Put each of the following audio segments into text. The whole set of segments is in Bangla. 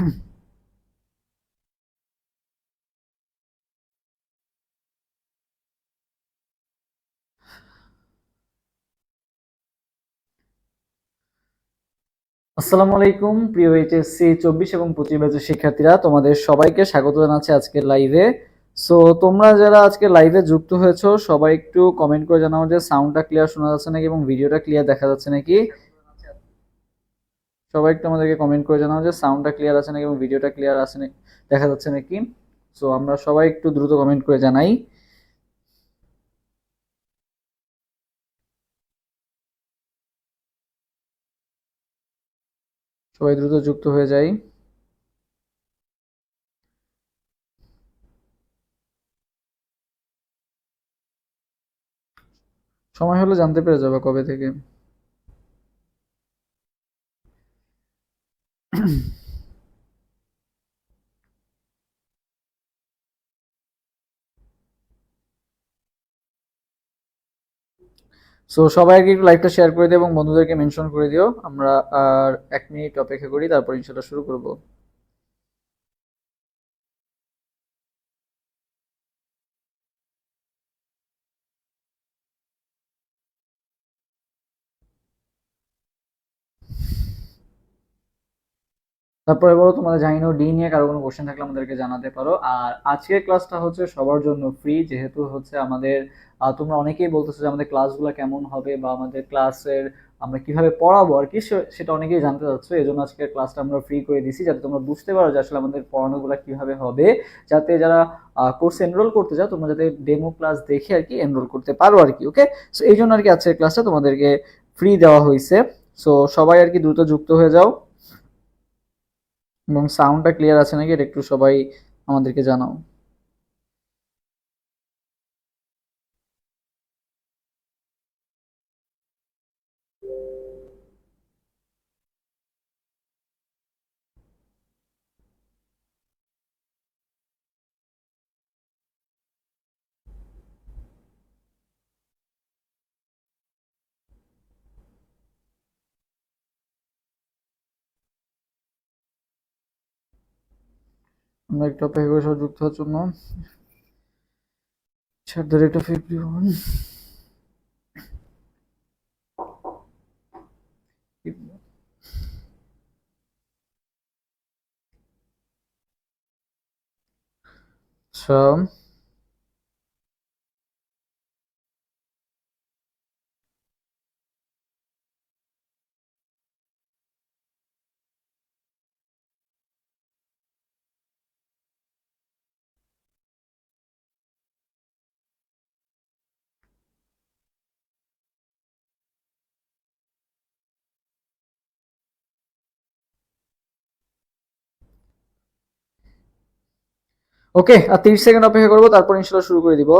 আসসালামু আলাইকুম প্রিয় এইচএসসি 24 এবং 25 ব্যাচের শিক্ষার্থীরা, তোমাদের সবাইকে স্বাগত জানাচ্ছি আজকের লাইভে। সো তোমরা যারা আজকে লাইভে যুক্ত হয়েছো সবাই একটু কমেন্ট করে জানাও যে সাউন্ডটা ক্লিয়ার শোনা যাচ্ছে নাকি এবং ভিডিওটা ক্লিয়ার দেখা যাচ্ছে নাকি। সবাই একটু আমাদেরকে কমেন্ট করে জানাও যে সাউন্ডটা ক্লিয়ার আছে নাকি এবং ভিডিওটা ক্লিয়ার আছে দেখা যাচ্ছে নাকি। সো আমরা সবাই একটু দ্রুত কমেন্ট করে জানাই। সবাই দ্রুত যুক্ত হয়ে যাই। সময় হলে জানতে পেরে যাবে কবে থেকে। সো সবাই একটু লাইভটা শেয়ার করে দিও এবং বন্ধুদেরকে মেনশন করে দিও। আমরা আর 1 মিনিট অপেক্ষা করি, তারপর ইনশাল্লাহ শুরু করব। তারপরে বলো, তোমাদের জানি না ডি নিয়ে কারো কোনো কোশ্চেন থাকলে আমাদেরকে জানাতে পারো। আর আজকের ক্লাসটা হচ্ছে সবার জন্য ফ্রি, যেহেতু হচ্ছে আমাদের তোমরা অনেকেই বলতেছো যে আমাদের ক্লাসগুলো কেমন হবে বা আমাদের ক্লাসের আমরা কিভাবে পড়াবো আর কি, সেটা অনেকেই জানতে চাচ্ছো। এই জন্য আজকের ক্লাসটা আমরা ফ্রি করে দিছি, যাতে তোমরা বুঝতে পারো যে আসলে আমাদের পড়ানোগুলো কিভাবে হবে, যাতে যারা কোর্সে এনরোল করতে চাও তোমরা যাতে ডেমো ক্লাস দেখে আর কি এনরোল করতে পারো আর কি। ওকে, সো এই জন্য আর কি আজকের ক্লাসটা তোমাদেরকে ফ্রি দেওয়া হয়েছে। সো সবাই আর কি দ্রুত যুক্ত হয়ে যাও এবং সাউন্ডটা ক্লিয়ার আছে নাকি এটা একটু সবাই আমাদেরকে জানাও। আমরা একটু অপেক্ষা করে সব যুক্ত হওয়ার জন্য। At the rate of everyone. So okay, আর 30 সেকেন্ড অপেক্ষা করবো, তারপর ইনশাল্লাহ শুরু করে দিব।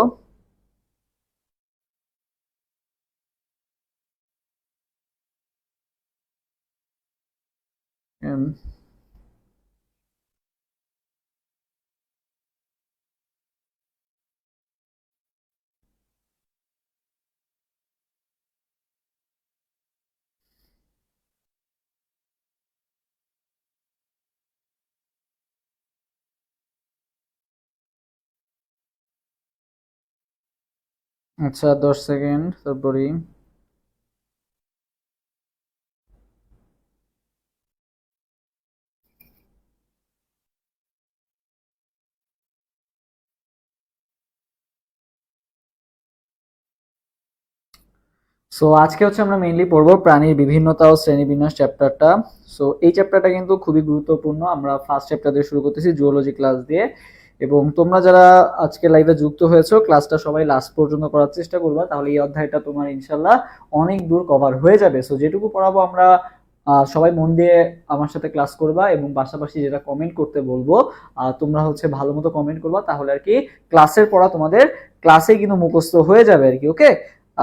আচ্ছা, 10 সেকেন্ড তারপরে। সো আজকে হচ্ছে আমরা মেইনলি পড়বো প্রাণীর বিভিন্নতা ও শ্রেণীবিন্যাস চ্যাপ্টারটা। সো এই চ্যাপ্টারটা কিন্তু খুবই গুরুত্বপূর্ণ। আমরা ফার্স্ট চ্যাপ্টার দিয়ে শুরু করতেছি, জুওলজি ক্লাস দিয়ে। এবং তোমরা যারা আজকে লাইভে যুক্ত হয়েছো ক্লাসটা সবাই লাস্ট পর্যন্ত করার চেষ্টা করবা, তাহলে এই অধ্যায়টা তোমার ইনশাল্লাহ অনেক দূর কভার হয়ে যাবে। সো যেটুকু পড়াবো আমরা সবাই মন দিয়ে আমার সাথে ক্লাস করবা এবং পাশাপাশি যেটা কমেন্ট করতে বলবো তোমরা হচ্ছে ভালো মতো কমেন্ট করবা, তাহলে আর কি ক্লাসের পড়া তোমাদের ক্লাসে কিন্তু মুখস্থ হয়ে যাবে আর কি। ওকে,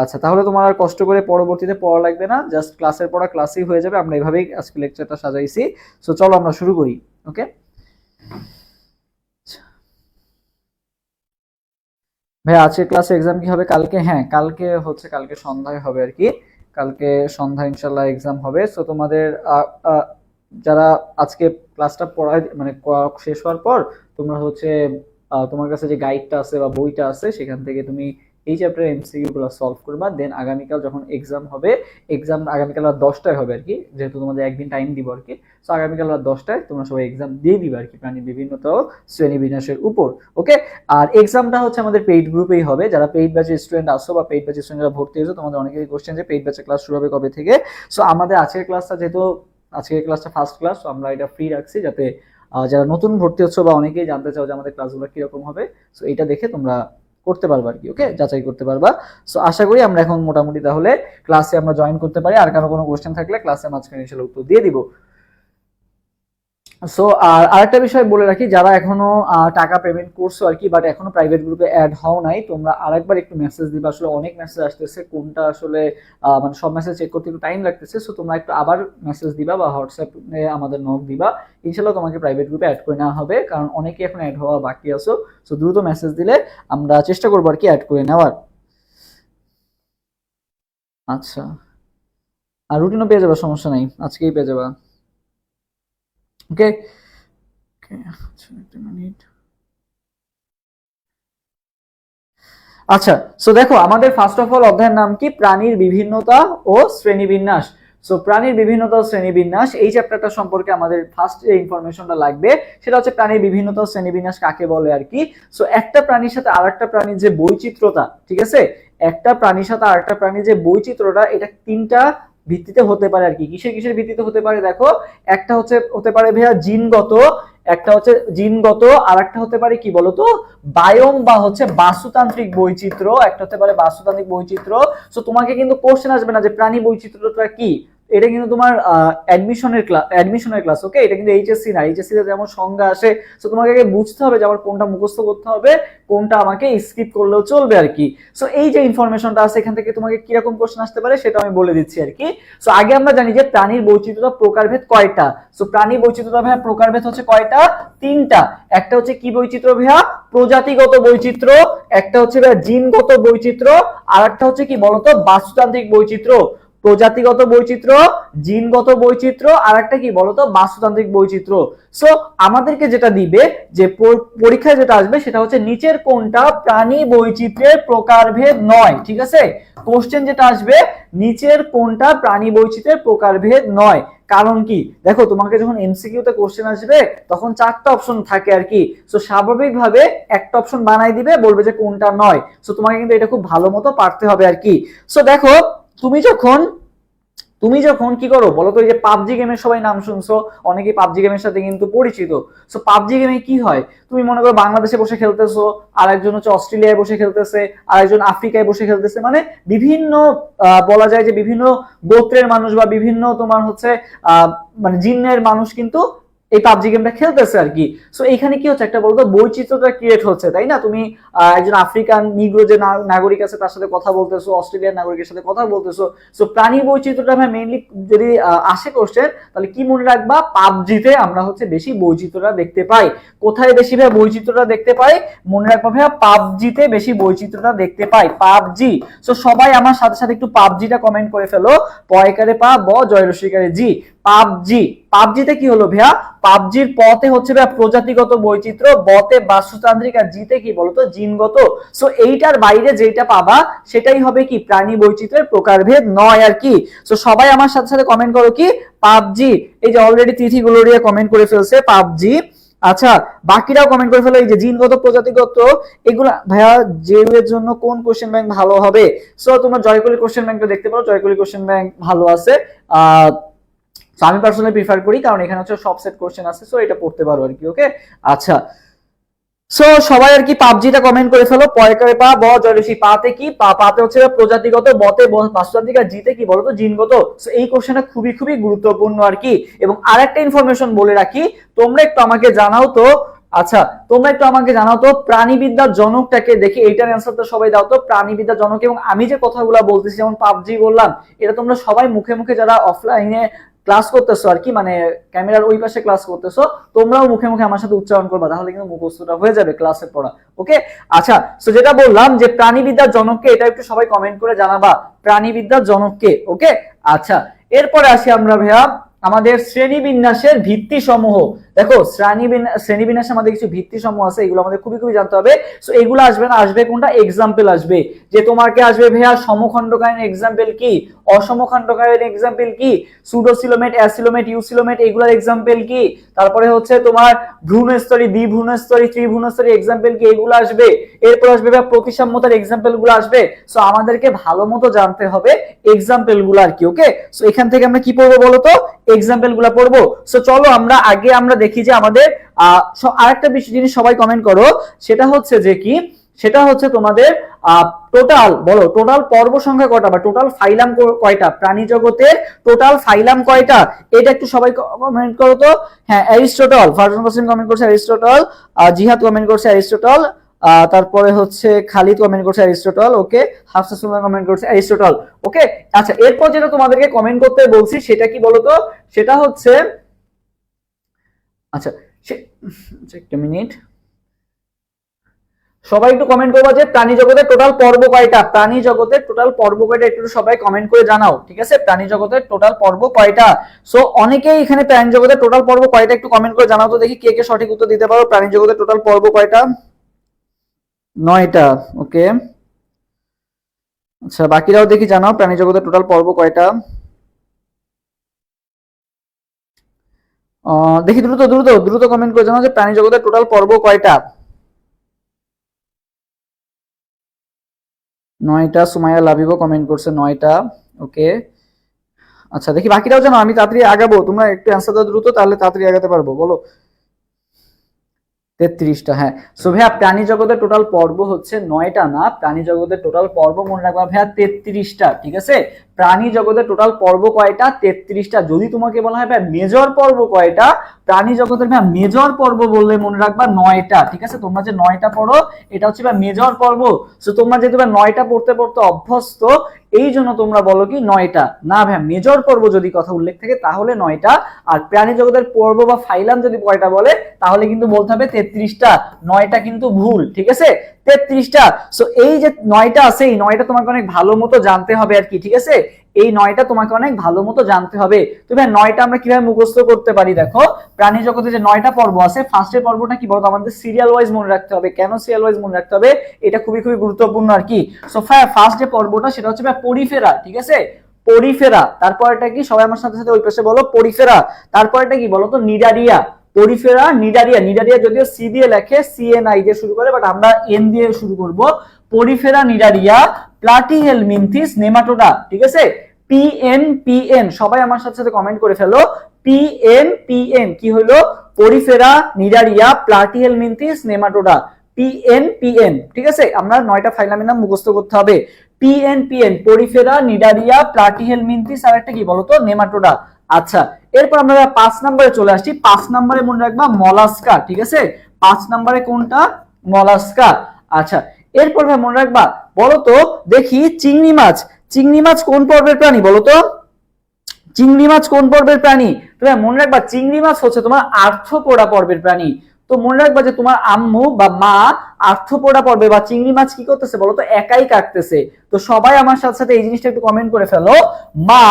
আচ্ছা তাহলে তোমার আর কষ্ট করে পরবর্তীতে পড়া লাগবে না, জাস্ট ক্লাসের পড়া ক্লাসেই হয়ে যাবে। আমরা এভাবেই আজকে লেকচারটা সাজাইছি। সো চলো আমরা শুরু করি। ওকে, ভাই আজকে ক্লাসে এক্সাম কি হবে কালকে? হ্যাঁ, কালকে হচ্ছে কালকে সন্ধ্যায় হবে আর কি। কালকে সন্ধ্যায় ইনশাল্লাহ এক্সাম হবে। সো তোমাদের যারা আজকে ক্লাসটা পড়ায় মানে শেষ হওয়ার পর তোমরা হচ্ছে তোমার কাছে যে গাইডটা আছে বা বইটা আছে সেখান থেকে তুমি এই চ্যাপ্টারের এমসিকিউ গুলো সলভ করবা, দেন আগামীকাল যখন এক্সাম হবে, এক্সাম আগামীকাল রাত 10টায় হবে আর কি, যেহেতু তোমাদের একদিন টাইম দিব আর কি। সো আগামীকাল রাত 10টায় তোমরা সবাই এক্সাম দিয়ে দিবে আর কি প্রাণী বিভিন্নতা ও শ্রেণী বিন্যাসের উপর। ওকে, আর এক্সামটা হচ্ছে আমাদের পেইড গ্রুপেই হবে। যারা পেইড ব্যাচের স্টুডেন্ট আসো বা পেইড ব্যাচের স্টুডেন্ট যারা ভর্তি হয়েছো, তোমাদের অনেকেরই কোশ্চেন যে পেইড ব্যাচের ক্লাস শুরু হবে কবে থেকে। সো আমাদের আজকের ক্লাসটা যেহেতু আজকের ক্লাসটা ফার্স্ট ক্লাস, আমরা এটা ফ্রি রাখছি যাতে যারা নতুন ভর্তি হচ্ছে বা অনেকেই জানতে চাও যে আমাদের ক্লাসগুলো কিরকম হবে, সো এটা দেখে তোমরা করতে পারবা আর কি। ওকে, যাচাই করতে পারবা। সো আশা করি আমরা এখন মোটামুটি তাহলে ক্লাসে আমরা জয়েন করতে পারি। আর কারো কোনো কোশ্চেন থাকলে ক্লাসে মাঝখানে ইনশাআল্লাহ উত্তর দিয়ে দিব। সো আর আরেকটা বিষয় বলে রাখি, যারা এখনো টাকা পেমেন্ট করছো আর কি বাট এখনো প্রাইভেট গ্রুপে অ্যাড হও নাই, তোমরা আরেকবার একটু মেসেজ দিবা। আসলে অনেক মেসেজ আসতেছে, কোনটা আসলে মানে সব মেসেজ চেক করতে একটু টাইম লাগতেছে। সো তোমরা একটু আবার মেসেজ দিবা বা হোয়াটসঅ্যাপে আমাদের নক দিবা, ইনশাল্লাহ তোমাকে প্রাইভেট গ্রুপে অ্যাড করে নেওয়া হবে, কারণ অনেকেই এখন অ্যাড হওয়া বাকি আছো। সো দ্রুত মেসেজ দিলে আমরা চেষ্টা করবো আর কি অ্যাড করে নেওয়ার। আচ্ছা, আর রুটিনও পেয়ে যাবা, সমস্যা নাই, আজকেই পেয়ে যাবা। ওকে, আচ্ছা একটা মিনিট। আচ্ছা, সো দেখো আমাদের ফার্স্ট অফ অল অধ্যায়ের নাম কি, প্রাণীর বিভিন্নতা ও শ্রেণীবিন্যাস। সো প্রাণীর বিভিন্নতা ও শ্রেণীবিন্যাস এই চ্যাপ্টারটা সম্পর্কে আমাদের ফার্স্ট যে ইনফরমেশনটা লাগবে সেটা হচ্ছে প্রাণীর বিভিন্নতা ও শ্রেণীবিন্যাস কাকে বলে আর কি। সো একটা প্রাণীর সাথে আরেকটা প্রাণীর যে বৈচিত্র্যতা, ঠিক আছে, একটা প্রাণীর সাথে আরেকটা প্রাণীর যে বৈচিত্র্যটা, এটা তিনটা ভিত্তিতে হতে পারে আর কি। কিসের কিসের ভিত্তিতে হতে পারে দেখো, একটা হচ্ছে হতে পারে ভাইয়া জিনগত, একটা হচ্ছে জিনগত, আর একটা হতে পারে কি বলতো বায়োম বা হচ্ছে বাস্তুতান্ত্রিক বৈচিত্র্য, একটা হতে পারে বাস্তুতান্ত্রিক বৈচিত্র্য। সো তোমাকে কিন্তু কোশ্চেন আসবে না যে প্রাণী বৈচিত্র্যটা কি, এটা কিন্তু তোমার অ্যাডমিশনের ক্লাস। ওকে, এটা কিন্তু এইচএসসি না, এইচএসসি তে যেমন সংজ্ঞা আসে। সো তোমাকে আগে বুঝতে হবে যে আমার কোনটা মুখস্থ করতে হবে, কোনটা আমাকে স্কিপ করলেও চলবে আর কি। সো এই যে ইনফরমেশনটা আছে এখান থেকে তোমাকে কিরকম কোশ্চেন আসতে পারে সেটা আমি বলে দিচ্ছি আর কি। সো আগে আমরা জানি যে প্রাণীর বৈচিত্র্যতা প্রকারভেদ কয়টা। সো প্রাণী বৈচিত্র্যতা ভাইয়া প্রকারভেদ হচ্ছে কয়টা, তিনটা। একটা হচ্ছে কি বৈচিত্র্য ভাইয়া, প্রজাতিগত বৈচিত্র্য, একটা হচ্ছে ভাইয়া জিনগত বৈচিত্র্য, আর একটা হচ্ছে কি বলতো বাস্তুতান্ত্রিক বৈচিত্র্য। প্রজাতিগত বৈচিত্র্য, জিনগত বৈচিত্র্য, আর একটা কি বলতো বাস্তুতান্ত্রিক বৈচিত্র্য। সো আমাদেরকে যেটা দিবে যে পরীক্ষায় যেটা আসবে সেটা হচ্ছে নিচের কোনটা প্রাণী বৈচিত্র্যের প্রকারভেদ নয়। ঠিক আছে, কোশ্চেন যেটা আসবে নিচের কোনটা প্রাণী বৈচিত্র্যের প্রকারভেদ নয়। কারণ কি দেখো, তোমাকে যখন এমসিকিউ তে কোশ্চেন আসবে তখন চারটা অপশন থাকে আর কি। সো স্বাভাবিকভাবে একটা অপশন বানাই দিবে, বলবে যে কোনটা নয়। সো তোমাকে কিন্তু এটা খুব ভালো মতো পারতে হবে আর কি। সো দেখো তুমি যখন কি করো বলো তো, এই যে পাবজি গেমের সবাই নাম শুনছো, অনেকেই পাবজি গেমের সাথে কিন্তু পরিচিত। সো পাবজি গেমে কি হয়, তুমি মনে করো বাংলাদেশে বসে খেলতেছো, আর একজন হচ্ছে অস্ট্রেলিয়ায় বসে খেলতেছে, আর একজন আফ্রিকায় বসে খেলতেছে, মানে বিভিন্ন বলা যায় যে বিভিন্ন গোত্রের মানুষ বা বিভিন্ন তোমার হচ্ছে মানে জিনের মানুষ কিন্তু এই পাবজি গেমটা খেলতেছে আর কি। সো এখানে কি হচ্ছে একটা বলতো বৈচিত্র্যতা ক্রিয়েট হচ্ছে, তাই না? তুমি একজন আফ্রিকান নিগ্রো যে নাগরিক আছে তার সাথে কথা বলতেছো, অস্ট্রেলিয়ান নাগরিকের সাথে কথা বলতেছো। সো প্রাণী বৈচিত্র্যটা আমরা মেইনলি যদি আসে কোশ্চেন, তাহলে কি মনে রাখবা, পাবজিতে আমরা হচ্ছে বেশি বৈচিত্র্যটা দেখতে পাই। কোথায় বেশি ভাই বৈচিত্র্যটা দেখতে পাই, মনে রাখবা ভাইয়া পাবজিতে বেশি বৈচিত্র্যটা দেখতে পাই, পাবজি। সো সবাই আমার সাথে সাথে একটু পাবজিটা কমেন্ট করে ফেলো, পয়কারে পা ব জয় রসিকারে জি, পাবজি। পাবজিতে কি হলো ভাইয়া, পাবজির পথে হচ্ছে ভাইয়া প্রজাতিগত বৈচিত্র্য, বতে বাস্তুতান্ত্রিক, আর জিতে কি বলতো জিনগত। সো এইটার বাইরে যেটা পাবা সেটাই হবে কি প্রাণী বৈচিত্র্যের প্রকারভেদ নয় আর কি। সো সবাই আমার সাথে সাথে কমেন্ট করো কি পাবজি। এই যে অলরেডি তিথি গ্লোরিয়া কমেন্ট করে ফেলছে পাবজি। আচ্ছা, বাকিরাও কমেন্ট করে ফেলো। এই যে জিনগত প্রজাতিগত এগুলা ভাইয়া জেইউ এর জন্য কোন কোশ্চেন ব্যাংক ভালো হবে? সো তোমরা জয়কলি কোশ্চেন ব্যাংকটা দেখতে পারো, জয়কলি কোশ্চেন ব্যাংক ভালো আছে। আমি পার্সোনালি প্রিফার করি, কারণ এখানে হচ্ছে সব সেট কোশ্চেন আছে, সো এটা পড়তে পারো আর কি। ওকে, আচ্ছা, সো সবাই আর কি পাবজিটা কমেন্ট করে ফেলো, পয়কারে পা ব জয়রসি, পাতে কি পাতে হচ্ছে প্রজাতিগত, বতে বাস্তুতান্ত্রিক, আর জিতে কি বলতো জিনগত। সো এই কোশ্চেনটা খুবই খুবই গুরুত্বপূর্ণ আর কি। এবং আরেকটা ইনফরমেশন বলে রাখি, তোমরা একটু আমাকে জানাও তো, আচ্ছা তোমরা একটু আমাকে জানাও তো প্রাণীবিদ্যার জনকটাকে, দেখি এইটার অ্যান্সারটা সবাই দাও তো, প্রাণীবিদ্যার জনক। এবং আমি যে কথাগুলো বলতেছি যেমন পাবজি বললাম, এটা তোমরা সবাই মুখে মুখে যারা অফলাইনে ক্লাস করতেছো আর কি, মানে ক্যামেরার ওই পাশে ক্লাস করতেছো, তোমরাও মুখে মুখে আমার সাথে উচ্চারণ করবা, তাহলে কিন্তু মুখস্থটা হয়ে যাবে ক্লাসে পড়া। ওকে, আচ্ছা, সো যেটা বললাম যে প্রাণীবিদ্যার জনককে, এটা একটু সবাই কমেন্ট করে জানাবা প্রাণীবিদ্যার জনককে। ওকে, আচ্ছা, এরপরে আসি আমরা ভাইয়া আমাদের শ্রেণীবিন্যাসের ভিত্তি সমূহ। দেখো শ্রেণীবিন্যাসে আমাদের কিছু ভিত্তি সমূহ আছে, এগুলো আমাদের খুবই খুবই জানতে হবে। সো এগুলো আসবে না, আসবে কোনটা, এক্সাম্পল আসবে। যে তোমাকে আসবে ভাইয়া সমখণ্ডকালীন এক্সাম্পল কি, অসমখণ্ডকালীন এক্সাম্পল কি, সুডোসিলোমেট, অ্যাসিলোমেট, ইউসিলোমেট এগুলোর এক্সাম্পল কি, তারপরে হচ্ছে তোমার ভ্রূণস্তরী, দ্বিভ্রূণস্তরী, ত্রিভ্রূণস্তরী এক্সাম্পল কি, এগুলো আসবে। এরপর আসবে ভাইয়া প্রতিসাম্যতার এক্সাম্পল গুলো আসবে। সো আমাদেরকে ভালো মতো জানতে হবে এক্সাম্পল গুলো আর কি। ওকে, সো এখান থেকে আমরা কি পড়বো বলতো, এক্সাম্পল গুলা পড়বো। সো চলো আমরা দেখি যে আমাদের আরেকটা জিনিস সবাই কমেন্ট করো, সেটা হচ্ছে যে কি, সেটা হচ্ছে তোমাদের টোটাল বলো, টোটাল পর্ব সংখ্যা কয়টা বা টোটাল ফাইলাম কয়টা, প্রাণী জগতের টোটাল ফাইলাম কয়টা, এটা একটু সবাই কমেন্ট করো তো। হ্যাঁ, অ্যারিস্টটল, ফারজান হোসেন কমেন্ট করছে অ্যারিস্টটল, জিহাদ কমেন্ট করছে অ্যারিস্টটল, তারপরে হচ্ছে খালিদ কমেন্ট করছে অ্যারিস্টটল, ওকে, হাফসা সুলতানা কমেন্ট করছে অ্যারিস্টটল, ওকে। আচ্ছা, এরপর যেটা তোমাদেরকে কমেন্ট করতে বলছি সেটা কি বলতো, সেটা হচ্ছে, আচ্ছা একটা মিনিট, সবাই একটু কমেন্ট করবা যে প্রাণী জগতের টোটাল পর্ব কয়টা, প্রাণী জগতের টোটাল পর্ব কয়টা একটু সবাই কমেন্ট করে জানাও, ঠিক আছে, প্রাণী জগতের টোটাল পর্ব কয়টা। সো অনেকেই এখানে প্রাণী জগতের টোটাল পর্ব কয়টা একটু কমেন্ট করে জানাও তো, দেখি কে কে সঠিক উত্তর দিতে পারো। প্রাণী জগতের টোটাল পর্ব কয়টা, 9টা, ওকে। আচ্ছা, বাকিরাও দেখি জানাও প্রাণী জগতের টোটাল পর্ব কয়টা। দেখি দ্রুত দ্রুত দ্রুত কমেন্ট করে জানাও যে প্রাণী জগতের টোটাল পর্ব কয়টা। 9টা, সুমাইয়া লাবিবও কমেন্ট করছে 9টা, ওকে। আচ্ছা, দেখি বাকিরাও জানো, আমি তাড়াতাড়ি আগাবো, তোমরা একটু অ্যান্সার দাও দ্রুত, তাহলে তাড়াতাড়ি আগাতে পারবো, বলো। 33টা, হ্যাঁ। সো ভাইয়া প্রাণী জগতের টোটাল পর্ব হচ্ছে 9টা না, প্রাণী জগতের টোটাল পর্ব মনে রাখবা ভাইয়া 33টা, ঠিক আছে। প্রাণী জগতের টোটাল পর্ব কয়টা, 33টা। যদি তোমাকে বলা হয় ভাই মেজর পর্ব কয়টা, প্রাণী জগতের ভাইয়া মেজর পর্ব বললে মনে রাখবা 9টা, ঠিক আছে। তোমরা যে 9টা পড়ো এটা হচ্ছে ভাই মেজর পর্ব। সো তোমরা যেহেতু ভাই 9টা পড়তে পড়তে অভ্যস্ত, এই জন্য তোমরা বলো কি 9টা না ভাইয়া, মেজর পর্ব যদি কথা উল্লেখ থাকে তাহলে 9টা। আর প্রাণী জগতের পর্ব বা ফাইলাম যদি কয়টা বলে তাহলে কিন্তু বলতে হবে 33টা, 9টা কিন্তু ভুল, ঠিক আছে, 33টা। সো এই যে 9টা আছে, এই 9টা তোমাকে অনেক ভালো মতো জানতে হবে আর কি, ঠিক আছে। এই 9টা তোমাকে অনেক ভালো মতো জানতে হবে। তো ভাই 9টা আমরা কিভাবে মুখস্থ করতে পারি, দেখো প্রাণী জগতে যে 9টা পর্ব আছে, ফার্স্টের পর্বটা কি বলতো, আমাদের সিরিয়াল ওয়াইজ মনে রাখতে হবে। কেন সিরিয়াল ওয়াইজ মনে রাখতে হবে, এটা খুবই খুবই গুরুত্বপূর্ণ আর কি। সো ফার্স্ট যে পর্বটা সেটা হচ্ছে পরিফেরা, ঠিক আছে, পরিফেরা। তারপর এটা কি, সবাই আমার সাথে সাথে ওই পাশে বলো, পরিফেরা। তারপর এটা কি বলতো, নিডারিয়া, পরিফেরা, নিডারিয়া। নিডারিয়া যদিও সি দিয়ে লেখে, সিএনআই দিয়ে শুরু করে, বাট আমরা এন দিয়ে শুরু করব। পরিফেরা, নিডারিয়া, প্লাটিহেলমিনথিস, নেমাটোডা, ঠিক আছে। পিএন, পিএন সবাই আমার সাথে সাথে কমেন্ট করে ফেলো। পিএন, পিএন কি হলো, Porifera, Cnidaria, Platyhelminthes, Nematoda, P N, P N, ঠিক আছে। আমরা 9টা ফাইলামের নাম মুখস্থ করতে হবে। P N, P N, Porifera, Cnidaria, Platyhelminthes, আর একটা কি বলতো, নেমাটোডা। আচ্ছা, এরপর আমরা 5 নম্বরে চলে আসছি। 5 নম্বরে মনে রাখবা মলাস্কা, ঠিক আছে। 5 নম্বরে কোনটা, মলাস্কা। আচ্ছা, এরপর ভাই মনে রাখবা, বলতো দেখি চিংড়ি মাছ, চিংড়ি মাছ কোন পর্বের প্রাণী বলতো, চিংড়ি মাছ কোন পর্বের প্রাণী। তুমি মনে রাখবা চিংড়ি মাছ হচ্ছে তোমার আর্থ্রোপোডা পর্বের প্রাণী। তো মনে রাখবা যে তোমার আম্মু বা মা আর্থ্রোপোডা পর্বে বা চিংড়ি মাছ কি করতেছে বলতো, একাই কাটতেছে। তো সবাই আমার সাথে সাথে এই জিনিসটা একটু কমেন্ট করে ফেলো, মা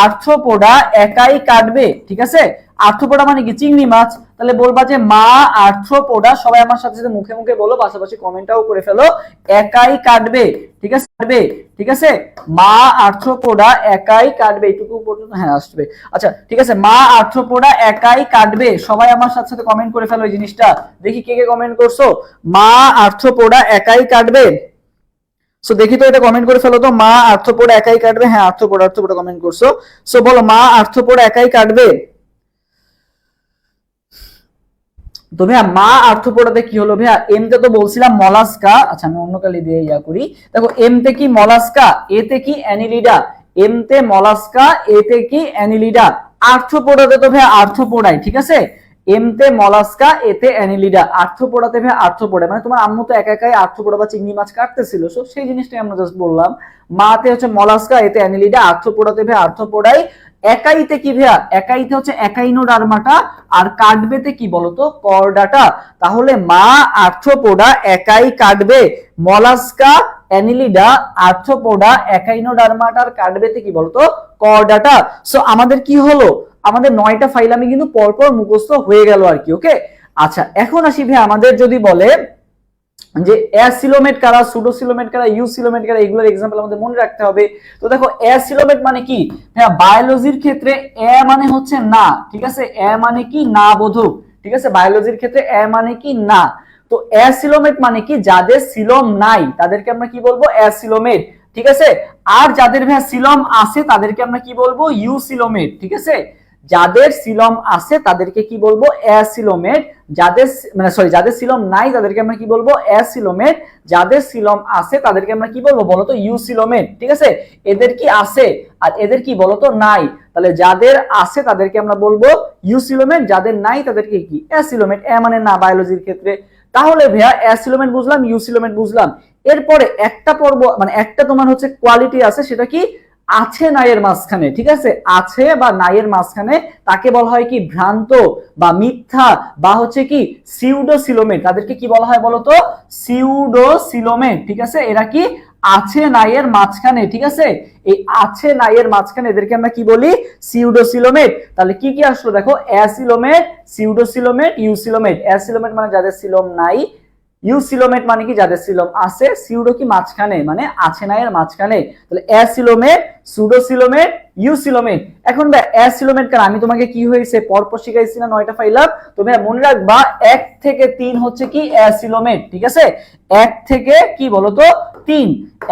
আর্থ্রোপোডা একাই কাটবে, ঠিক আছে। আর্থ্রোপোডা মানে কি, চিংড়ি মাছ। তাহলে বলবা যে মা আর্থ্রোপোডা, সবাই আমার সাথে সাথে মুখে মুখে বলো, পাশাপাশি কমেন্টটাও করে ফেলো, একাই কাটবে, ঠিক আছে, কাটবে, ঠিক আছে। মা আর্থ্রোপোডা একাই কাটবে, এইটুকু পর্যন্ত হ্যাঁ আসবে। আচ্ছা, ঠিক আছে, মা আর্থ্রোপোডা একাই কাটবে, সবাই আমার সাথে সাথে কমেন্ট করে ফেলো এই জিনিসটা। দেখি কে কে কমেন্ট করছো, মা আর্থ্রোপোডা একাই কাটবে। সো দেখি তো, এটা কমেন্ট করে ফেলো তো, মা আর্থ্রোপোডা একাই কাটবে। হ্যাঁ, আর্থ্রোপোডা, আর্থ্রোপোডা কমেন্ট করছো। সো বলো, মা আর্থ্রোপোডা একাই কাটবে। তো ভাইয়া মা আর্থ্রোপোডাতে কি হলো ভাইয়া, এম তে তো বলছিলাম মলাস্কা। আচ্ছা, আমি অন্য কালি দিয়ে ইয়া করি। দেখো এম তে কি মলাস্কা, এ তে কি অ্যানিলিডা। এম তে মলাস্কা, এ তে কি অ্যানিলিডা। আর্থ্রোপোডাতে তো ভাইয়া আর্থ্রোপোডাই, ঠিক আছে। এম তে মলাস্কা, এ তে অ্যানিলিডা। আর্থ্রোপোডাতে ভাইয়া আর্থ্রোপোডা, মানে তোমার আম্মু তো একা একাই আর্থ্রোপোডা বা চিংড়ি মাছ কাটতেছিল, সো সেই জিনিসটাই আমরা জাস্ট বললাম। মাতে হচ্ছে মলাস্কা, এতে অ্যানিলিডা। আর্থ্রোপোডাতে ভাইয়া আর্থ্রোপোডাই। একাইতে কি ভাইয়া, একাইতে হচ্ছে একাইনোডার্মাটা। আর কাটবেতে কি বলতো, কর্ডাটা। তাহলে মা আর্থ্রোপোডা একাই কাটবে, মলাস্কা, অ্যানিলিডা, আর্থ্রোপোডা, একাইনোডার্মাটার কাটবেতে কি বলতো, কর্ডাটা। সো আমাদের কি হলো, আমাদের 9টা ফাইলামই কিন্তু পরপর মুখস্থ হয়ে গেল আর কি। ওকে, আচ্ছা এখন আসি ভাই, আমাদের যদি বলে যে অ্যাসিলোমেট কারা, সুডোসিলোমেট কারা, ইউসিলোমেট কারা, এগুলোর এক্সাম্পল আমাদের মনে রাখতে হবে। তো দেখো অ্যাসিলোমেট মানে কি, হ্যাঁ বায়োলজির ক্ষেত্রে এ মানে হচ্ছে না, ঠিক আছে, এ মানে কি না বোধক, ঠিক আছে, বায়োলজির ক্ষেত্রে এ মানে কি না। তো অ্যাসিলোমেট মানে কি, যাদের সিলম নাই তাদেরকে আমরা কি বলবো, অ্যাসিলোমেট, ঠিক আছে। আর যাদের ভাই সিলম আছে তাদেরকে আমরা কি বলবো, ইউসিলোমেট, ঠিক আছে। যাদের সিলম আছে তাদেরকে কি বলবো, অ্যাসিলোমেট। যাদের মানে সরি যাদের সিলম নাই তাদেরকে আমরা কি বলবো, অ্যাসিলোমেট। যাদের সিলম আছে তাদেরকে আমরা কি বলবো বলতো, ইউসিলোমেট, ঠিক আছে। এদের কি আছে আর এদের কি বলতো নাই, তাহলে যাদের আছে তাদেরকে আমরা বলবো ইউসিলোমেট, যাদের নাই তাদেরকে কি, অ্যাসিলোমেট। এ মানে না বায়োলজির ক্ষেত্রে। তাহলে ভাইয়া অ্যাসিলোমেট বুঝলাম, ইউসিলোমেট বুঝলাম। এরপরে একটা পর্ব মানে একটা তোমার হচ্ছে কোয়ালিটি আছে, সেটা কি, আছে নাইয়ের মাঝখানে, ঠিক আছে, আছে বা নাইয়ের মাঝখানে তাকে বলা হয় কি, ভ্রান্ত বা মিথ্যা বা হচ্ছে কি সিউডোসিলোমেট। তাদেরকে কি বলা হয় বলতো, সিউডোসিলোমেট, ঠিক আছে। এরা কি আছে নাইয়ের মাঝখানে, ঠিক আছে, এই আছে নাইয়ের মাঝখানে এদেরকে আমরা কি বলি, সিউডোসিলোমেট। তাহলে কি কি আসলো দেখো, অ্যাসিলোমেট, সিউডোসিলোমেট, ইউসিলোমেট। অ্যাসিলোমেট মানে যাদের সিলম নাই, ইউসিলোমেট মানে কি যাদের সিলম আছে, সিউডো কি মাঝখানে মানে আছে না এর মাঝখানে। তাহলে অ্যাসিলোমেট, সুডোসিলোমেট, ইউসিলোমেট। এখন ভাই অ্যাসিলোমেট কার, আমি তোমাকে কি হয়েছে পরপর শিখাইছি না 9টা ফাইলাম, তুমি মনে রাখবা 1 থেকে 3 হচ্ছে কি অ্যাসিলোমেট, ঠিক আছে। 1 থেকে কি বলতো 3,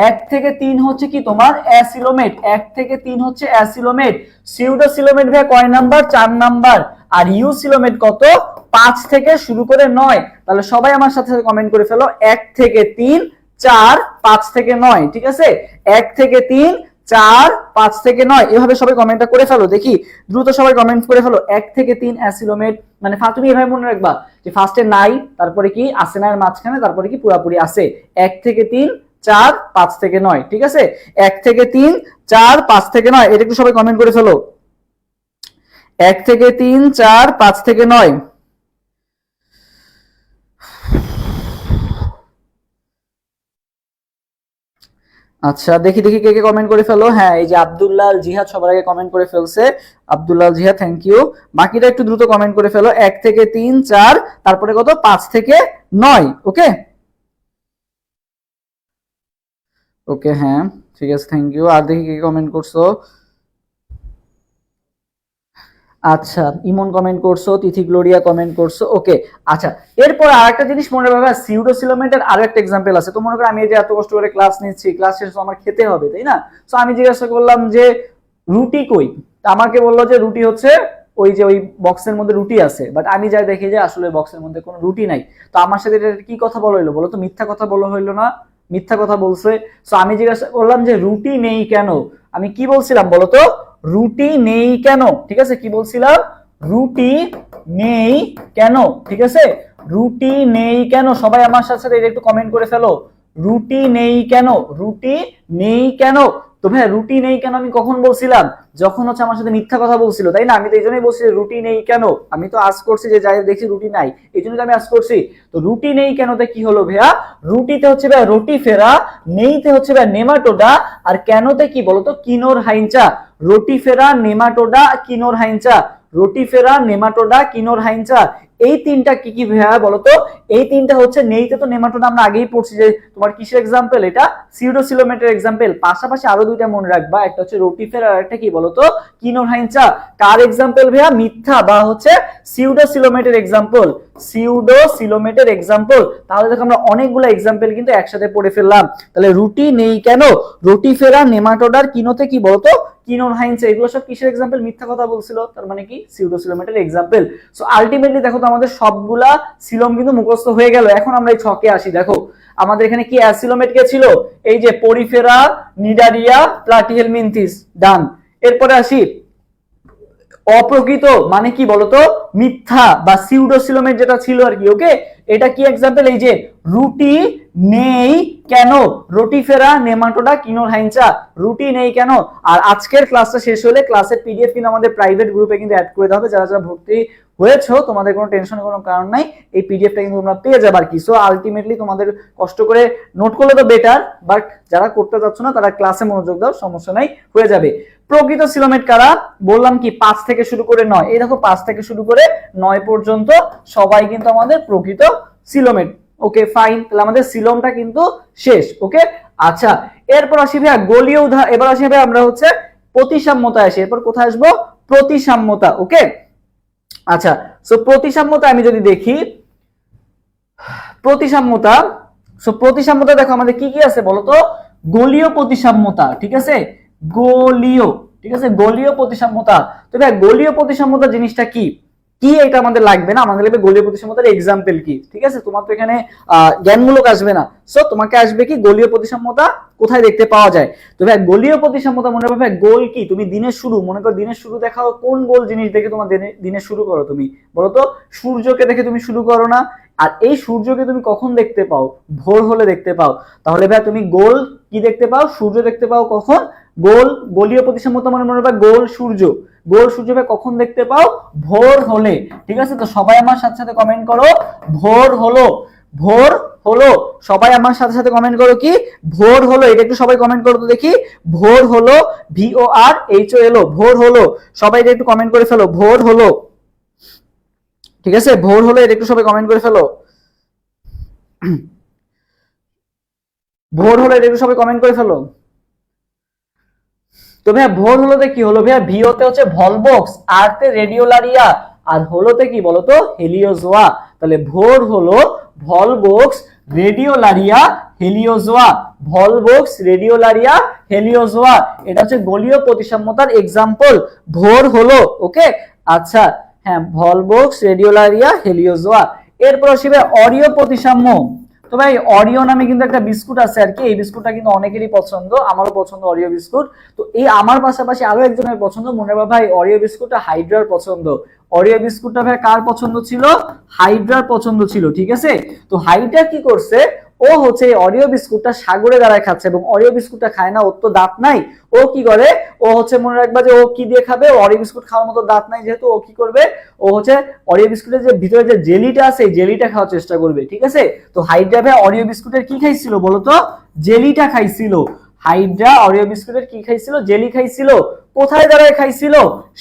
1 থেকে 3 হচ্ছে কি তোমার অ্যাসিলোমেট, 1 থেকে 3 হচ্ছে অ্যাসিলোমেট। সিউডোসিলোমেট ভাই কয় নাম্বার, 4 নাম্বার। আর ইউসিলোমেট কত, 5 থেকে শুরু করে 9। তাহলে সবাই আমার সাথে কমেন্ট করে ফেলো, 1 থেকে 3, 4, 5 থেকে 9, ঠিক আছে। 1 থেকে 3, 4, 5 থেকে 9, এভাবে সবাই কমেন্টটা করে ফেলো, দেখি দ্রুত সবাই কমেন্ট করে ফেলো। 1 থেকে 3 অ্যাসিলোমেট মানে তুমি এভাবে মনে রাখবা যে ফার্স্টে নাই, তারপরে কি আছে না এর মাঝখানে, তারপরে কি পুরাপুরি আছে। 1 থেকে 3, 4, 5 থেকে 9, ঠিক আছে। 1 থেকে 3, 4, 5 থেকে 9, এটা একটু সবাই কমেন্ট করে ফেলো। 1 থেকে 3, 4, 5 থেকে 9। আচ্ছা দেখি দেখি কে কে কমেন্ট করে ফেলো। হ্যাঁ এই যে আব্দুল্লাহ জিহাদ সবার আগে কমেন্ট করে ফেলছে, আব্দুল্লাহ জিহাদ থ্যাংক ইউ। বাকিটা একটু দ্রুত কমেন্ট করে ফেলো, 1 থেকে 3, 4, তারপরে কত 5 থেকে 9। ওকে ওকে হ্যাঁ ঠিক আছে থ্যাংক ইউ। আর দেখি কে কমেন্ট করছো। আচ্ছা ইমন কমেন্ট করছো, তিথি গ্লোরিয়া কমেন্ট করছো, ওকে। আচ্ছা এরপর আরেকটা জিনিস মনে রাখবা, সিউডোসিলোমেটের আরো একটা এক্সাম্পল আছে। তো মনে করো আমি এই যে এত কষ্ট করে ক্লাস নিচ্ছি, ক্লাস শেষ আমার খেতে হবে তাই না। তো আমি জিজ্ঞাসা করলাম যে রুটি কই, আমাকে বললো যে রুটি হচ্ছে ওই যে ওই বক্সের মধ্যে রুটি আছে, বাট আমি যাই দেখি যে আসলে বক্সের মধ্যে কোনো রুটি নাই। তো আমার সাথে এটা কি কথা বলা হইলো বলো তো, মিথ্যা কথা বলা হইলো না, মিথ্যা কথা বলছে। তো আমি জিজ্ঞাসা করলাম যে রুটি নেই কেন, আমি কি বলছিলাম বলতো, রুটি নেই কেন, ঠিক আছে, কি বলছিলাম, রুটি নেই কেন, ঠিক আছে, রুটি নেই কেন। সবাই আমার সাথে সাথে একটু কমেন্ট করে ফেলো, রুটি নেই কেন, রুটি নেই কেন। তো ভাই রুটি নেই কেন আমি কখন বলছিলাম, যখন হচ্ছে আমার সাথে মিথ্যা কথা বলছিল তাই না। আমি তো এই জন্যই বলছি রুটি নেই কেন, আমি তো আজ করছি যে যাই দেখছি রুটি নাই, এই জন্য আমি আজ করছি। তো রুটি নেই কেনতে কি হলো ভাইয়া, রুটিতে হচ্ছে ভাই রুটি ফেরা, নেইতে হচ্ছে ভাই নেমাটোডা, আর কেনতে কি বলতো, কিনোর হাইঞ্চা। রুটি ফেরা, নেমাটোডা, কিনোর হাইঞ্চা, রুটি ফেরা, নেমাটোডা, কিনোর হাইঞ্চা। এই তিনটা কি কি ভাইয়া বলতো, এই তিনটা হচ্ছে নেইতে তো নেমাটোডা আমরা আগেই পড়ছি যে তোমার কিসের এক্সাম্পল, এটা সিউডোসিলোমেটের এক্সাম্পল। পাশাপাশি আরো দুইটা মনে রাখবা, একটা হচ্ছে রোটিফের আর একটা কি বলতো, কিনোর হাইঞ্চা। কার এক্সাম্পল ভাইয়া, মিথ্যা বা হচ্ছে সিউডোসিলোমেটের এক্সাম্পল, সিউডোসিলোমেটের এক্সাম্পল। তাহলে দেখো আমরা অনেকগুলো এক্সাম্পল কিন্তু একসাথে পড়ে ফেললাম। তাহলে রুটি নেই কেন, রোটিফেরা, নেমাটোডার, কিনোতে কি বলতো, কিনোর হাইঞ্চা, এগুলো সব কিসের এক্সাম্পল, মিথ্যা কথা বলছিল, তার মানে কি সিউডোসিলোমেটের এক্সাম্পল। সো আলটিমেটলি দেখো তো আমাদের সবগুলা সিলোম কিন্তু মুখস্থ হয়ে গেল। এখন আমরা এই ছকে আসি, দেখো আমাদের এখানে কি অ্যাসিলোমেট কে ছিল, এই যে পরিফেরা, নিডারিয়া, প্লাটিহেলমিনথিস, ডান। এরপরে আসি অপ্রকৃত মানে কি বলতো, মিথ্যা বা সিউডোসিলোমেট যেটা ছিল আর কি। ওকে এটা কি এক্সাম্পল, এই যে রুটি নেই কেন, রোটিফেরা, নেমাটোডা, কিনোর হাইঞ্চা, রুটি নেই কেন। আর আজকের ক্লাসটা শেষ হলে ক্লাসের পিডিএফ কিন্তু আমাদের প্রাইভেট গ্রুপে কিন্তু অ্যাড করে দেওয়া হবে। যারা যারা ভর্তি হয়েছো তোমাদের কোনো টেনশনের কোনো কারণ নাই, এই পিডিএফটা কিন্তু তোমরা পেয়ে যাবে আর কি। সো আলটিমেটলি তোমাদের কষ্ট করে নোট করলে তো বেটার, বাট যারা করতে যাচ্ছ না তারা ক্লাসে মনোযোগ দাও, সমস্যা নাই, হয়ে যাবে। প্রকৃত সিলোমেট কারা? বললাম কি 5 থেকে শুরু করে 9, এই দেখো 5 থেকে শুরু করে 9 পর্যন্ত সবাই কিন্তু আমাদের প্রকৃত সিলোমেট। ওকে ফাইন, তাহলে আমাদের সিলোমটা কিন্তু শেষ। ওকে আচ্ছা, এরপর আসি ভাইয়া গোলীয় উদাহরণ। এবার আসি ভাইয়া আমরা হচ্ছে প্রতিসাম্যতা আসি। এরপর কোথায় আসবো? প্রতিসাম্যতা। ওকে আচ্ছা, সো প্রতিসাম্যতা আমি যদি দেখি, প্রতিসাম্যতা, সো প্রতিসাম্যতা দেখো আমাদের কি কি আছে বলতো? গোলীয় প্রতিসাম্যতা, ঠিক আছে, গোলীয়, ঠিক আছে, গোলীয় প্রতিসাম্যতা। তো ভাই গোলীয় প্রতিসাম্যতা জিনিসটা কি কি এটা আমাদের লাগবে না, আমাদের লাগবে গোলীয় প্রতিসাম্যতার এক্সাম্পল কি। ঠিক আছে, তোমার তো এখানে জ্ঞানমূলক আসবে না, সো তোমাকে আসবে কি গোলীয় প্রতিসাম্যতা কোথায় দেখতে পাওয়া যায়। তো ভাই গোলীয় প্রতিসাম্যতা মনে রাখবে গোল কি, তুমি দিনের শুরু, মনে করো দিনের শুরু দেখাও, কোন গোল জিনিস দেখে তোমার দিনের শুরু করো? তুমি বলো তো, সূর্যকে দেখে তুমি শুরু করো না? আর এই সূর্যকে তুমি কখন দেখতে পাও? ভোর হলে দেখতে পাও। তাহলে ভাই তুমি গোল কি দেখতে পাও? সূর্য দেখতে পাও কখন? গোল, গোলীয় প্রতিসাম্যতা মানে মনে রাখবে গোল সূর্য। গোল সূর্য ভাই কখন দেখতে পাও? ভোর হলে। ঠিক আছে, তো সবাই আমার সাথে সাথে কমেন্ট করো ভোর হলো, ভোর হলো। সবাই আমার সাথে সাথে কমেন্ট করো কি? ভোর হলো। এটা একটু সবাই কমেন্ট করো তো দেখি। ভোর হলো, VORHOL, ভোর হলো। সবাই এটা একটু কমেন্ট করে ফেলো, ভোর হলো। ঠিক আছে, ভোর হলো, এটা একটু সবাই কমেন্ট করে ফেলো। ভোর হলো, এটা একটু সবাই কমেন্ট করে ফেলো। তো ভাইয়া ভোর হলোতে কি হলো ভাইয়া? ভিওতে হচ্ছে ভলবক্স, আরতে রেডিওলারিয়া, আর হলোতে কি বলতো? হেলিওজোয়া। তাহলে ভোর হলো ভলবক্স, রেডিওলারিয়া, হেলিওজোয়া, ভলবক্স, রেডিওলারিয়া, হেলিওজোয়া। এটা হচ্ছে গোলীয় প্রতিসাম্যতার এক্সাম্পল, ভোর হলো। ওকে আচ্ছা, হ্যাঁ, ভলবক্স, রেডিওলারিয়া, হেলিওজোয়া। এরপর আসবে অরীয় প্রতিসাম্য। তো ভাই অরিও নামে কিন্তু একটা বিস্কুট আছে আর কি, এই বিস্কুটটা কিন্তু অনেকেরই পছন্দ, আমারও পছন্দ অরিও বিস্কুট। তো এই আমার পাশাপাশি আরো একজনের পছন্দ, মনে রাখবা ভাই অরিও বিস্কুটটা হাইড্রার পছন্দ। অরিও বিস্কুটটা ভাই কার পছন্দ ছিল? হাইড্রার পছন্দ ছিল। ঠিক আছে, তো হাইড্রা কি করছে? ও হচ্ছে অরিও বিস্কুটটা সাগরে দাঁড়ায় খাচ্ছে, এবং অরিও বিস্কুটটা খায় না, ওর তো দাঁত নাই। ও কি করে? ও হচ্ছে মনে রাখবা যে ও কি দিয়ে খাবে? অরিও বিস্কুট খাওয়ার মতো দাঁত নাই যেহেতু, ও কি করবে? ও হচ্ছে অরিও বিস্কুটের যে ভিতরে যে জেলিটা আছে এই জেলিটা খাওয়ার চেষ্টা করবে। ঠিক আছে, তো হাইড্রা ভাই অরিও বিস্কুটের কি খাইছিল বলতো? জেলিটা খাইছিল। হাইড্রা অরিও বিস্কুটের কি খাইছিল? জেলি খাইছিল। কোথায় দাঁড়ায় খাইছিল?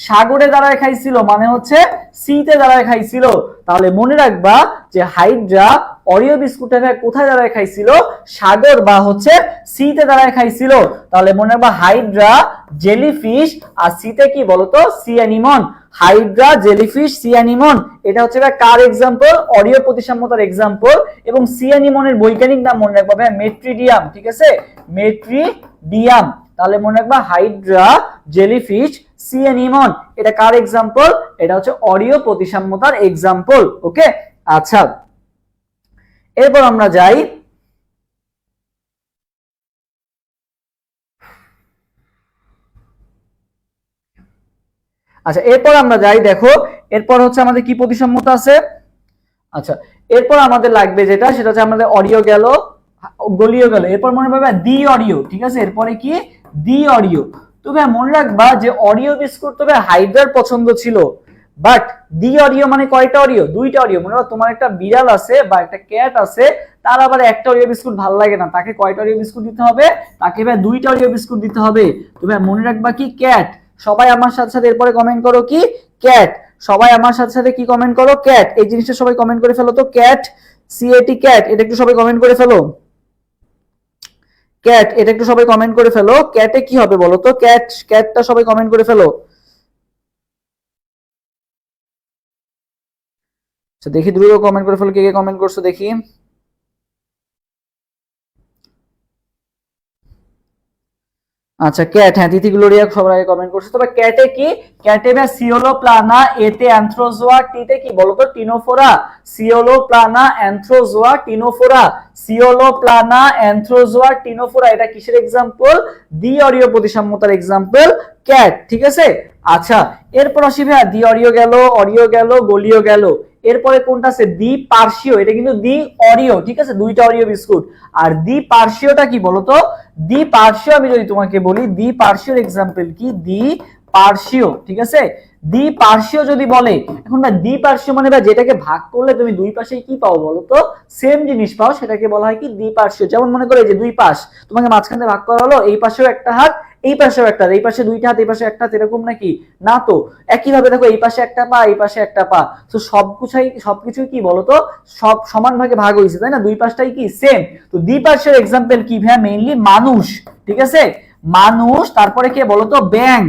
সাগরে দাঁড়ায় খাইছিল, মানে হচ্ছে সিতে দাঁড়ায় খাইছিল। তাহলে মনে রাখবা যে হাইড্রা অরিও বিস্কুটটা কোথায় দাঁড়ায় খাইছিল? সাগর বা হচ্ছে সিতে দাঁড়ায় খাইছিল। তাহলে মনে রাখবা হাইড্রা, জেলিফিশ, আর সিতে কি বলতো? Sea anemone. Hydra, jellyfish, sea anemone. এটা হচ্ছে কার এক্সাম্পল? অরীয় প্রতিসাম্যতার এক্সাম্পল। এবং সি অ্যানিমনের বৈজ্ঞানিক নাম মনে রাখবা মেট্রিডিয়াম। ঠিক আছে, মেট্রিডিয়াম। তাহলে মনে রাখবা হাইড্রা, জেলিফিশ, সি অ্যানিমন, এটা কার এক্সাম্পল? এটা হচ্ছে অরীয় প্রতিসাম্যতার এক্সাম্পল। ওকে আচ্ছা, এরপর আমরা যাই আচ্ছা, এরপর আমরা যাই দেখো, এরপর হচ্ছে আমাদের কি প্রতিসাম্যতা আছে? আচ্ছা, এরপর আমাদের লাগবে যেটা, সেটা হচ্ছে আমাদের অরিও গেল, গলীয় গেল। এরপর মনে রাখবা দ্বি অরিও। ঠিক আছে, এরপরে কি? দ্বি অরিও। তো ভাই মনে রাখবা যে অরিও বিস্কুট তো ভাই হাইড্রার পছন্দ ছিল, বাট দ্বি অরিও মানে কয়টা অরিও? দুইটা অরিও। মনে রাখবা তোমার একটা বিড়াল আছে বা একটা ক্যাট আছে, তার আবার একটা অরিও বিস্কুট ভালো লাগে না, তাকে কয়টা অরিও বিস্কুট দিতে হবে? তাকে ভাই দুইটা অরিও বিস্কুট দিতে হবে। তো ভাই মনে রাখবা কি? ক্যাট। সবাই আমার সাথে সাথে এরপরে কমেন্ট করো কি? ক্যাট। সবাই আমার সাথে সাথে কি কমেন্ট করো? ক্যাট। এই জিনিসটা সবাই কমেন্ট করে ফেলো তো, ক্যাট, CAT, ক্যাট। এটা একটু সবাই কমেন্ট করে ফেলো, ক্যাট। এটা একটু সবাই কমেন্ট করে ফেলো, ক্যাটে কি হবে বলো তো? ক্যাট, ক্যাটটা সবাই কমেন্ট করে ফেলো। আচ্ছা দেখি দ্রুত কমেন্ট করে ফেলো, কে কে কমেন্ট করছো দেখি। আচ্ছা ক্যাট, হ্যাঁ তিথি গ্লোরিয়া সবার আগে কমেন্ট করছে। তবে ক্যাটে কি? ক্যাটে বা সিওলোপ্লানা, এতে অ্যানথ্রোজোয়া, টিতে কি বলতো? টিনোফোরা। সিওলোপ্লানা, অ্যানথ্রোজোয়া, টিনোফোরা। সিওলোপ্লানা, অ্যানথ্রোজোয়া, টিনোফোরা। এটা কিসের এক্সাম্পল? দ্বি অরীয় প্রতিসাম্যতার এক্সাম্পল ক্যাট। ঠিক আছে, আচ্ছা এরপর আসি ভাইয়া দ্বি অরীয় গেল, অরীয় গেল, গলীয় গেল। এরপরে কোনটা আছে? দ্বি পার্শ্বীয়। এটা কিন্তু দ্বি অরীয়। ঠিক আছে, দুইটা অরীয় বিস্কুট। আর দ্বি পার্শ্বীয়টা কি বলতো? দ্বি পার্শ্বীয় আমি যদি তোমাকে বলি, দ্বি পার্শ্বীয় এক্সাম্পল কি? দ্বি পার্শ্বীয়। ঠিক আছে, দ্বি পার্শ্বীয় যদি বলে, এখন না দ্বি পার্শ্বীয় মানে বা যেটাকে ভাগ করলে তুমি দুই পাশে কি পাও বলতো? সেম জিনিস পাও, সেটাকে বলা হয় কি? দ্বি পার্শ্বীয়। যেমন মনে করো এই যে দুই পাশ, তোমাকে মাঝখানে ভাগ করা হলো, এই পাশেও একটা হাত, এই পাশেও একটা, এই পাশে দুইটা হাত, এই পাশে একটা হাত, এরকম নাকি? না তো। একই ভাবে দেখো এই পাশে একটা পা, এই পাশে একটা পা, তো সবকিছুই কি বলতো সব সমান ভাগে ভাগ হয়েছে, তাই না? দুই পাশটাই কি সেম। তো দ্বিপার্শ্বের এক্সাম্পল কি ভাইয়া? মেইনলি মানুষ, ঠিক আছে? মানুষ, তারপরে কে বলতো? ব্যাং।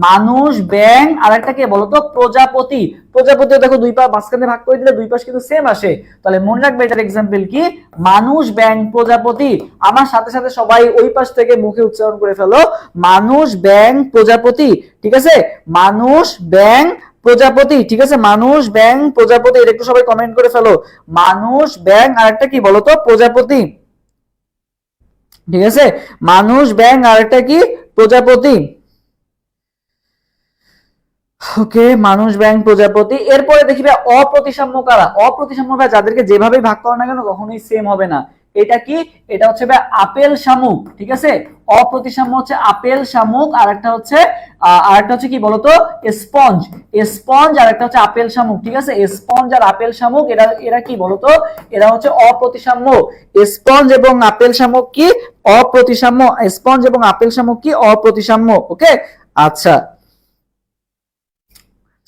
মানুষ, ব্যাং, আর একটা কে বলতো? প্রজাপতি। প্রজাপতিও দেখো দুই পা মাঝখানে ভাগ করে দিলে দুই পাশ কিন্তু সেম আসে। তাহলে মনে রাখবে এটার এক্সাম্পল কি? মানুষ, ব্যাং, প্রজাপতি। আমার সাথে সাথে সবাই ওই পাশ থেকে মুখে উচ্চারণ করে ফেলো, মানুষ, ব্যাং, প্রজাপতি, ঠিক আছে? মানুষ, ব্যাং, প্রজাপতি, ঠিক আছে? মানুষ, ব্যাং, প্রজাপতি, এটা একটু সবাই কমেন্ট করে ফেলো। মানুষ, ব্যাং, আর একটা কি বলতো? প্রজাপতি, ঠিক আছে? মানুষ, ব্যাং, আর একটা কি? প্রজাপতি। ওকে, মানুষ, ব্যাং, প্রজাপতি। এরপরে দেখিবে অপ্রতিসাম্য কারা? অপ্রতিসাম্য ভাই যাদেরকে যেভাবে ভাগ করো না কেন কখনোই সেম হবে না। এটা কি? এটা হচ্ছে ভাই আপেল শামুক, ঠিক আছে? অপ্রতিসাম্য হচ্ছে আপেল শামুক, আর একটা হচ্ছে কি বলতো? স্পঞ্জ। স্পঞ্জ আর একটা হচ্ছে আপেল শামুক, ঠিক আছে? স্পঞ্জ আর আপেল শামুক, এরা কি বলতো? এরা হচ্ছে অপ্রতিসাম্য। স্পঞ্জ এবং আপেল শামুক কি? অপ্রতিসাম্য। স্পঞ্জ এবং আপেল শামুক কি? অপ্রতিসাম্য। ওকে, আচ্ছা।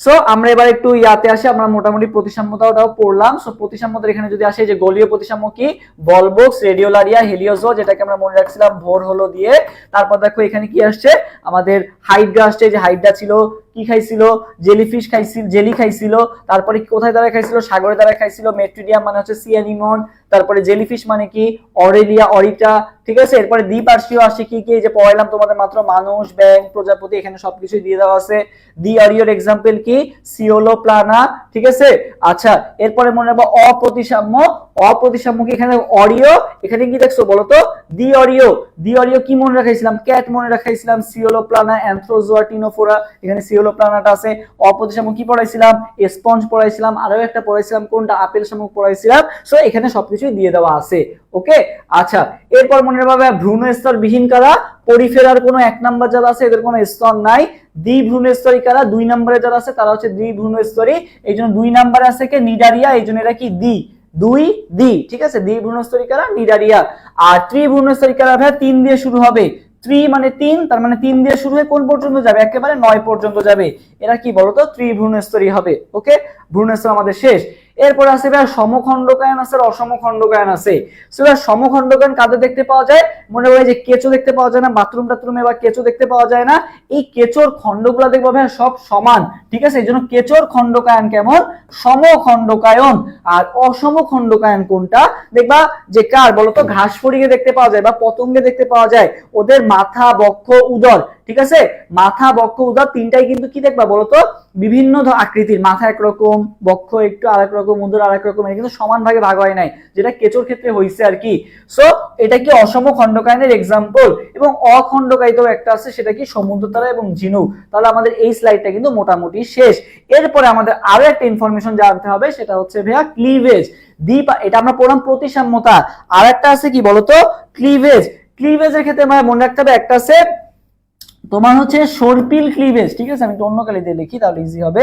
সো আমরা এবার একটু ইয়াতে আসি, আমরা মোটামুটি প্রতিসাম্যতাটাও পড়লাম। সো প্রতিসাম্যতার এখানে যদি আসে, যে গলীয় প্রতিসাম্য কি? বলবক্স, রেডিওলারিয়া, হেলিওজোয়, যেটাকে আমরা মনে রাখছিলাম ভোর হলো দিয়ে। তারপর দেখো এখানে কি আসছে? আমাদের হাইড্রা আসছে, যে হাইড্রা ছিল কি খাইছিল? জেলিফিশ খাইছিল, জেলি খাইছিল। তারপরে কোথায় দ্বারা খাইছিল? সাগরে দ্বারা খাইছিল। মেট্রিডিয়াম মানে হচ্ছে সি অ্যানিমন। তারপরে জেলিফিশ মানে কি? অরেলিয়া, অরিটা, ঠিক আছে? এরপরে দ্বিপার্শ্বীয় আসে কি কি? যে পড়াইলাম তোমাদের মাত্র, মানুষ, ব্যাং, প্রজাপতি, এখানে সবকিছু দিয়ে দেওয়া আছে। দ্বি অরিওর এক্সাম্পল কি? সিওলোপ্লানা, ঠিক আছে? আচ্ছা, এরপরে মনে রাখবো অপ্রতিসাম্য। অপ্রতিসাম্য কি? এখানে অরিও, এখানে কি দেখছো বলতো? দ্বি অরিও। দ্বি অরিও কি মনে রাখাইছিলাম? ক্যাট মনে রাখাইছিলাম। সিওলোপ্লানা, অ্যানথ্রোজোয়া, টিনোফোরা, এখানে সিওলোপ্লানাটা আছে। অপ্রতিসাম্য কি পড়াইছিলাম? স্পঞ্জ পড়াইছিলাম। আরো একটা পড়াইছিলাম কোনটা? আপেল শামুক পড়াইছিলাম। সো এখানে সবকিছুই দিয়ে দেওয়া আছে। ওকে, আচ্ছা। এরপর মনে রাখবে ভ্রূণ স্তর বিহীন কারা? পরিফেরার কোনো এক নাম্বার যারা আছে এদের কোনো স্তর নাই। দ্বিভ্রূণস্তরী কারা? দুই নম্বরে যারা আছে তারা হচ্ছে দ্বিভ্রূণস্তরী। এই জন্য দুই নম্বরে আছে কে? নিডারিয়া, এই জন্য এরা কি? দুই, ঠিক আছে? দ্বিভ্রূণস্তরী কারা? নিডারিয়া। আর ত্রিভ্রূণস্তরী কারা ভাই? 3 দিয়ে শুরু হবে। ত্রি মানে 3, তার মানে 3 দিয়ে শুরু হয়ে কোন পর্যন্ত যাবে? একেবারে 9 পর্যন্ত যাবে। এরা কি বলতো? ত্রিভ্রূণস্তরী হবে। ওকে, ভ্রূণস্তর আমাদের শেষ। এরপর আছে ভাই সমখণ্ডকায়ন আছে, আর অসমখণ্ডকায়ন আছে। সো সমখণ্ডকায়ন কাদের দেখতে পাওয়া যায়? মনে হয় যে কেঁচো দেখতে পাওয়া যায় না বাথরুম টাথরুমে, বা কেঁচো দেখতে পাওয়া যায় না? এই কেঁচোর খণ্ডগুলো দেখবো ভাই সব সমান, ঠিক আছে? এই জন্য কেঁচোর খণ্ডকায়ন কেমন? সমখণ্ডকায়ন। আর অসমখণ্ডকায়ন কোনটা? দেখবা যে কার বলতো? ঘাস ফড়িংয়ে দেখতে পাওয়া যায় বা পতঙ্গে দেখতে পাওয়া যায়। ওদের মাথা, বক্ষ, উদর, ঠিক আছে? মাথা, বক্ষ, উদর তিনটাই কিন্তু কি দেখবা বলতো? বিভিন্ন আকৃতির। মাথা একরকম, বক্ষ একটু আরেক রকম, উদর আরেক রকম, এটা কিন্তু সমান ভাগে ভাগ হয় নাই, যেটা কেঁচোর ক্ষেত্রে হয়েছে আর কি। সো এটা কি? অসম খণ্ডকায়নের এক্সাম্পল। এবং অখণ্ডকায়িত একটা আছে, সেটা কি? সমুদ্রতারা এবং ঝিনুক। তাহলে আমাদের এই স্লাইডটা কিন্তু মোটামুটি শেষ। এরপরে আমাদের আরো একটা ইনফরমেশন জানতে হবে, সেটা হচ্ছে ভাইয়া ক্লিভেজ। এটা আমরা পড়লাম প্রতিসাম্যতা। আর একটা আছে কি বলতো? ক্লিভেজ। ক্লিভেজের ক্ষেত্রে আমরা মনে রাখতে হবে, একটা আছে তোমার হচ্ছে সর্পিল ক্লিভেজ, ঠিক আছে? আমি একটু অন্য কালি দিয়ে লিখি তাহলে ইজি হবে।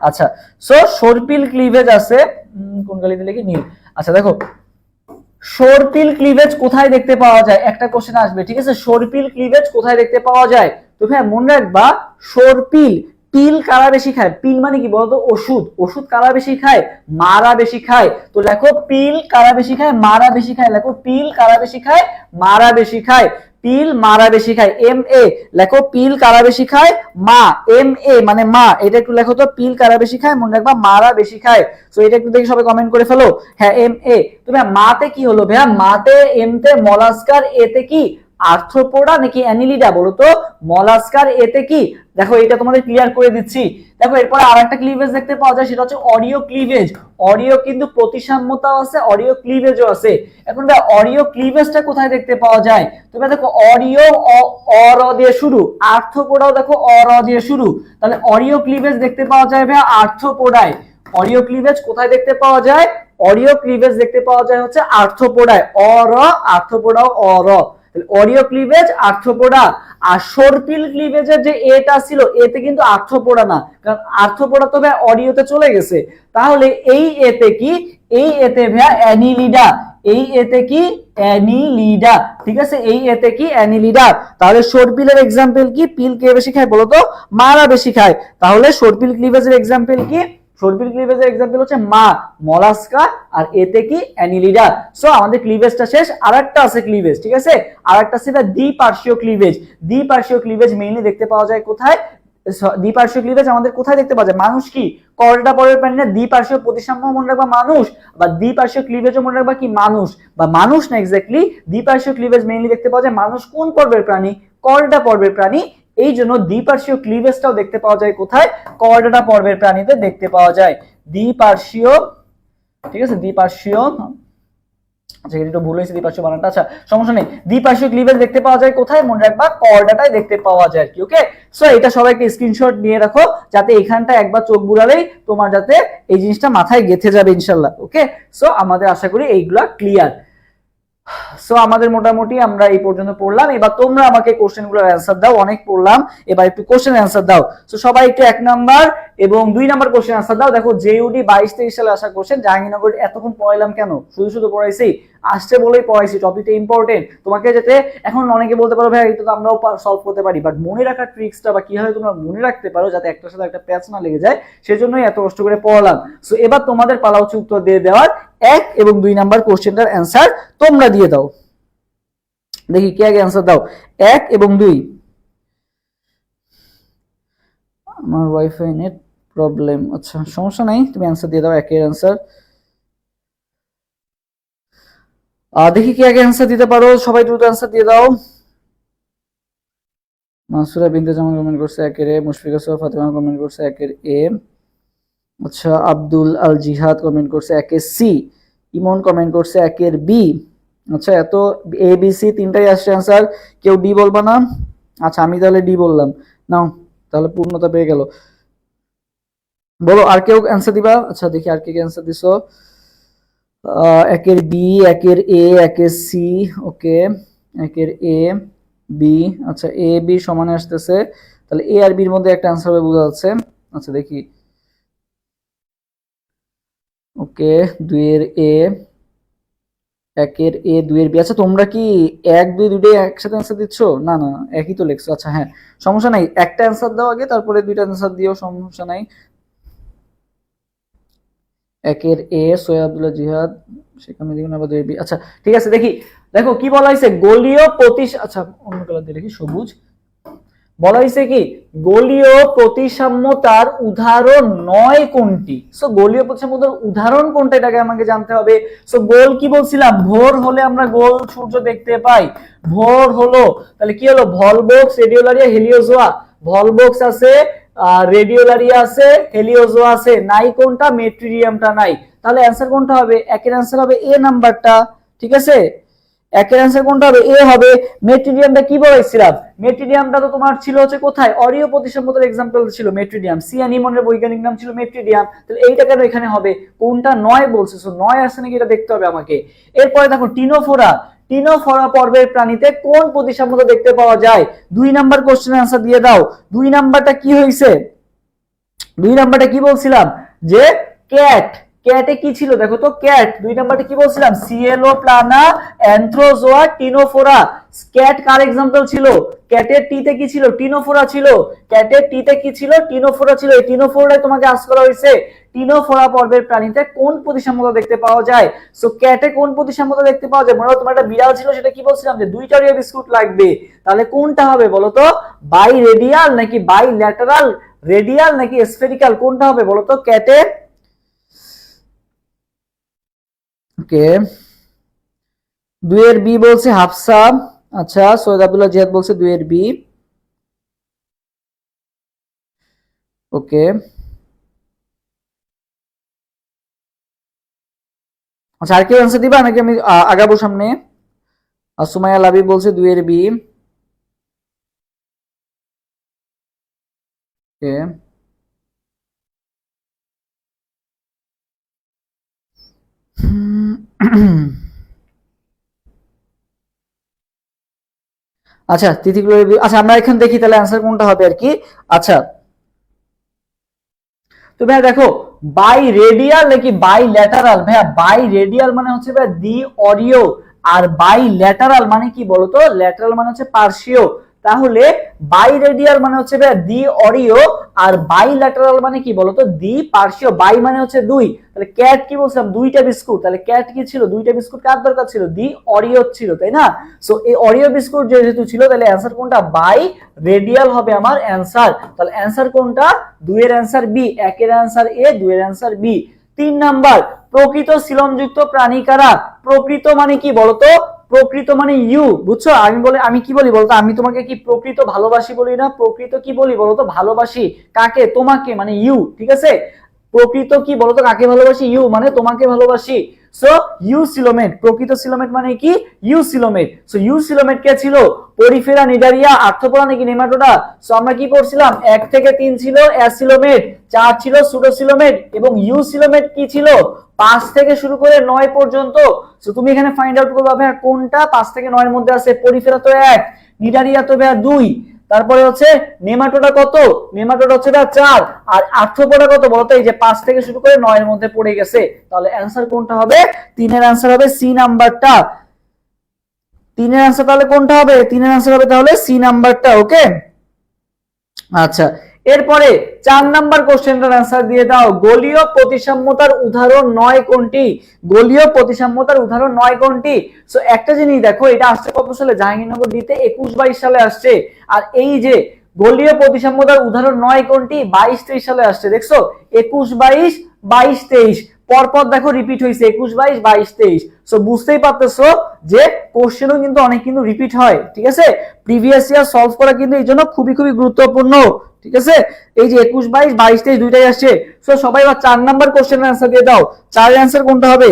আচ্ছা, সো সর্পিল ক্লিভেজ আছে। কোন কালি দিয়ে লিখি? নীল। আচ্ছা দেখো, সর্পিল ক্লিভেজ কোথায় দেখতে পাওয়া যায়? একটা কোশ্চেন আসবে, ঠিক আছে? সর্পিল ক্লিভেজ কোথায় দেখতে পাওয়া যায়? তো ভাই মনে রাখবা, সর্পিল, পিল কারা বেশি খায়? পিল মানে কি বলতো? ওষুধ। ওষুধ কারা বেশি খায়? মারা বেশি খায়। তো লেখো পিল কারা বেশি খায়? মারা বেশি খায়। লেখো পিল কারা বেশি খায়? মারা বেশি খায়। পিল মারা বেশি খায়। এম এ লেখো, পিল কারা বেশি খায়? মা। এম এ মানে মা, এটা একটু লেখো তো। পিল কারা বেশি খায়? মনে রাখবা মারা বেশি খায়। তো এটা একটু দেখি সবাই কমেন্ট করে ফেলো। হ্যাঁ, এম এ। তো ভাই মাতে কি হলো ভাইয়া? মাতে এম তে মলাস্কার, এতে কি? আর্থ্রোপোডা নাকি অ্যানিলিডা বলো তো? মলাস্কার, এতে কি? দেখো এটা তোমাদের ক্লিয়ার করে দিচ্ছি। দেখো এরপরে আরেকটা ক্লিভেজ দেখতে পাওয়া যায়, সেটা হচ্ছে অডিও ক্লিভেজ। অডিও কিন্তু প্রতিসাম্যতাও আছে, অডিও ক্লিভেজও আছে। এখন ভাই অডিও ক্লিভেজটা কোথায় দেখতে পাওয়া যায়? তুমি দেখো অডিও অর দিয়ে শুরু, আর্থ্রোপোডাও দেখো অর দিয়ে শুরু। তাহলে অডিও ক্লিভেজ দেখতে পাওয়া যায় ভাই আর্থ্রোপোডায়। অডিও ক্লিভেজ কোথায় দেখতে পাওয়া যায়? অডিও ক্লিভেজ দেখতে পাওয়া যায় হচ্ছে আর্থ্রোপোডায়। অর, আর্থ্রোপোডাও অর। অডিও ক্লিভেজ আর্থ্রোপোডা। আর সর্পিল ক্লিভেজের যে এটা ছিল, এতে কিন্তু আর্থ্রোপোডা না, কারণ আর্থ্রোপোডা তো ভাই অডিওতে চলে গেছে। তাহলে এই এতে কি? এই এতে ভাইয়া অ্যানিলিডা। এই এতে কি অ্যানিলিডা, ঠিক আছে, এই এতে কি অ্যানিলিডা। তাহলে সর্পিলের এক্সাম্পল কি? পিল কে বেশি খায় বলো তো? মারা বেশি খায়। তাহলে সর্পিল ক্লিভেজের এক্সাম্পল কি? সর্পিল ক্লিভেজের এক্সাম্পল হচ্ছে মা, মলাস্কা, আর এতে কি অ্যানিলিডা। সো আমাদের ক্লিভেজটা শেষ, আরেকটা আছে ক্লিভেজ, ঠিক আছে, আরেকটা আছে দ্বিপার্শ্বীয় ক্লিভেজ। দ্বিপার্শ্বীয় ক্লিভেজ মেইনলি দেখতে পাওয়া যায় কোথায়? দ্বিপার্শ্বীয় ক্লিভেজ আমাদের কোথায় দেখতে পাওয়া যায়? মানুষ কি কর্ডা পরের প্রাণী না? দ্বিপার্শ্বীয় প্রতিসাম্য মনে রাখবা মানুষ, বা দ্বিপার্শ্বীয় ক্লিভেজও মনে রাখবা কি মানুষ, বা মানুষ না, এক্স্যাক্টলি দ্বিপার্শ্বীয় ক্লিভেজ মেইনলি দেখতে পাওয়া যায় মানুষ কোন পর্বের প্রাণী? কর্ডা পর্বের প্রাণী। এই জন্য দ্বিপার্শ্বীয় ক্লিভেজটাও দেখতে পাওয়া যায় কোথায়? কর্ডা পর্বের প্রাণীতে দেখতে পাওয়া যায় দ্বিপার্শ্বীয়, ঠিক আছে, দ্বিপার্শ্বীয়, আচ্ছা এটা একটু ভুল হয়েছে দ্বিপার্শ্বীয় বানানটা, আচ্ছা সমস্যা নেই। দ্বিপার্শ্বীয় ক্লিভেজ দেখতে পাওয়া যায় কোথায়? মনে রাখবা কর্ডাটায় দেখতে পাওয়া যায় আর কি। ওকে, সো এটা সবাইকে স্ক্রিনশট নিয়ে রাখো, যাতে এখানটা একবার চোখ বুলালেই তোমার যাতে এই জিনিসটা মাথায় গেঁথে যাবে ইনশাআল্লাহ। ওকে, সো আমাদের আশা করি এইগুলা ক্লিয়ার। সো আমাদের মোটামুটি আমরা এই পর্যন্ত পড়লাম। এবার তোমরা আমাকে কোশ্চেনগুলোর অ্যান্সার দাও, অনেক পড়লাম, এবার একটু কোশ্চেন অ্যান্সার দাও। সো সবাই একটু 1 নাম্বার এবং 2 নাম্বার কোশ্চেন অ্যান্সার দাও। দেখো জেইউডি 22-23 সালে আসা কোশ্চেন, জাহাঙ্গীরনগর এতক্ষণ পড়াইলাম কেন? শুধু শুধু পড়াইছি, আসছে বলেই পড়াইছি, টপিকটা ইম্পর্টেন্ট। তোমাকে যেতে এখন অনেকে বলতে পারো ভাই এটা তো আমরাও সলভ করতে পারি, বাট মনে রাখার ট্রিক্সটা বা কিভাবে তোমরা মনে রাখতে পারো যাতে একটার সাথে একটা প্যাচ না লেগে যায়, সেজন্যই এত কষ্ট করে পড়ালাম। সো এবার তোমাদের পালা হচ্ছে উত্তর দিয়ে দেওয়ার। 1 এবং 2 নাম্বার কোশ্চেনটার অ্যান্সার তোমরা দিয়ে দাও। দেখি কে আগে অ্যান্সার দাও, 1 এবং 2। আমার ওয়াইফাই নেট প্রবলেম, আচ্ছা সমস্যা নাই, তুমি অ্যান্সার দিয়ে দাও 1 এর অ্যান্সার। দেখি কে আগে অ্যান্সার দিতে পারো, সবাই দ্রুত অ্যান্সার দিয়ে দাও। মানসুরা বিনতে জামান কমেন্ট করছে 1 এর এ, মুশফিকা সোহা ফাতেমা কমেন্ট করছে 1 এর এ, আচ্ছা আব্দুল আল জিহাদ কমেন্ট করছে 1 এর সি, ইমন কমেন্ট করছে 1 এর বি। আচ্ছা এত এ বি সি তিনটাই আসছে অ্যান্সার, কেউ ডি বলবা না? আচ্ছা আমি তাহলে ডি বললাম, নাও তাহলে পূর্ণতা পেয়ে গেল। বলো আর কেউ অ্যান্সার দিবা? আচ্ছা দেখি আর কে অ্যান্সার দিছো। 1 এর বি, 1 এর এ, 1 এর সি, ওকে 1 এর এ বি, আচ্ছা এ বি সমানে আসতেছে, তাহলে এ আর বির মধ্যে একটা অ্যান্সার হবে বোঝা যাচ্ছে। আচ্ছা দেখি, ওকে 2 এর এ, 1 এর এ, 2 এর বি। আচ্ছা তোমরা কি 1 2 দুটোই একসাথে অ্যান্সার দিচ্ছ? না না একই তো লিখছো। আচ্ছা হ্যাঁ সমস্যা নাই, একটা অ্যান্সার দাও আগে, তারপরে দুইটা অ্যান্সার দিও, সমস্যা নাই। 1 এর এ সৈয়দ আব্দুল্লাহ জিহাদ, সেখানে দিবেন আবার 2 এর বি। আচ্ছা ঠিক আছে, দেখি দেখো কি বলা হয়েছে, গোলীয় আচ্ছা অন্য কালার দিয়ে লিখি, সবুজ। বলা হয়েছে কি গোলীয় প্রতিসাম্যতার উদাহরণ নয় কোনটি? সো গোলীয় প্রতিসাম্যতার উদাহরণ কোনটা এটাকে আমাকে জানতে হবে। সো গোল কি বলছিলাম, ভোর হলে আমরা গোল সূর্য দেখতে পাই, ভোর হলো, তাহলে কি হলো, ভলবোক্স, রেডিওলারিয়া, হেলিওজোয়া। ভলবোক্স আছে, রেডিওলারিয়া আছে, হেলিওজোয়া আছে, নাই কোনটা, মেট্রিডিয়ামটা নাই। তাহলে অ্যান্সার কোনটা হবে? 1 এর অ্যান্সার হবে এ নাম্বারটা, ঠিক আছে, 1 এর অ্যান্সার কোনটা হবে? এ হবে। মেট্রিডিয়ামটা কি বলেছিলাম, মেট্রিডিয়ামটা তো তোমার ছিল হচ্ছে কোথায়, অরীয় প্রতিসাম্যতার এক্সাম্পল ছিল মেট্রিডিয়াম, সিয়ানিমনের বৈজ্ঞানিক নাম ছিল মেট্রিডিয়াম। তাহলে এইটা কেন এখানে হবে, কোনটা নয় বলছে, সো নয় আছে নাকি এটা দেখতে হবে আমাকে। এরপরে দেখো টিনোফোরা, টিনোফোরা পর্বের প্রাণীতে কোন প্রতিসাম্যতা দেখতে পাওয়া যায়? 2 নাম্বার কোশ্চেনের অ্যান্সার দিয়ে দাও। 2 নাম্বারটা কি হয়েছে, 2 নাম্বারটা কি বলছিলাম যে ক্যাট, ক্যাটে কি ছিল দেখো তো, ক্যাট 2 নাম্বারটা কি বলছিলাম, সিএলও প্লানা, অ্যানথ্রোজোয়া, টিনোফোরা। ক্যাট কার एग्जांपल ছিল? ক্যাটের টিতে কি ছিল, টিনোফোরা ছিল। ক্যাটের টিতে কি ছিল, টিনোফোরা ছিল। এই টিনোফোরাটাই তোমাকে আস্ক করা হয়েছে, টিনোফোরা পর্বের প্রাণীতে কোন প্রতিসাম্যতা দেখতে পাওয়া যায়? সো ক্যাটে কোন প্রতিসাম্যতা দেখতে পাওয়া যায়? মনে হয় তোমার একটা বিড়াল ছিল, সেটা কি বলছিলাম যে 2টা রিয়া বিস্কুট লাগবে, তাহলে কোনটা হবে বলো তো, বাই রেডিয়াল নাকি বাই ল্যাটারাল, রেডিয়াল নাকি স্ফেরিক্যাল, কোনটা হবে বলো তো ক্যাটে? ওকে 2 এর বি বলছে হাফসা, আচ্ছা সৈয়দ আব্দুল্লাহ জিহাদ বলছে 2 এর বি, ওকে আচ্ছা আর কেউ অ্যান্সার দিবা নাকি আমি আগাবো সামনে? সুমাইয়া লাবি বলছে 2 এর বি, ওকে আচ্ছা তিথিগুলো, আচ্ছা আমরা এখন দেখি তাহলে অ্যান্সার কোনটা হবে আর কি। আচ্ছা তো ভাইয়া দেখো বাই রেডিয়াল নাকি বাই ল্যাটারাল, ভাইয়া বাই রেডিয়াল মানে হচ্ছে ভাইয়া দি অরিও, আর বাই ল্যাটারাল মানে কি বলতো, ল্যাটারাল মানে হচ্ছে পার্শ্বীয়। তাহলে বাই রেডিয়াল মানে হচ্ছে ভাইয়া দি অরিও, আর বাই ল্যাটারাল মানে কি বলতো, দি পার্শ্বীয়। বাই মানে হচ্ছে দুই, তাহলে ক্যাট কি বলছিলাম, দুইটা বিস্কুট, তাহলে ক্যাট কি ছিল, দুইটা বিস্কুট কার দরকার ছিল, দি অরিও ছিল, তাই না? সো এই অরিও বিস্কুট যেহেতু ছিল, তাহলে অ্যান্সার কোনটা, বাই রেডিয়াল হবে আমার অ্যান্সার। তাহলে অ্যান্সার কোনটা, দুইয়ের অ্যান্সার বি, একের অ্যান্সার এ, দুইয়ের অ্যান্সার বি। 3 নাম্বার, প্রকৃত সিলোমযুক্ত প্রাণী কারা? প্রকৃত মানে কি বলতো, প্রকৃত মানে ইউ, বুঝছো? আমি কি বলি বলতো, আমি তোমাকে কি প্রকৃত ভালোবাসি বলি না, প্রকৃত কি বলি বলতো, ভালোবাসি কাকে, তোমাকে, মানে ইউ, ঠিক আছে? প্রকৃত কি বলতো কাকে ভালোবাসি, ইউ মানে তোমাকে ভালোবাসি। সো ইউ সিলোমেট, প্রকৃত সিলোমেট মানে কি, eucoelomate. So eucoelomate কে ছিল, পরিফেরা, নিডারিয়া, আর্থ্রোপোডা নাকি নেমাটোডা? সো আমরা কি করছিলাম, 1 থেকে 3 ছিল অ্যাসিলোমেট, 4 ছিল সুডোসিলোমেট, এবং ইউ সিলোমেট কি ছিল, 5 থেকে শুরু করে 9 পর্যন্ত। সো তুমি এখানে ফাইন্ড আউট করবে ভাইয়া কোনটা 5 থেকে 9 এর মধ্যে আছে। পরিফেরা তো 1, নিডারিয়া তো ভাইয়া 2, তারপরে হচ্ছে নেমাটোডা কত, নেমাটোডা হচ্ছে 4, আর আর্থ্রোপোডা কত বলতো, এই যে 5 থেকে শুরু করে 9 এর মধ্যে পড়ে গেছে। তাহলে অ্যান্সার কোনটা হবে, 3 এর অ্যান্সার হবে সি নাম্বারটা। 3 এর অ্যান্সার তাহলে কোনটা হবে, 3 এর অ্যান্সার হবে তাহলে সি নাম্বারটা। ওকে, আচ্ছা এরপরে 4 নাম্বার কোশ্চেনটার অ্যান্সার দিয়ে দাও। গোলীয় প্রতিসাম্যতার উদাহরণ 9 কোনটি? গোলীয় প্রতিসাম্যতার উদাহরণ 9 কোনটি? সো একটা জিনিস দেখো, এটা আসছে কত সালে, জাহাঙ্গীরনগর দিতে 21-22 সালে আসছে। আর এই যে গোলীয় প্রতিসাম্যতার উদাহরণ 9 কোনটি, 22-23 সালে আসছে। দেখছো 21-22, 22-23 পরপর দেখো রিপিট হয়েছে, 21-22, 22-23। সো বুঝতেই পারতেছো যে কোশ্চেনও কিন্তু অনেক কিন্তু রিপিট হয়, ঠিক আছে? প্রিভিয়াস ইয়ার সলভ করা কিন্তু এই জন্য খুবই খুবই গুরুত্বপূর্ণ, ঠিক আছে? এই যে 21-22, 22-23 দুইটাই আসছে। সো সবাই এবার 4 নাম্বার কোশ্চেনের অ্যান্সার দিয়ে দাও। 4 এর অ্যান্সার কোনটা হবে?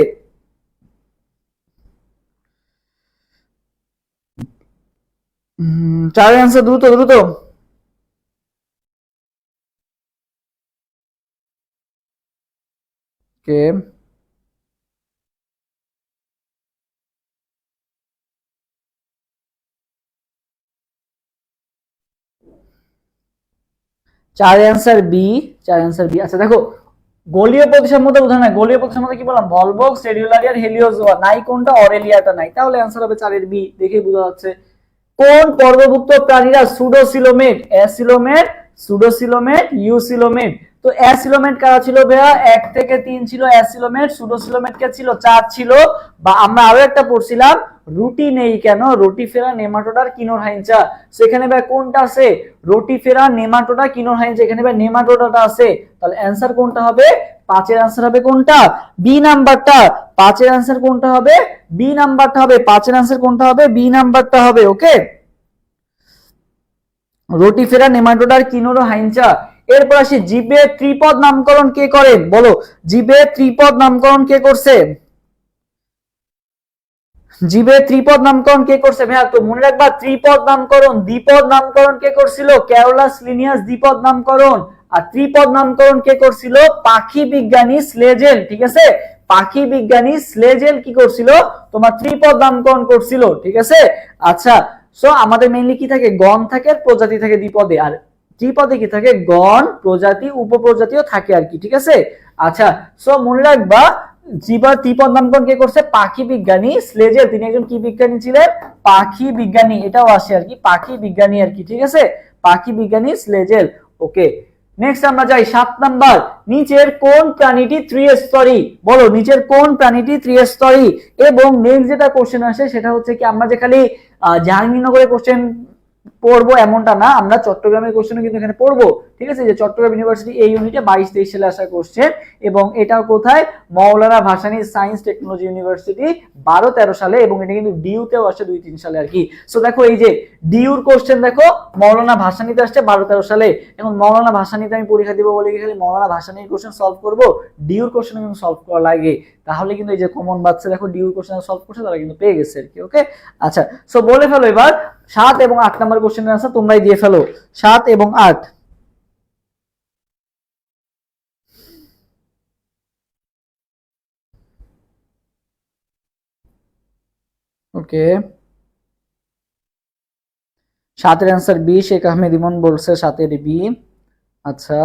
4 এর অ্যান্সার দ্রুত দ্রুত। ওকে, 4 অ্যান্সার বি, 4 অ্যান্সার বি। আচ্ছা দেখো, গোলীয় প্রতিসাম্যতার উদাহরণ, গোলীয় প্রতিসাম্যতা কি বললাম, ভলভক্স, রেডিওলারিয়ার, হেলিওজোয়া, নাই কোনটা, অরেলিয়াটা নাই। তাহলে অ্যান্সার হবে 4 এর বি, দেখেই বোঝা যাচ্ছে। কোন পর্বভুক্ত প্রাণীরা সুডোসিলোমেট, অ্যাসিলোমেট, সুডোসিলোমেট, ইউসিলোমেট? তো অ্যাসিলোমেট কারা ছিল ভাইয়া, 1 থেকে 3 ছিল অ্যাসিলোমেট, সুডোসিলোমেট কে ছিল 4 ছিল। বা আমরা আরো একটা পড়ছিলাম, রুটি নেই কেন, রোটিফেরা, নেমাটোডার, কিনোরহাইনচা। সেখানে ভাই কোনটা আছে, রোটিফেরা, নেমাটোডা, কিনোরহাইনচা, এখানে ভাই নেমাটোডাটা আছে। তাহলে অ্যান্সার কোনটা হবে, 5 এর অ্যান্সার হবে কোনটা, বি নাম্বারটা। 5 এর অ্যান্সার কোনটা হবে, বি নাম্বারটা হবে। 5 এর অ্যান্সার কোনটা হবে, বি নাম্বারটা হবে। ওকে, রোটিফেরা, নেমাটোডার, কিনোরহাইনচা। এরপর আসি, জীবের ত্রিপদ নামকরণ কে করেন, বলো জীবের ত্রিপদ নামকরণ কে করছে, জীবের ত্রিপদ নামকরণ কে করছে ভাইয়া? তো মনে রাখবা, ত্রিপদ নামকরণ, দ্বিপদ নামকরণ কে করছিল, ক্যারোলাস লিনিয়াস দ্বিপদ নামকরণ। আর ত্রিপদ নামকরণ কে করছিল, পাখি বিজ্ঞানী স্লেজেল, ঠিক আছে? পাখি বিজ্ঞানী স্লেজেল কি করছিল, তোমার ত্রিপদ নামকরণ করছিল, ঠিক আছে? আচ্ছা, সো আমাদের মেইনলি কি থাকে, গণ থাকে আর প্রজাতি থাকে দ্বিপদে, আর ত্রিপদে কি থাকে, গণ, প্রজাতি, উপপ্রজাতিও থাকে আর কি, ঠিক আছে? আচ্ছা, সো মনে রাখবা, জীবা ত্রিপদ নামকরণ কে করছে, পাখি বিজ্ঞানী স্লেজেল। তিনি একজন কি বিজ্ঞানী ছিলেন, পাখি বিজ্ঞানী, এটাও আসে আর কি, পাখি বিজ্ঞানী আর কি, ঠিক আছে? পাখি বিজ্ঞানী স্লেজেল। ওকে, নেক্সট আমরা যাই 7 নাম্বার, নিচের কোন প্রাণীটি ত্রিস্তরী, বলো নিচের কোন প্রাণীটি ত্রিস্তরী? এবং নেক্সট যেটা কোশ্চেন আসে সেটা হচ্ছে কি, আমরা যে খালি জাহাঙ্গীরনগরের কোশ্চেন পড়বো এমনটা না, আমরা চট্টগ্রামের কোশ্চেনও কিন্তু এখানে পড়বো, ঠিক আছে? যে চট্টগ্রাম ইউনিভার্সিটি এই ইউনিটে 22-23 সালে আসা কোশ্চেন, এবং এটাও কোথায়, মৌলানা ভাসানী সায়েন্স টেকনোলজি ইউনিভার্সিটি 12-13 সালে, এবং এটা কিন্তু ডিইউতেও আসে 2-3 সালে আর কি। সো দেখো এই যে ডিইউর কোশ্চেন দেখো, মৌলানা ভাসানীতে আসছে 12-13 সালে। এখন মৌলানা ভাসানীতে আমি পরীক্ষা দিব বলে খালি মৌলানা ভাসানীর কোশ্চেন সলভ করব, ডিইউর কোশ্চেন কিন্তু সলভ করা লাগে। তাহলে কিন্তু এই যে কমন বাচ্চা দেখো ডিইউর কোশ্চেন সলভ করছে, তারা কিন্তু পেয়ে গেছে আর কি। ওকে, আচ্ছা, সো বলে ফেলো এবার 7 এবং 8 নাম্বার কোশ্চেনের আনসার তোমরাই দিয়ে ফেলো, 7 এবং 8। ওকে, 7 এর অ্যান্সার বি, শেখ আহমেদ ইমন বলছে 7 এর বি। আচ্ছা,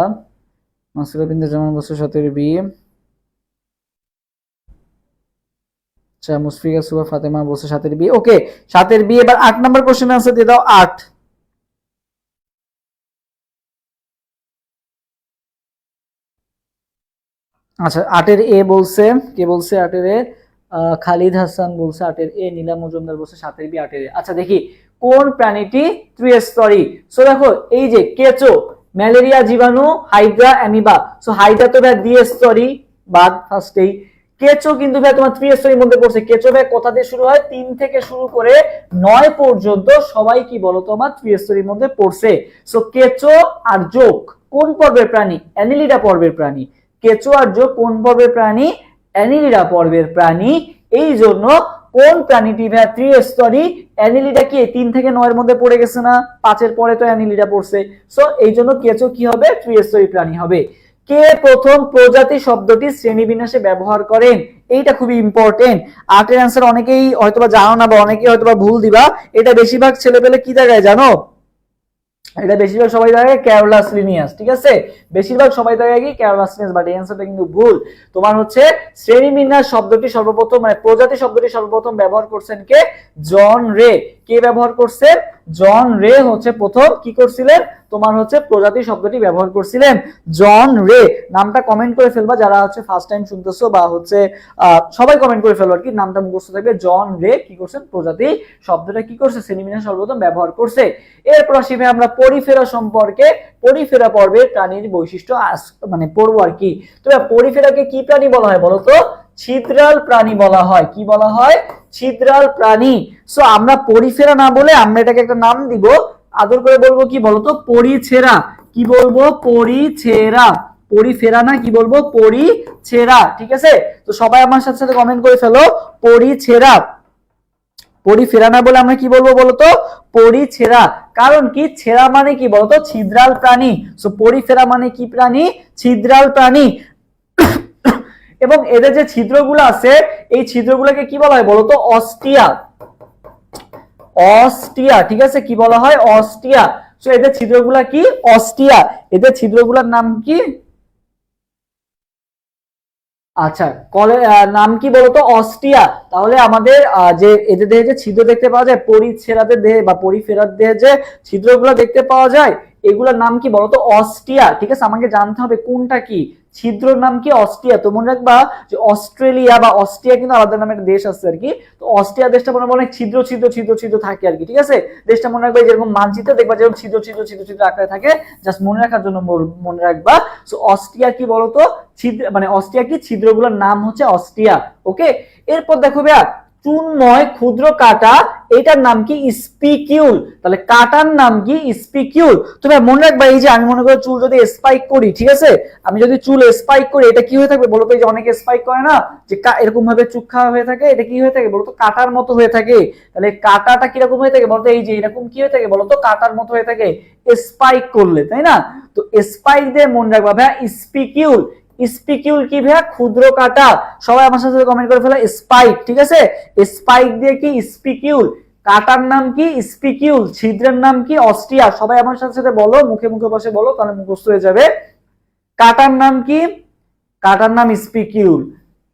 মাসুরা বিনতে জামান বলছে 17B। আচ্ছা মুশফিকা সুবা ফাতেমা বলছে 17B। ওকে 17B। এবার 8 নাম্বার কোশ্চেন আনসার দিয়ে দাও। 8। আচ্ছা 8-এর এ বলছে, কে বলছে 8-এর এ? খালিদ হাসান বলছে 8-এর এ। নীলা মজুমদার বলছে 7-এর বি 8-এর এ। আচ্ছা দেখি কোন প্রাণীটি ত্রিস্তরী। সো দেখো এই যে কেঁচো, ম্যালেরিয়া জীবাণু, হাইড্রা, অ্যামিবা। সো হাইড্রা তো ভাই দ্বিস্তরী, বাদ ফার্স্টেই। কেঁচো কিন্তু ভাই তোমার ত্রিস্তরীর মধ্যে পড়ছে। কেঁচো ভাই কোথা দিয়ে শুরু হয়? 3 থেকে শুরু করে 9 পর্যন্ত সবাই কি বলো তোমার ত্রিস্তরীর মধ্যে পড়ছে। সো কেঁচো আর জোক কোন পর্বের প্রাণী? অ্যানিলিডা পর্বের প্রাণী। কেঁচো আর জোক কোন পর্বের প্রাণী? অ্যানিলিডা পর্বের প্রাণী। এই জন্য কোন প্রাণীটি ভাই ত্রিস্তরী? অ্যানিলিডা কি 3 থেকে 9 এর মধ্যে পড়ে গেছে না? 5-এর পরে তো অ্যানিলিডা পড়ছে। সো এই জন্য কেঁচো কি হবে? ত্রিস্তরী প্রাণী হবে। কে প্রথম প্রজাতি শব্দটি শ্রেণীবিন্যাসে ব্যবহার করেন? এইটা খুবই ইম্পর্টেন্ট। 8-এর অ্যান্সার অনেকেই হয়তোবা জানো না বা অনেকেই হয়তোবা ভুল দিবা। এটা বেশিরভাগ ছেলেপেলে কি জায়গায় জানো? এটা বেশিরভাগ সবাই জায়গায় ক্যারোলাস লিনিয়াস। ঠিক আছে, বেশিরভাগ সবাই জায়গায় কি ক্যারোলাস লিনিয়াস, বাট এই অ্যান্সারটা কিন্তু ভুল। তোমার হচ্ছে শ্রেণীবিন্যাস শব্দটি সর্বপ্রথম মানে প্রজাতি শব্দটি সর্বপ্রথম ব্যবহার করছেন কে? জন রে। কে ব্যবহার করছেন? জন রে হচ্ছে প্রথম কি করছিলেন? তোমার হচ্ছে প্রজাতি শব্দটি ব্যবহার করছিলেন জন রে। নামটা কমেন্ট করে ফেলবা যারা হচ্ছে ফার্স্ট টাইম শুনতেছো, বা হচ্ছে সবাই কমেন্ট করে ফেলবা আর কি, নামটা মুখস্থ থাকবে। জন রে কি করছেন? প্রজাতি শব্দটা কি করছে? শ্রেণীবিন্যাস সর্বপ্রথম ব্যবহার করছে। এরপর আসবে আমরা পরিফেরা সম্পর্কে, পরিফেরা পর্বে প্রাণীর বৈশিষ্ট্য মানে পড়বো আর কি। তো পরিফেরাকে কি প্রাণী বলা হয় বলো তো? ছিদ্রাল প্রাণী বলা হয়। কি বলা হয়? ছিদ্রাল প্রাণী। সো আমরা পরিফেরা না বলে আমরা এটাকে একটা নাম দিব, আদর করে বলবো কি বলতো? পরিছেরা। কি বলবো? পরিছেরা। পরিফেরা না, কি বলবো? পরিছেরা। ঠিক আছে, তো সবাই আমার সাথে সাথে কমেন্ট করে ফেলো পরিছেরা। পরিফেরা না বলে আমরা কি বলবো বলতো? পরিছেরা। কারণ কি? ছেঁড়া মানে কি বলতো? ছিদ্রাল প্রাণী। সো পরিফেরা মানে কি প্রাণী? ছিদ্রাল প্রাণী। এবং এদের যে ছিদ্রগুলো আছে এই ছিদ্রগুলোকে কি বলা হয় বলতো? অস্টিয়া। অস্টিয়া। ঠিক আছে, কি বলা হয়? অস্টিয়া। সো এদের ছিদ্রগুলা কি? অস্টিয়া। এদের ছিদ্রগুলোর নাম কি? আচ্ছা নাম কি বলতো? অস্টিয়া। তাহলে আমাদের যে এদের দেহে যে ছিদ্র দেখতে পাওয়া যায়, পরিছেরাদের দেহে বা পরিফেরার দেহে যে ছিদ্রগুলো দেখতে পাওয়া যায়, এগুলোর নাম কি বলতো? অস্টিয়া। ঠিক আছে, আমাকে জানতে হবে কোনটা কি। ছিদ্রর নাম কি? অস্টিয়া। তো মনে রাখবা যে অস্ট্রেলিয়া বা অস্ট্রিয়া কিন্তু আলাদা নামে একটা দেশ আছে আর কি। তো অস্ট্রিয়া দেশটা মনে অনেক ছিদ্র ছিদ্র ছিদ্র ছিদ্র থাকে আর কি। ঠিক আছে, দেশটা মনে রাখবা যেরকম মানচিত্রে দেখবা যেরকম ছিদ্র ছিদ্র ছিদ্র ছিদ্র আকারে থাকে, জাস্ট মনে রাখার জন্য মনে রাখবা। সো অস্ট্রিয়া কি বলতো? ছিদ্র মানে অস্ট্রিয়া কি? ছিদ্রগুলোর নাম হচ্ছে অস্ট্রিয়া। ওকে, এরপর দেখো ভাইয়া চুনময় ক্ষুদ্র কাটা, এটার নাম কি? স্পিকিউল। তাহলে কাটার নাম কি? স্পিকিউল। তুমি মনে রাখবা এই যে আমি মনে করি চুল যদি স্পাইক করি, ঠিক আছে, আমি যদি চুল স্পাইক করি এটা কি হয়ে থাকবে বলতো? এই যে অনেকে স্পাইক করে না, যে এরকম ভাবে চুক্ষা হয়ে থাকে, এটা কি হয়ে থাকে বলতো? কাটার মতো হয়ে থাকে। তাহলে কাটাটা কিরকম হয়ে থাকে বলতো? এই যে এরকম কি হয়ে থাকে বলতো? কাটার মতো হয়ে থাকে স্পাইক করলে, তাই না? তো স্পাইক দিয়ে মনে রাখবা ভাইয়া স্পিকিউল। স্পিকিউল কি ভাইয়া? ক্ষুদ্র কাটা। সবাই আমার সাথে কমেন্ট করে ফেলো স্পাইক। ঠিক আছে, স্পাইক দিয়ে কি? স্পিকিউল। কাটার নাম কি? স্পিকিউল। ছিদ্রের নাম কি? অস্ট্রিয়া। সবাই আমার সাথে সাথে বলো, মুখে মুখে বসে বলো, তাহলে মুখস্থ হয়ে যাবে। কাটার নাম কি? কাটার নাম স্পিকিউল।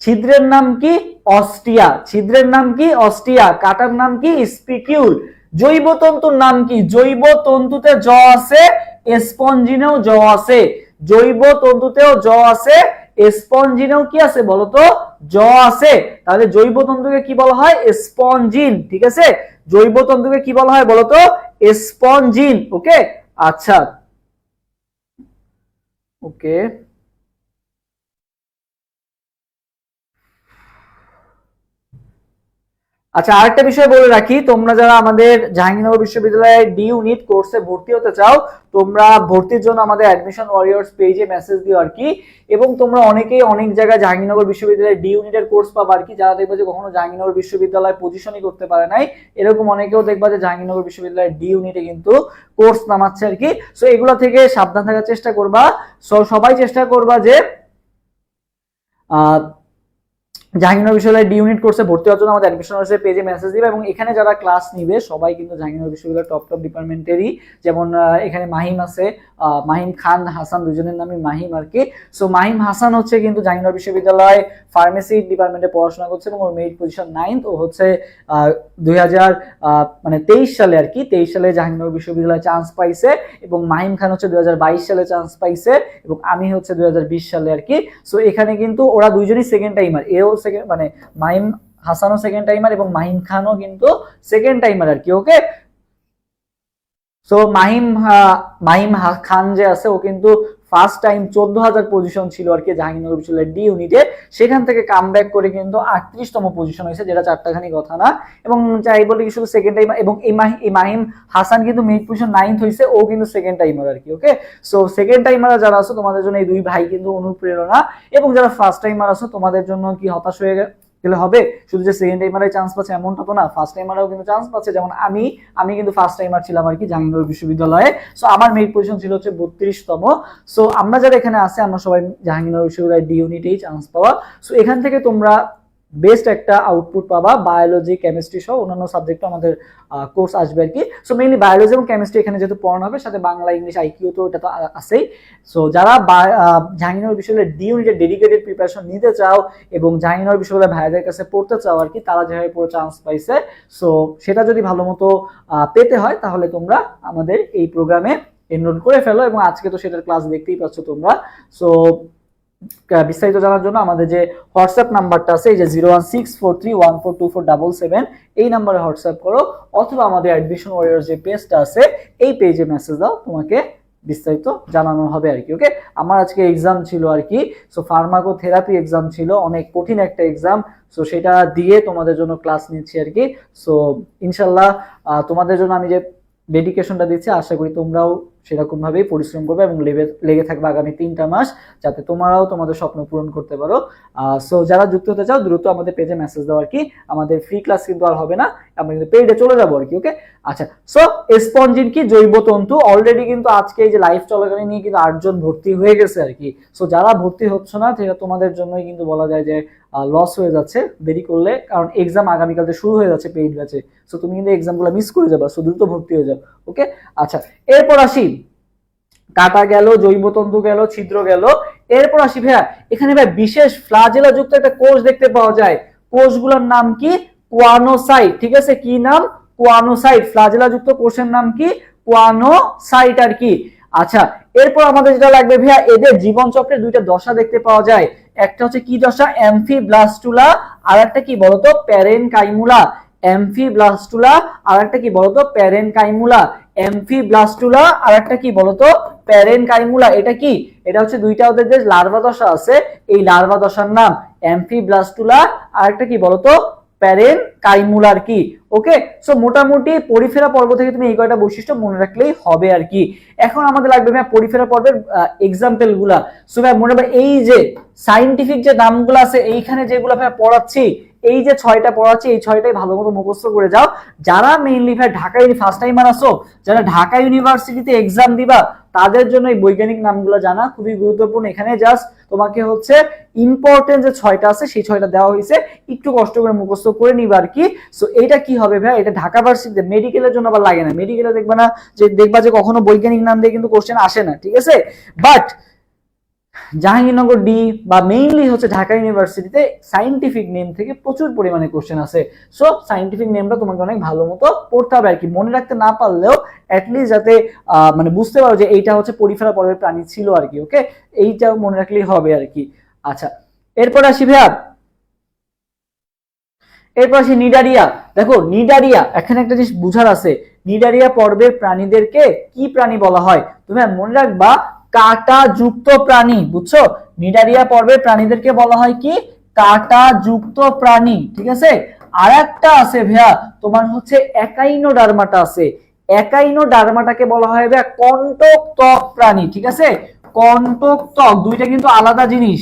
ছিদ্রের নাম কি? অস্ট্রিয়া। ছিদ্রের নাম কি? অস্ট্রিয়া। কাটার নাম কি? স্পিকিউল। জৈব তন্তুর নাম কি? জৈব তন্তুতে জ আছে, স্পঞ্জিনেও জ আছে। জৈব তন্তুতেও জ আছে, স্পঞ্জিনেও কি আছে বলতো? জ আছে। তাহলে জৈব তন্তুকে কি বলা হয়? স্পঞ্জিন। ঠিক আছে, জৈব তন্তুকে কি বলা হয় বলতো? স্পঞ্জিন। ওকে, আচ্ছা ওকে। আচ্ছা আরেকটা বিষয় বলে রাখি, তোমরা যারা আমাদের জাহাঙ্গীরনগর বিশ্ববিদ্যালয়ের ডি ইউনিট কোর্সে ভর্তি হতে চাও, তোমরা ভর্তির জন্য আমাদের অ্যাডমিশন ওয়ারিয়র্স পেজে মেসেজ দিও আর কি। এবং তোমরা অনেকেই অনেক জায়গায় জাহাঙ্গীরনগর বিশ্ববিদ্যালয়ের ডি ইউনিটের কোর্স পাবা আর কি, যারা দেখবে যে কখনো জাহাঙ্গীরনগর বিশ্ববিদ্যালয় পজিশনই করতে পারে নাই, এরকম অনেকেও দেখবা যে জাহাঙ্গীরনগর বিশ্ববিদ্যালয়ের ডি ইউনিটে কিন্তু কোর্স নামাচ্ছে আর কি। সো এগুলো থেকে সাবধান থাকার চেষ্টা করবা। সো সবাই চেষ্টা করবা যে জাহাঙ্গীরনগর বিশ্ববিদ্যালয়ের ডি ইউনিট কোর্সে ভর্তি হওয়ার জন্য আমাদের অ্যাডমিশন হয়েছে পেজে মেসেজ দিবে, এবং এখানে যারা ক্লাস নিবে সবাই কিন্তু জাহাঙ্গীরনগর বিশ্ববিদ্যালয়ের টপ ডিপার্টমেন্টেরই। যেমন এখানে মাহিম আছে, মাহিম খান হাসান, দুজনের নামই মাহিম আর কি। সো মাহিম হাসান হচ্ছে কিন্তু জাহাঙ্গীরনগর বিশ্ববিদ্যালয় ফার্মেসি ডিপার্টমেন্টে পড়াশোনা করছে এবং ওর মেরিট পজিশন 9th। ও হচ্ছে 2023 সালে আর কি, 23 সালে জাহাঙ্গীরনগর বিশ্ববিদ্যালয়ে চান্স পাইছে, এবং মাহিম খান হচ্ছে 2022 সালে চান্স পাইছে, এবং আমি হচ্ছে 2020 সালে আর কি। সো এখানে কিন্তু ওরা দুইজনই সেকেন্ড টাইমার, এও সেকেন্ড মানে মাহিম হাসানও সেকেন্ড টাইমার এবং মাহিম খানও কিন্তু সেকেন্ড টাইমার আর কি। ওকে, সো মাহিম খান যে আছে ও কিন্তু ফার্স্ট টাইম 14,000 পজিশন ছিল আর কি জাহাঙ্গীরনগর বিশ্ববিদ্যালয়ের ডি ইউনিটে, সেখান থেকে কামব্যাক করে কিন্তু 38তম পজিশন হয়েছে, যেটা চারটাখানি কথা না। এবং চাই বলে কি শুধু সেকেন্ড টাইম, এবং এই মাহিম হাসান কিন্তু মেরিট পজিশন 9th হয়েছে, ও কিন্তু সেকেন্ড টাইমার আর কি। ওকে, সো সেকেন্ড টাইমার যারা আছো তোমাদের জন্য এই দুই ভাই কিন্তু অনুপ্রেরণা, এবং যারা ফার্স্ট টাইমার আছো তোমাদের জন্য কি হতাশ হয়ে গেলে হবে? শুধু যে সেকেন্ড টাইমারাই চান্স পাচ্ছে এমনটা তো না, ফার্স্ট টাইমারও কিন্তু চান্স পাচ্ছে। যেমন আমি কিন্তু ফার্স্ট টাইমার ছিলাম আর কি জাহাঙ্গীরনগর বিশ্ববিদ্যালয়ে। সো আমার মেরিট পজিশন ছিল হচ্ছে 32তম। সো আমরা যারা এখানে আছে আমরা সবাই জাহাঙ্গীরনগর বিশ্ববিদ্যালয়ের ডি ইউনিটেই চান্স পাওয়া। সো এখান থেকে তোমরা বেস্ট একটা আউটপুট পাবা, বায়োলজি কেমিস্ট্রি সহ অন্যান্য সাবজেক্টও আমাদের কোর্স আসবে আর কি। সো মেইনলি বায়োলজি এবং কেমিস্ট্রি এখানে যেহেতু পড়ানো হবে, সাথে বাংলা ইংলিশ আইকিউ তো এটা তো আছেই। সো যারা জাহাঙ্গীরনগর বিশ্ববিদ্যালয়ের ডি ইউনিটের ডেডিকেটেড প্রিপারেশন নিতে চাও এবং জাহাঙ্গীরনগর বিশ্ববিদ্যালয়ের ভাইদের কাছে পড়তে চাও আর কি, তারা যেভাবে পুরো চান্স পাইছে, সো সেটা যদি ভালো মতো পেতে হয় তাহলে তোমরা আমাদের এই প্রোগ্রামে এনরোল করে ফেলো, এবং আজকে তো সেটার ক্লাস দেখতেই পাচ্ছ তোমরা। সো বিস্তারিত জানার জন্য আমাদের যে হোয়াটসঅ্যাপ নাম্বারটা আছে, এই যে 01643142477, এই নাম্বারে হোয়াটসঅ্যাপ করো, অথবা আমাদের অ্যাডমিশন ওয়ারিয়র যে পেজটা আছে এই পেজে মেসেজ দাও, তোমাকে বিস্তারিত জানানো হবে আর কি। ওকে, আমার আজকে এক্সাম ছিল আর কি, সো ফার্মাকোথেরাপি এক্সাম ছিল, অনেক কঠিন একটা এক্সাম। সো সেটা দিয়ে তোমাদের জন্য ক্লাস নিচ্ছি আর কি। সো ইনশাল্লাহ তোমাদের জন্য আমি যে ডেডিকেশনটা দিচ্ছি আশা করি তোমরাও সেরকম ভাবেই পরিশ্রম করবে এবং লেগে থাকবে আগামী 3টা মাস, যাতে তোমরাও তোমাদের স্বপ্ন পূরণ করতে পারো। সো যারা যুক্ত হতে চাও দ্রুত আমাদের পেজে মেসেজ দাও আর কি। আমাদের ফ্রি ক্লাস কিন্তু আর হবে না, আমরা কিন্তু পেজে চলে যাবো আর কি। ওকে, আচ্ছা, সো স্পঞ্জিন কি জৈব তন্তু, অলরেডি কিন্তু আজকে এই যে লাইভ চলাকালীন নিয়ে কিন্তু 8 জন ভর্তি হয়ে গেছে আর কি। সো যারা ভর্তি হচ্ছে না সেটা তোমাদের জন্যই কিন্তু বলা যায় যে লস হয়ে যাচ্ছে দেরি করলে, কারণ এক্সাম আগামীকাল থেকে শুরু হয়ে যাচ্ছে পেইড ব্যাচে। সো তুমি কিন্তু এক্সামগুলো মিস করে যাবে, সো দ্রুত ভর্তি হয়ে যাও। ওকে, আচ্ছা, এরপর আসি কাটা গেল, জৈবতন্তু গেল, ছিদ্র গেল, এরপর আসি ভাইয়া এখানে ভাই বিশেষ ফ্লাজেলা যুক্ত একটা কোষ দেখতে পাওয়া যায়। কোষগুলোর নাম কি? কোয়ানোসাইট। ঠিক আছে, কি নাম? কোয়ানোসাইট। ফ্লাজেলা যুক্ত কোষের নাম কি? কোয়ানোসাইট আর কি। আচ্ছা, এরপর আমাদের যেটা লাগবে ভাইয়া, এদের জীবন চক্রের দুইটা দশা দেখতে পাওয়া যায়। একটা হচ্ছে কি দশা? অ্যামফিব্লাস্টুলা, আর একটা কি বলতো? প্যারেনকাইমুলা। অ্যামফিব্লাস্টুলা আর একটা কি বলতো? প্যারেনকাইমুলা। অ্যামফিব্লাস্টুলা আর একটা কি বলতো? প্যারেনকাইমুলা। এটা কি? এটা হচ্ছে দুইটা ওদের যে লার্ভা দশা আছে, এই লার্ভা দশার নাম অ্যামফিব্লাস্টুলা, আর একটা কি বলতো? প্যারেনকাইমুলার কি। ওকে, সো মোটামুটি পরিফেরা পর্ব থেকে তুমি এই কয়টা বৈশিষ্ট্য মনে রাখলেই হবে আর কি। এখন আমাদের লাগবে ভাই পরিফেরা পর্বের এক্সাম্পল গুলা। সো ভাই মনে রাখবে এই যে সাইন্টিফিক যে নামগুলো আছে এইখানে যেগুলো ভাই পড়াচ্ছি, এই যে 6টা পড়াচ্ছি এই 6টাই ভালো মতো মুখস্থ করে যাও। যারা মেইনলি ভাই ঢাকা ফার্স্ট টাইমার আসো, যারা ঢাকা ইউনিভার্সিটিতে এক্সাম দিবা, তাদের জন্য এই বৈজ্ঞানিক নামগুলো জানা খুবই গুরুত্বপূর্ণ। এখানে জাস্ট তোমাকে হচ্ছে ইম্পর্টেন্ট যে 6টা আছে সেই 6টা দেওয়া হয়েছে, একটু কষ্ট করে মুখস্থ করে নিবা আর কি। সো এটা কি হবে ভাই, এটা ঢাকা ভার্সিটিতে মেডিকেলের জন্য আবার লাগে না। মেডিকেলে দেখবা যে কখনো বৈজ্ঞানিক নাম দিয়ে কিন্তু কোশ্চেন আসে না, ঠিক আছে। বাট জাহাঙ্গীরনগর ডি বা মেইনলি হচ্ছে ঢাকা ইউনিভার্সিটিতে সাইন্টিফিক নেম থেকে প্রচুর পরিমাণে কোশ্চেন আছে। সো সাইন্টিফিক নেমটা তোমাকে অনেক ভালো মতো পড়তে হবে আর কি। মনে রাখতে না পারলেও অ্যাটলিস্ট যাতে মানে বুঝতে পারো যে এইটা হচ্ছে পরিফেরা পর্বের প্রাণী ছিল আর কি। ওকে, এইটাও মনে রাখলেই হবে আর কি। আচ্ছা, এরপর আসি ভাইয়া, এরপর আসি নিডারিয়া। দেখো নিডারিয়া, এখানে একটা জিনিস বুঝার আছে, নিডারিয়া পর্বের প্রাণীদেরকে কি প্রাণী বলা হয়? তুমি মনে রাখবা কাটা যুক্ত প্রাণী, বুঝছো? নিডারিয়া পর্বের প্রাণীদেরকে বলা হয় কি? কাটা যুক্ত প্রাণী, ঠিক আছে। আর একটা আছে ভাইয়া তোমার হচ্ছে একাইনোডার্মাটা আছে, একাইনোডার্মাটাকে বলা হয় ভাইয়া কন্টক ত্বক প্রাণী, ঠিক আছে। কন্টক ত্বক, দুইটা কিন্তু আলাদা জিনিস।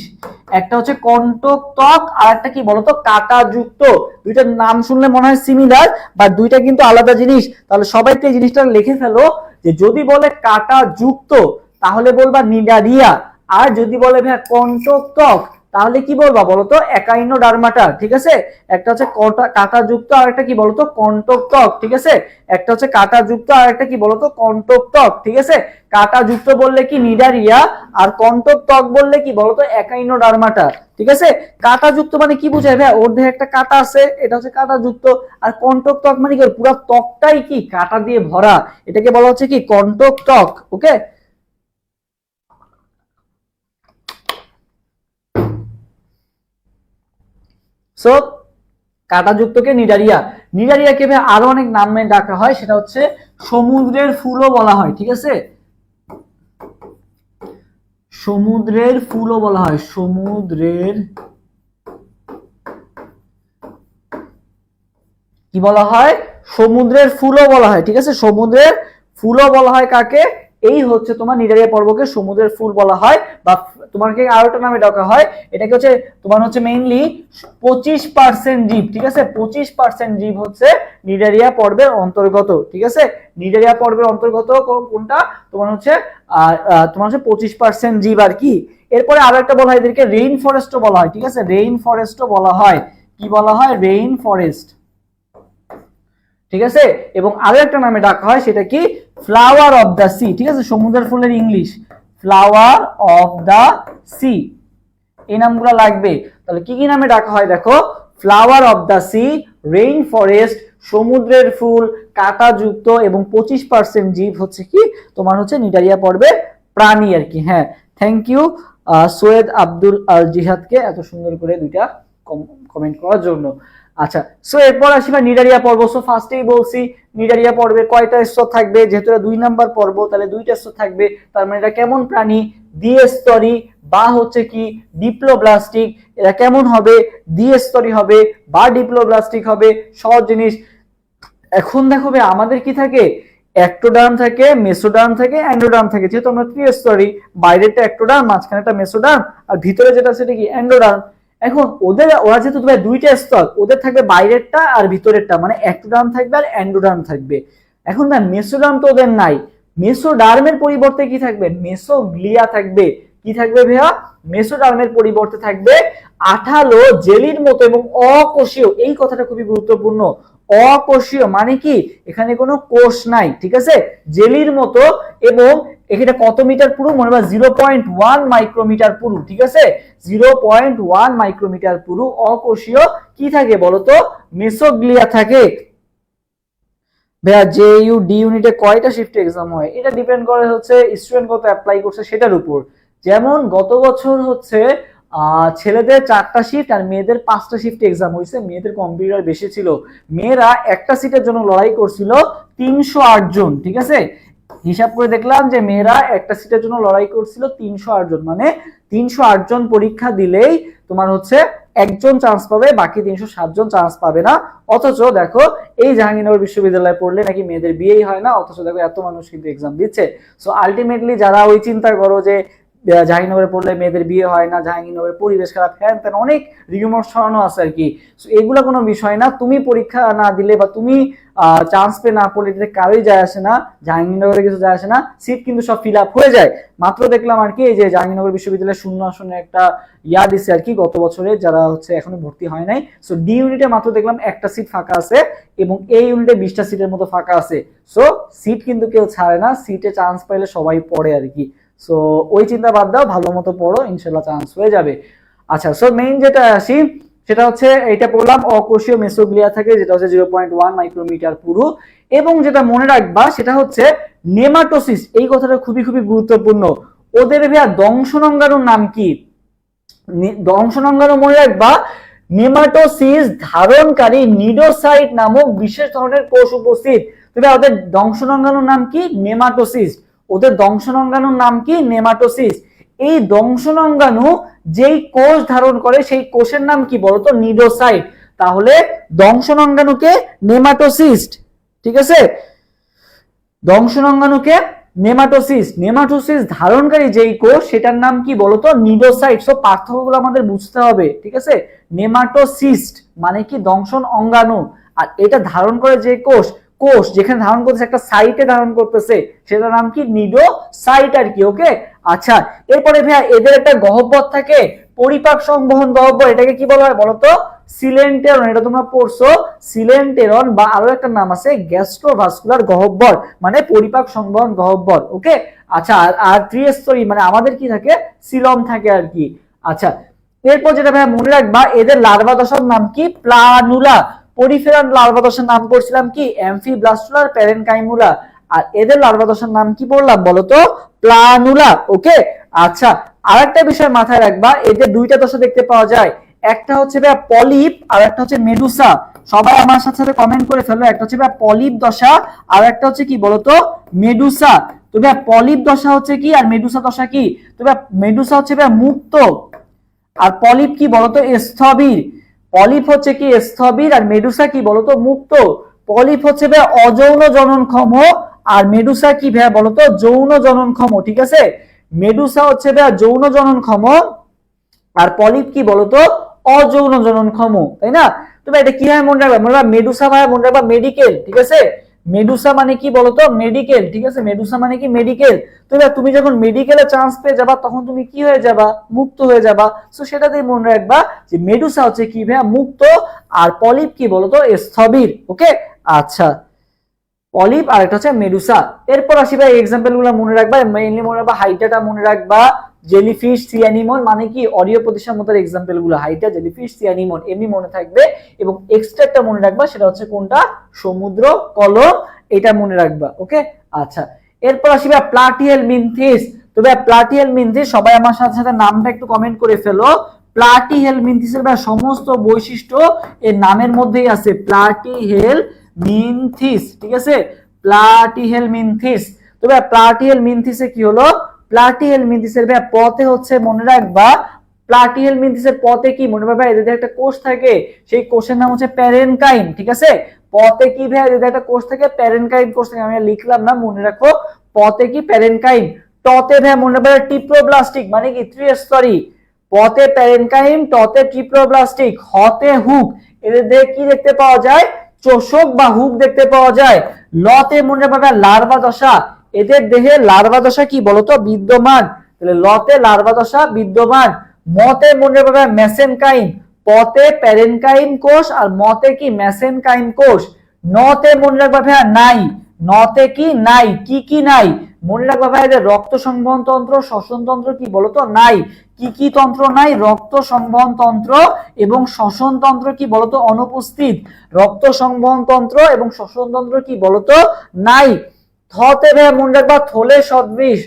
একটা হচ্ছে কন্টক ত্বক আর একটা কি বলতো? কাটা যুক্ত। দুইটার নাম শুনলে মনে হয় সিমিলার, বাট দুইটা কিন্তু আলাদা জিনিস। তাহলে সবাইকে এই জিনিসটা লিখে ফেলো যে যদি বলে কাটা যুক্ত তাহলে বলবা নিডারিয়া, আর যদি বলে ভাই কন্টক ত্বক তাহলে কি বলবা বলতো, একাইনোডার্মাটা, ঠিক আছে। একটা হচ্ছে কাঁটাযুক্ত আর একটা কি বলতো, কন্টক ত্বক, ঠিক আছে। একটা হচ্ছে কাঁটাযুক্ত আর একটা কি বলতো, কন্টক ত্বক, ঠিক আছে। কাঁটাযুক্ত বললে কি নিডারিয়া, আর কন্টক ত্বক বললে কি বলতো, একাইনোডার্মাটা, ঠিক আছে। কাঁটাযুক্ত মানে কি বুঝায় ভাই, ওর দেহে একটা কাঁটা আছে, এটা হচ্ছে কাঁটাযুক্ত। আর কন্টক ত্বক মানে কি, পুরো ত্বকটাই কি কাঁটা দিয়ে ভরা, এটাকে বলা হচ্ছে কি কন্টক ত্বক। ওকে, সো কাঁটাযুক্তকে নিডারিয়া। নিডারিয়াকে ভাই আরো অনেক নামে ডাকা হয়, সেটা হচ্ছে সমুদ্রের ফুলও বলা হয়, ঠিক আছে। সমুদ্রের ফুলও বলা হয়, সমুদ্রের কি বলা হয়, সমুদ্রের ফুলও বলা হয়, ঠিক আছে। সমুদ্রের ফুলও বলা হয় কাকে, এই হচ্ছে তোমার নিডারিয়া পর্বকে সমুদ্রের ফুল বলা হয়, বা তোমাকে আরো একটা নামে ডাকা হয়, এটাকে হচ্ছে তোমার হচ্ছে মেইনলি 25% জীব, ঠিক আছে। 25% জীব হচ্ছে নিডারিয়া পর্বের অন্তর্গত, ঠিক আছে। নিডারিয়া পর্বের অন্তর্গত কোনটা, তোমার হচ্ছে তোমার হচ্ছে 25% জীব আর কি। এরপরে আরো একটা বলা হয়, এদেরকে রেইন ফরেস্টও বলা হয়, ঠিক আছে। রেইন ফরেস্টও বলা হয়, কি বলা হয়, রেইন ফরেস্ট, ঠিক আছে। এবং আরো একটা নামে ডাকা হয়, সেটা কি ফ্লাওয়ার অফ দা সি, ঠিক আছে। সমুদ্রের ফুলের English flower of the sea, এই নামগুলো লাগবে। তাহলে কি কি নামে ডাকা হয় দেখো, flower of the sea, rain forest, সমুদ্রের ফুল, কাঁটাযুক্ত, এবং 25% জীব হচ্ছে কি তোমার হচ্ছে নিডারিয়া পর্বের প্রাণী আর কি। হ্যাঁ, থ্যাংক ইউ সৈয়দ আব্দুল আল জিহাদকে এত সুন্দর করে দুইটা কমেন্ট করার জন্য। আচ্ছা, সো এরপর আসি ভাই নিডারিয়া পর্ব। সো ফার্স্টেই বলছি নিডারিয়া পর্বে কয়টা স্তর থাকবে, যেহেতু এটা 2 নাম্বার পর্ব, তাহলে 2টা স্তর থাকবে। তার মানে এটা কেমন প্রাণী, দ্বিস্তরী বা হচ্ছে কি ডিপ্লোব্লাস্টিক। এরা কেমন হবে, দ্বিস্তরী হবে বা ডিপ্লোব্লাস্টিক হবে, সহজ জিনিস। এখন দেখো ভাই আমাদের কি থাকে, অ্যাক্টোডার্ম থাকে, মেসোডার্ম থাকে, অ্যান্ডোডার্ম থাকে। যেহেতু আমরা ত্রিস্তরী, বাইরেটা অ্যাক্টোডার্ম, মাঝখানেটা মেসোডার্ম, আর ভিতরে যেটা সেটা কি অ্যান্ডোডার্ম। এখন ওরা যেহেতু ভাই 2টা স্তর, ওদের থাকবে বাইরেরটা আর ভিতরেরটা, মানে অ্যাক্টোডার্ম থাকবে আর অ্যান্ডোডার্ম থাকবে। এখন ভাই মেসোডার্ম তো ওদের নাই, মেসোডার্মের পরিবর্তে কি থাকবে, মেসোগ্লিয়া থাকবে। কি থাকবে ভাইয়া, মেসোডার্মের পরিবর্তে থাকবে আঠালো জেলির মতো এবং অকোষীয়। এই কথাটা খুবই গুরুত্বপূর্ণ, অকোষীয় মানে কি এখানে কোনো কোষ নাই, ঠিক আছে, জেলির মতো। এবং এখানে কত মিটার পুরু, মনে হয় 0.1 মাইক্রোমিটার পুরু, ঠিক আছে। 0.1 মাইক্রোমিটার পুরু, অকোষীয়। কি থাকে বলতো, মেসোগ্লিয়া থাকে। ভাইয়া জেইউ ডি ইউনিটে কয়টা শিফট এক্সাম হয়, এটা ডিপেন্ড করে হচ্ছে স্টুডেন্ট কত অ্যাপ্লাই করছে সেটার উপর। যেমন গত বছর হচ্ছে ছেলেদের 4টা শিফট আর মেয়েদের 5টা শিফট এক্সাম হয়েছে। মেয়েদের কম্পিউটার বেশি ছিল, মেয়েরা একটা সিটের জন্য লড়াই করছিল 308 জন, ঠিক আছে। হিসাব করে দেখলাম যে মেয়েরা একটা সিটের জন্য লড়াই করছিল 308 জন, মানে 308 জন পরীক্ষা দিলেই তোমার হচ্ছে একজন চান্স পাবে, বাকি 307 জন চান্স পাবে না। অথচ দেখো এই জাহাঙ্গীরনগর বিশ্ববিদ্যালয়ে পড়লে নাকি মেয়েদের বিয়েই হয় না, অথচ দেখো এত মানুষ কিন্তু এক্সাম দিচ্ছে। সো আলটিমেটলি যারা ওই চিন্তা করো যে জাহাঙ্গীরনগরে পড়লে মেয়েদের বিয়ে হয় না, জাহাঙ্গীরনগরের পরিবেশ খারাপ, হ্যান তেন অনেক রিউমার ছড়ানো আছে আর কি। এগুলো কোনো বিষয় না, তুমি পরীক্ষা না দিলে বা তুমি চান্স পেয়ে না পড়লে এটাতে কারোই যায় আসে না, জাহাঙ্গীরনগরে কিছু যায় আসে না, সিট কিন্তু সব ফিল আপ হয়ে যায়। মাত্র দেখলাম আর কি এই যে জাহাঙ্গীরনগর বিশ্ববিদ্যালয়ের শূন্য আসনে একটা দিছে আর কি গত বছরে, যারা হচ্ছে এখনো ভর্তি হয় নাই। সো ডি ইউনিটে মাত্র দেখলাম একটা সিট ফাঁকা আছে, এবং এই ইউনিটে 20টা সিটের মতো ফাঁকা আছে। সো সিট কিন্তু কেউ ছাড়ে না, সিটে চান্স পাইলে সবাই পড়ে আর কি। সো ওই চিন্তা বাদ দাও, ভালো মতো পড়ো, ইনশাল্লাহ চান্স হয়ে যাবে। আচ্ছা, সো মেইন যেটা আসি সেটা হচ্ছে এটা পড়লাম অকোষীয় মেসোগ্লিয়া থাকে, যেটা হচ্ছে 0.1 মাইক্রোমিটার পুরু। এবং যেটা মনে রাখবা সেটা হচ্ছে নেমাটোসিস, এই কথাটা খুবই খুবই গুরুত্বপূর্ণ। ওদের ভাইয়া দংশনাঙ্গাণুর নাম কি, দংশনাঙ্গাণু মনে রাখবা, নেমাটোসিস ধারণকারী নিডোসাইট নামক বিশেষ ধরনের কোষ উপস্থিত। তবে ওদের দংশনাঙ্গাণুর নাম কি, নেমাটোসিস। ওদের দংশনাঙ্গাণুর নাম কি, নেমাটোসিস। এই দংশনাঙ্গাণু যেই কোষ ধারণ করে সেই কোষের নাম কি বলতো, নিডোসাইট। তাহলে দংশনাঙ্গাণুকে নেমাটোসিস্ট, ঠিক আছে। দংশনাঙ্গাণুকে নেমাটোসিস, নেমাটোসিস ধারণকারী যেই কোষ সেটার নাম কি বলতো, নিডোসাইট। সো পার্থক্যগুলো আমাদের বুঝতে হবে, ঠিক আছে। নেমাটোসিস্ট মানে কি দংশন অঙ্গাণু, আর এটা ধারণ করে যে কোষ, কোষ যেখানে ধারণ করতেছে একটা সাইটে ধারণ করতেছে, সেটার নাম কি, নিডোসাইট আর কি। ওকে, আচ্ছা। এরপরে ভাইয়া এদের একটা গহ্বর থাকে পরিপাক সংবহন গহ্বর, এটাকে কি বলা হয় বলতো? সিলেন্টেরন। এটা তোমরা পড়ছো, সিলেন্টেরন, বা আরো একটা নাম আছে গ্যাস্ট্রোভাস্কুলার গহ্বর, মানে পরিপাক সংবহন গহ্বর। ওকে, আচ্ছা। আর ত্রিস্তরী মানে আমাদের কি থাকে? সিলম থাকে আর কি। আচ্ছা, এরপর যেটা ভাই মনে রাখবা, এদের লার্ভা দশার নাম কি? প্লানুলা। পরিফেরাল লার্ভা দশার নাম করছিলাম কি? অ্যামফিব্লাস্টুলার প্যারেনকাইমুলা। আর এদের লার্ভা দশার নাম কি বললাম বলতো? প্লানুলা। ওকে, আচ্ছা। আরেকটা বিষয় মাথায় রাখবা, এদের দুইটা দশা দেখতে পাওয়া যায়, একটা হচ্ছে ভাই পলিপ আর একটা হচ্ছে মেডুসা। সবাই আমার সাথে সাথে কমেন্ট করে ফেলো, একটা হচ্ছে ভাই পলিপ দশা আর একটা হচ্ছে কি বলতো? মেডুসা। তো ভাই পলিপ দশা হচ্ছে কি আর মেডুসা দশা কি? তো ভাই মেডুসা হচ্ছে ভাই মুক্ত, আর পলিপ কি বলতো? স্থবির। পলিপ হচ্ছে কি? স্থবির, আর মেডুসা কি বলতো? মুক্ত। পলিপ হচ্ছে ভাই অযৌন জননক্ষম, আর মেডুসা কি ভাই বলতো? যৌন জননক্ষম। ঠিক আছে, মেডুসা হচ্ছে ভাই যৌন জননক্ষম, আর পলিপ কি বলতো? অযৌন জননক্ষম, তাই না? তুমি এটা কিভাবে মনে রাখবা? মনে রাখবা মেডুসা ভাই মনে রাখবা মেডিকেল। ঠিক আছে, মেডুসা মানে কি বলতো? মেডিকেল। ঠিক আছে, মেডুসা মানে কি? মেডিকেল। তো তুমি যখন মেডিকেলে চান্স পেয়ে যাবা তখন তুমি কি হয়ে যাবা? মুক্ত হয়ে যাবা। সো সেটাতেই মনে রাখবা যে মেডুসা হচ্ছে কি ভাই? মুক্ত, আর পলিপ কি বলতো? স্থবির। ওকে, আচ্ছা। পলিপ আর একটা হচ্ছে মেডুসা। এরপর আসি ভাই এক্সাম্পল গুলো মনে রাখবা, মেইনলি মনে রাখবা হাইড্রাটা মনে রাখবা, জেলিফিশ, সি অ্যানিমন, মানে কি অরিও প্রতিষ্ঠার মতো এক্সাম্পল গুলো, হাইড্রা, জেলিফিশ, সি অ্যানিমন, এমনি মনে থাকবে। এবং এক্সট্রাটা মনে রাখবা, সেটা হচ্ছে কোনটা? সমুদ্র কলম, এটা মনে রাখবা। ওকে, আচ্ছা। এরপর আসি ভাই প্লাটিহেল মিনথিস। তো ভাই প্লাটিহেল মিনথিস, সবাই আমার সাথে সাথে নামটা একটু কমেন্ট করে ফেলো। প্লাটিহেল মিনথিসের ভাই সমস্ত বৈশিষ্ট্য এর নামের মধ্যেই আছে, প্লাটিহেল মিনথিস। ঠিক আছে, প্লাটিহেল মিনথিস। তো ভাই প্লাটিহেল মিনথিসে কি হলো? প্লাটিহেল মিনথিসের ভাই পথে হচ্ছে মনে রাখবা, প্লাটিহেল মিনথিসের পথে কি মনে রাখবা? এদের একটা কোষ থাকে, সেই কোষের নাম হচ্ছে প্যারেনকাইম। ঠিক আছে, পথে কি ভাই? এদের একটা কোষ থাকে, প্যারেনকাইম কোষ থাকে। আমি লিখলাম না, মনে রাখো। পথে কি? প্যারেনকাইম। টতে ভাই মনে রাখবা ট্রিপ্লোব্লাস্টিক, মানে কি? ত্রিস্তরী। পথে প্যারেনকাইম, টতে ট্রিপ্লোব্লাস্টিক, হতে হুক। এদের কি দেখতে পাওয়া যায়? চোষক বা হুক দেখতে পাওয়া যায়। লতে মনে রাখবা লার্ভা দশা, এদের দেহে লার্ভা দশা কি বলতো? বিদ্যমান। তাহলে লতে লার্ভা দশা বিদ্যমান। মতে মনে রাখবা মেসেনকাইম, পতে প্যারেনকাইম কোষ, আর মতে কি? মেসেনকাইম কোষ। নতে মনে রাখবা ভাইয়া নাই, নতে কি? নাই। কি কি নাই? মনে রাখবা ভাই এদের রক্ত সংবহন তন্ত্র, শ্বসন তন্ত্র কি বলতো? নাই। কি কি তন্ত্র নাই? রক্ত সংবহন তন্ত্র এবং শ্বসন তন্ত্র কি বলতো? অনুপস্থিত। রক্ত সংবহন তন্ত্র এবং শ্বসন তন্ত্র কি বলতো? নাই। থতে ভাই মনে রাখবা থলে সদৃশ,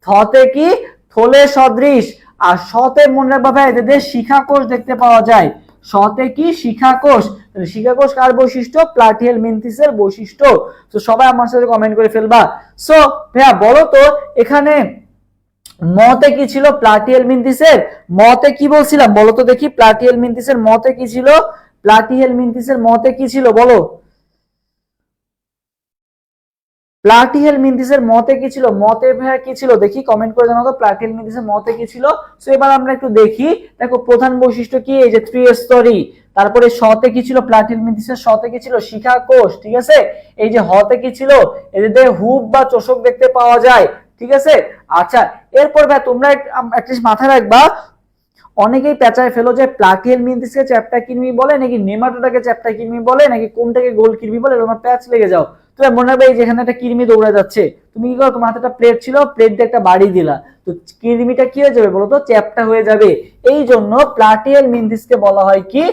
থতে কি? থলে সদৃশ। আর শতে মনে রাখবা ভাই এদের শিখা কোষ দেখতে পাওয়া যায়। শতে কি? শিখা কোষ। শিখা কোষ কার বৈশিষ্ট্য? প্লাটিহেল মিনথিসের বৈশিষ্ট্য। তো সবাই আমার সাথে কমেন্ট করে ফেলবা। সো ভাইয়া বলো তো এখানে মতে কি ছিল প্লাটিহেল মিনথিসের? মতে কি বলছিলাম বলো তো দেখি, প্লাটিহেল মিনথিসের মতে কি ছিল? প্লাটিহেল মিনথিসের মতে কি ছিল বলো? প্লাটিহেল মিনথিসের মতে কি ছিল? মতে ভাইয়া কি ছিল দেখি, কমেন্ট করে জানাও তো প্লাটিহেল মিনথিসের মতে কি ছিল। সো এবার আমরা একটু দেখি। দেখো প্রধান বৈশিষ্ট্য কি? এই যে ত্রিস্তরী। তারপরে শতে কি ছিল? প্লাটিহেল মিনথিসের শতে কি ছিল? শিখা কোষ। ঠিক আছে, এই যে হতে কি ছিল? এদের হুক বা চোষক দেখতে পাওয়া যায়। ঠিক আছে, আচ্ছা। এরপর ভাই তোমরা একটা মাথায় রাখবা, অনেকেই পেঁচায় ফেলো যে প্লাটিহেল মিনথিসকে চ্যাপ্টা কৃমি বলে নাকি নেমাটোডাকে চ্যাপ্টা কৃমি বলে নাকি কোনটাকে গোল কৃমি বলে, তোমার প্যাচ লেগে যাও। তুমি মনে রাখবে এই যেখানে একটা কৃমি দৌড়ে যাচ্ছে, তুমি কি করো? তোমার হাতে একটা প্লেট ছিল, প্লেট দিয়ে একটা বাড়ি দিলা, তো কৃমিটা কি হয়ে যাবে বলো তো? চ্যাপ্টা হয়ে যাবে। এই জন্য প্লাটিহেল মিনথিসকে বলা হয় কি?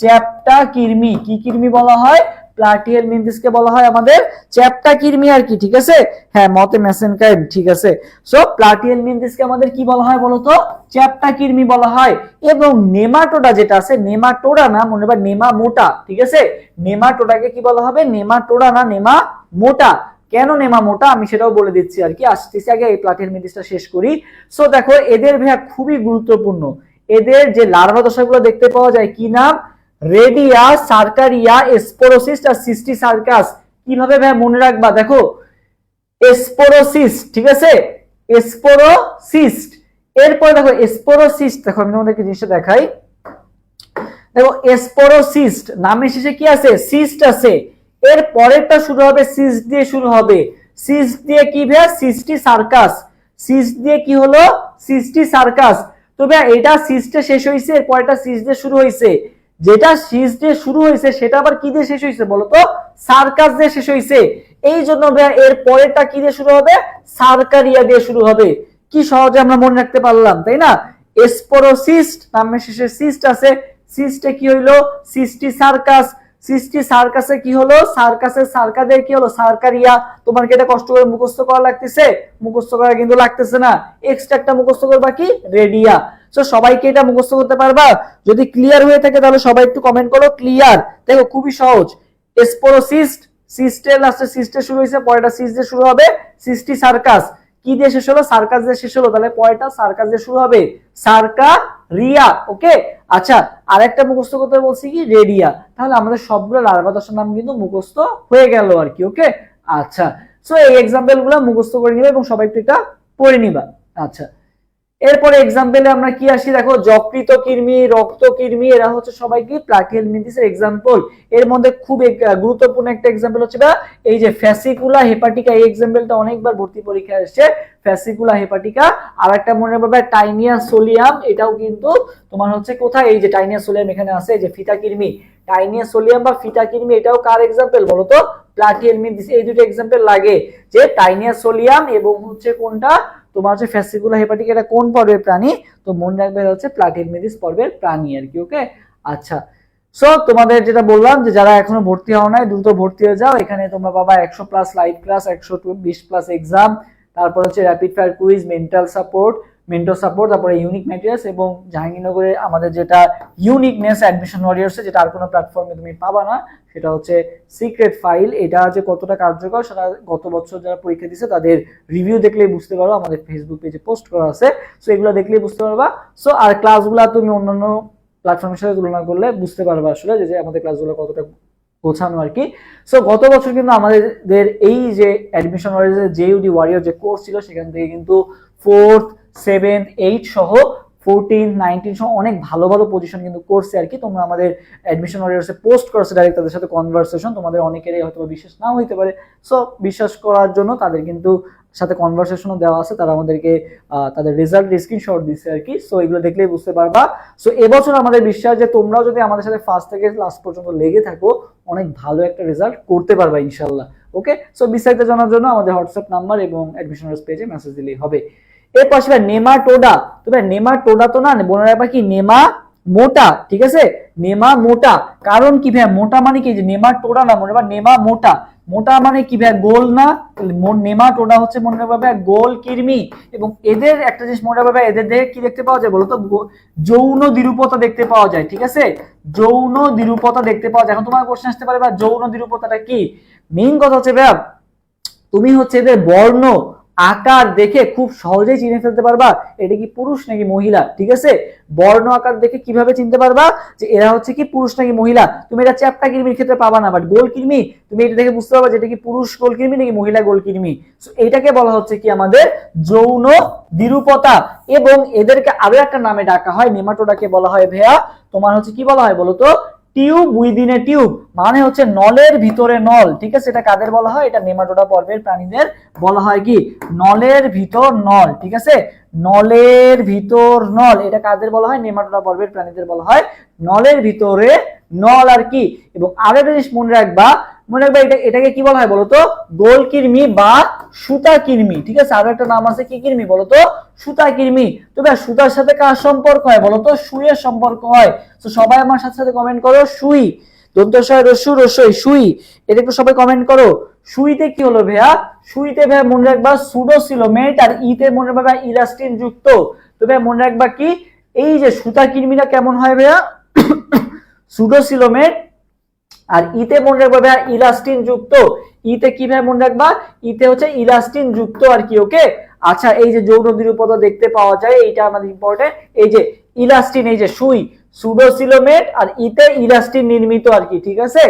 চ্যাপ্টা কৃমি। কি কৃমি বলা হয়? প্লাটিহেল মিনথিসকে বলা হয় আমাদের চ্যাপ্টা কৃমি আর কি। ঠিক আছে, হ্যাঁ, মতে মেসেনকাইম। ঠিক আছে, সো প্লাটিহেল মিনথিসকে আমাদের কি বলা হয় বলতো? চ্যাপ্টা কৃমি বলা হয়। এবং নেমাটোডা যেটা আছে, নেমাটোডা না, মনে রাখবা নেমামোটা। ঠিক আছে, নেমাটোডাকে কি বলা হবে? নেমাটোডা না, নেমামোটা। কেন নেমামোটা আমি সেটাও বলে দিচ্ছি আর কি, আসতেছি। আগে এই প্লাটিহেল মিনথিসটা শেষ করি। সো দেখো এদের ভাইয়া খুবই গুরুত্বপূর্ণ, এদের যে লার্ভা দশাগুলো দেখতে পাওয়া যায়, কি নাম? রেডিয়া, সার্কারিয়া, স্পোরোসিস আর সিস্টি সার্কাস। কিভাবে ভাই মনে রাখবা? দেখো স্পোরোসিস, ঠিক আছে, স্পোরোসিস্ট। এরপরে দেখো স্পোরোসিস্ট, দেখো আমি তোমাদেরকে জিনিসটা দেখাই। দেখো স্পোরোসিস্ট নামের শেষে কি আছে? সিস্ট আছে। এর পরেরটা শুরু হবে সিস্ট দিয়ে শুরু হবে। সিস্ট দিয়ে কি ভাই? সিস্টি সার্কাস। সিস্ট দিয়ে কি হলো? সিস্টি সার্কাস। তো তো ভাই এটা সিস্টে শেষ হয়েছে, এরপরটা সিস দিয়ে শুরু হয়েছে, যেটা সিস দিয়ে শুরু হয়েছে সেটা আবার কি দিয়ে শেষ হয়েছে বলতো, সার্কাস দিয়ে শেষ হয়েছে। এই জন্য ভাই এর পরেরটা কি দিয়ে শুরু হবে, সার্কারিয়া দিয়ে শুরু হবে। কি সহজে আমরা মনে রাখতে পারলাম, তাই না? স্পোরোসিস্ট, নামের শেষে সিস্ট আছে, সিস্টে কি হইলো, সিস্টি সার্কাস, সিস্টি সার্কাসে কি হলো, সার্কাসের সার্কাদের কি হলো, সার্কারিয়া। তোমার কি এটা কষ্ট করে মুখস্থ করা লাগতেছে? মুখস্থ করা কিন্তু লাগতেছে না, এক্সট্রা একটা মুখস্থ করবা কি, রেডিয়া। সো সবাইকে এটা মুখস্থ করতে পারবা? যদি ক্লিয়ার হয়ে থাকে তাহলে সবাই একটু কমেন্ট করো ক্লিয়ার। দেখো খুবই সহজ, স্পোরোসিস্ট, সিস্টের লাস্টে সিস্টে শুরু হয়েছে, পরেরটা সিস দিয়ে শুরু হবে, সিস্টি সার্কাস কি দিয়ে শেষ হলো, সার্কাস দিয়ে শেষ হলো, তাহলে পরেরটা সার্কাস দিয়ে শুরু হবে, সার্কারিয়া। ওকে, আচ্ছা আরেকটা মুখস্থ করতে বলছি কি, রেডিয়া। তাহলে আমাদের সবগুলো লার্ভা দশের নাম কিন্তু মুখস্থ হয়ে গেল আর কি। ওকে, আচ্ছা সো এই এক্সাম্পল গুলো মুখস্থ করে নিবে এবং সবাই একটু এটা পড়ে নিবা। আচ্ছা এরপরে এক্সাম্পলে আমরা কি আসি, দেখো যকৃত কৃমি, রক্ত কৃমি, এরা হচ্ছে সবাই কি প্লাটিহেলমিনথিসের এক্সাম্পল। এর মধ্যে খুব গুরুত্বপূর্ণ একটা এক্সাম্পল হচ্ছে এই যে ফ্যাসিকুলা হেপাটিকা, এই এক্সাম্পলটা অনেকবার ভর্তি পরীক্ষায় আসছে, ফ্যাসিকুলা হেপাটিকা। আর একটা মনে রাখবে টাইনিয়া সোলিয়াম, এটাও কিন্তু তোমার হচ্ছে কোথায়, এই যে টাইনিয়া সোলিয়াম এখানে আছে, এই যে ফিতা কৃমি, টাইনিয়া সোলিয়াম বা ফিতা কৃমি, এটাও কার এক্সাম্পল বলতো, প্লাটিহেলমিনথিস। এই দুটো এক্সাম্পল লাগে, যে টাইনিয়া সোলিয়াম এবং হচ্ছে কোনটা তোমার হচ্ছে ফ্যাসিকুলা হেপাটিক, এটা কোন পর্বের প্রাণী, তো মনে রাখবে হচ্ছে প্লাটিহেলমিনথিস পর্বের প্রাণী আর কি। ওকে, আচ্ছা সো তোমাদের যেটা বললাম যে যারা এখনো ভর্তি হও নাই দ্রুত ভর্তি হয়ে যাও, এখানে তোমরা পাবা 100+ লাইভ ক্লাস, 120+ এক্সাম, তারপর হচ্ছে rapid fire quiz, mental support, তারপরে ইউনিক ম্যাটেরিয়ালস, এবং জাহাঙ্গীরনগরে আমাদের যেটা ইউনিকনেস অ্যাডমিশন ওয়ারিয়র্স, যেটা আর কোনো প্ল্যাটফর্মে তুমি পাবা না, সেটা হচ্ছে সিক্রেট ফাইল। এটা যে কতটা কার্যকর সেটা গত বছর যারা পরীক্ষা দিয়েছে তাদের রিভিউ দেখলেই বুঝতে পারো, আমাদের ফেসবুক পেজে পোস্ট করা আছে, সো এগুলো দেখলেই বুঝতে পারবা। সো আর ক্লাসগুলো তুমি অন্যান্য প্ল্যাটফর্মের সাথে তুলনা করলে বুঝতে পারবা আসলে যে আমাদের ক্লাসগুলো কতটা গোছানো আর কি। সো গত বছর কিন্তু আমাদের এই যে অ্যাডমিশন ওয়ারিয়র জেইউডি ওয়ারিয়র যে কোর্স ছিল, সেখান থেকে কিন্তু 4th 7th 8 সহ 14 19 সহ অনেক ভালো ভালো পজিশন কিন্তু করছে আর কি। তোমরা আমাদের অ্যাডমিশন ওয়ারিয়র্সে পোস্ট করছে ডাইরেক্ট, তাদের সাথে কনভারসেশন, তোমাদের অনেকেরই হয়তো বিশ্বাস নাও হইতে পারে, সো বিশ্বাস করার জন্য তাদের কিন্তু সাথে কনভারসেশনও দেওয়া আছে, তারা আমাদেরকে তাদের রেজাল্ট স্ক্রিনশট দিচ্ছে আর কি। সো এগুলো দেখলেই বুঝতে পারবা। সো এবছর আমাদের বিশ্বাস যে তোমরাও যদি আমাদের সাথে ফার্স্ট থেকে লাস্ট পর্যন্ত লেগে থাকো, অনেক ভালো একটা রেজাল্ট করতে পারবা ইনশাল্লাহ। ওকে, সো বিস্তারিত জানার জন্য আমাদের হোয়াটসঅ্যাপ নাম্বার এবং অ্যাডমিশনার্স পেজে মেসেজ দিলেই হবে। এর পাশে নেমাটোডা, তবে নেমাটোডা তো না, মনে রাখবা কি নেমা মোটা, ঠিক আছে, নেমা মোটা। কারণ কি ভাই, মোটা মানে কি, যে নেমাটোডা না, মনে রাখবা নেমা মোটা, মোটা মানে কি ভাই, গোল না, নেমাটোডা হচ্ছে মনে রাখবা ভাই গোল কৃমি। এবং এদের একটা জিনিস মনে রাখবা ভাই, এদের দেহে কি দেখতে পাওয়া যায় বলতো, যৌন দ্বিরূপতা দেখতে পাওয়া যায়, ঠিক আছে, যৌন দ্বিরূপতা দেখতে পাওয়া যায়। এখন তোমার কোশ্চেন আসতে পারে বা যৌন দ্বিরূপতাটা কি, মেইন কথা হচ্ছে ভাই তুমি হচ্ছে এদের বর্ণ আকার দেখে খুব সহজেই চিনে ফেলতে পারবা এটা কি পুরুষ নাকি মহিলা, ঠিক আছে। বর্ণ আকার দেখে কিভাবে চিনতে পারবা যে এরা হচ্ছে কি পুরুষ নাকি মহিলা, তুমি এটা চ্যাপ্টা কৃমির ক্ষেত্রে পাবা না, বাট গোল কৃমি তুমি এটা দেখে বুঝতে পারবা যে এটা কি পুরুষ গোল কৃমি নাকি মহিলা গোল কৃমি। সো এটাকে বলা হচ্ছে কি আমাদের যৌন দ্বিরূপতা। এবং এদেরকে আরো একটা নামে ডাকা হয়, নেমাটোডাকে বলা হয় ভাইয়া তোমার হচ্ছে কি বলা হয় বলতো, টিউব উইদিন এ টিউব, মানে হচ্ছে নলের ভিতরে নল, ঠিক আছে। এটা কাদের বলা হয়, এটা নেমাটোডা পর্বের প্রাণীদের বলা হয় কি, নলের ভিতর নল, ঠিক আছে, নলের ভিতর নল, এটা কাদের বলা হয়, নেমাটোডা পর্বের প্রাণীদের বলা হয় নলের ভিতরে নল আর কি। এবং আরো একটা জিনিস মনে রাখবা, এটাকে কি বলা হয় বলতো, গোল কৃমি বা সুতা কৃমি, ঠিক আছে। আরো একটা নাম আছে কি কৃমি বলতো, সুতা কৃমি। তবে সুতার সাথে কার সম্পর্ক হয় বলতো, সুইয়ের সম্পর্ক হয়। তো সবাই আমার সাথে সাথে কমেন্ট করো সুই, দন্তস্বয় রস্যু রস্যই সুই, এটা একটু সবাই কমেন্ট করো। সুইতে কি হলো ভাইয়া, সুইতে ভাইয়া মনে রাখবা সুডোসিলোমেট, আর ইতে মনে রাখবা ইলাস্টিন যুক্ত। তো ভাইয়া মনে রাখবা কি, এই যে সুতা কৃমিটা কেমন হয় ভাইয়া, সুডোসিলোমেট, আর ইতে মনে রাখবা ভাইয়া ইলাস্টিন যুক্ত। ইতে কি ভাই মনে রাখবা, ইতে হচ্ছে ইলাস্টিন যুক্ত আর কি। ওকে, আচ্ছা এই যে যৌন দ্বিরূপতা দেখতে পাওয়া যায়, এইটা আমাদের ইম্পর্টেন্ট, এই যে ইলাস্টিন, এই যে সুই সুডোসিলোমেট, আর ইতে ইলাস্টিন নির্মিত আর কি, ঠিক আছে।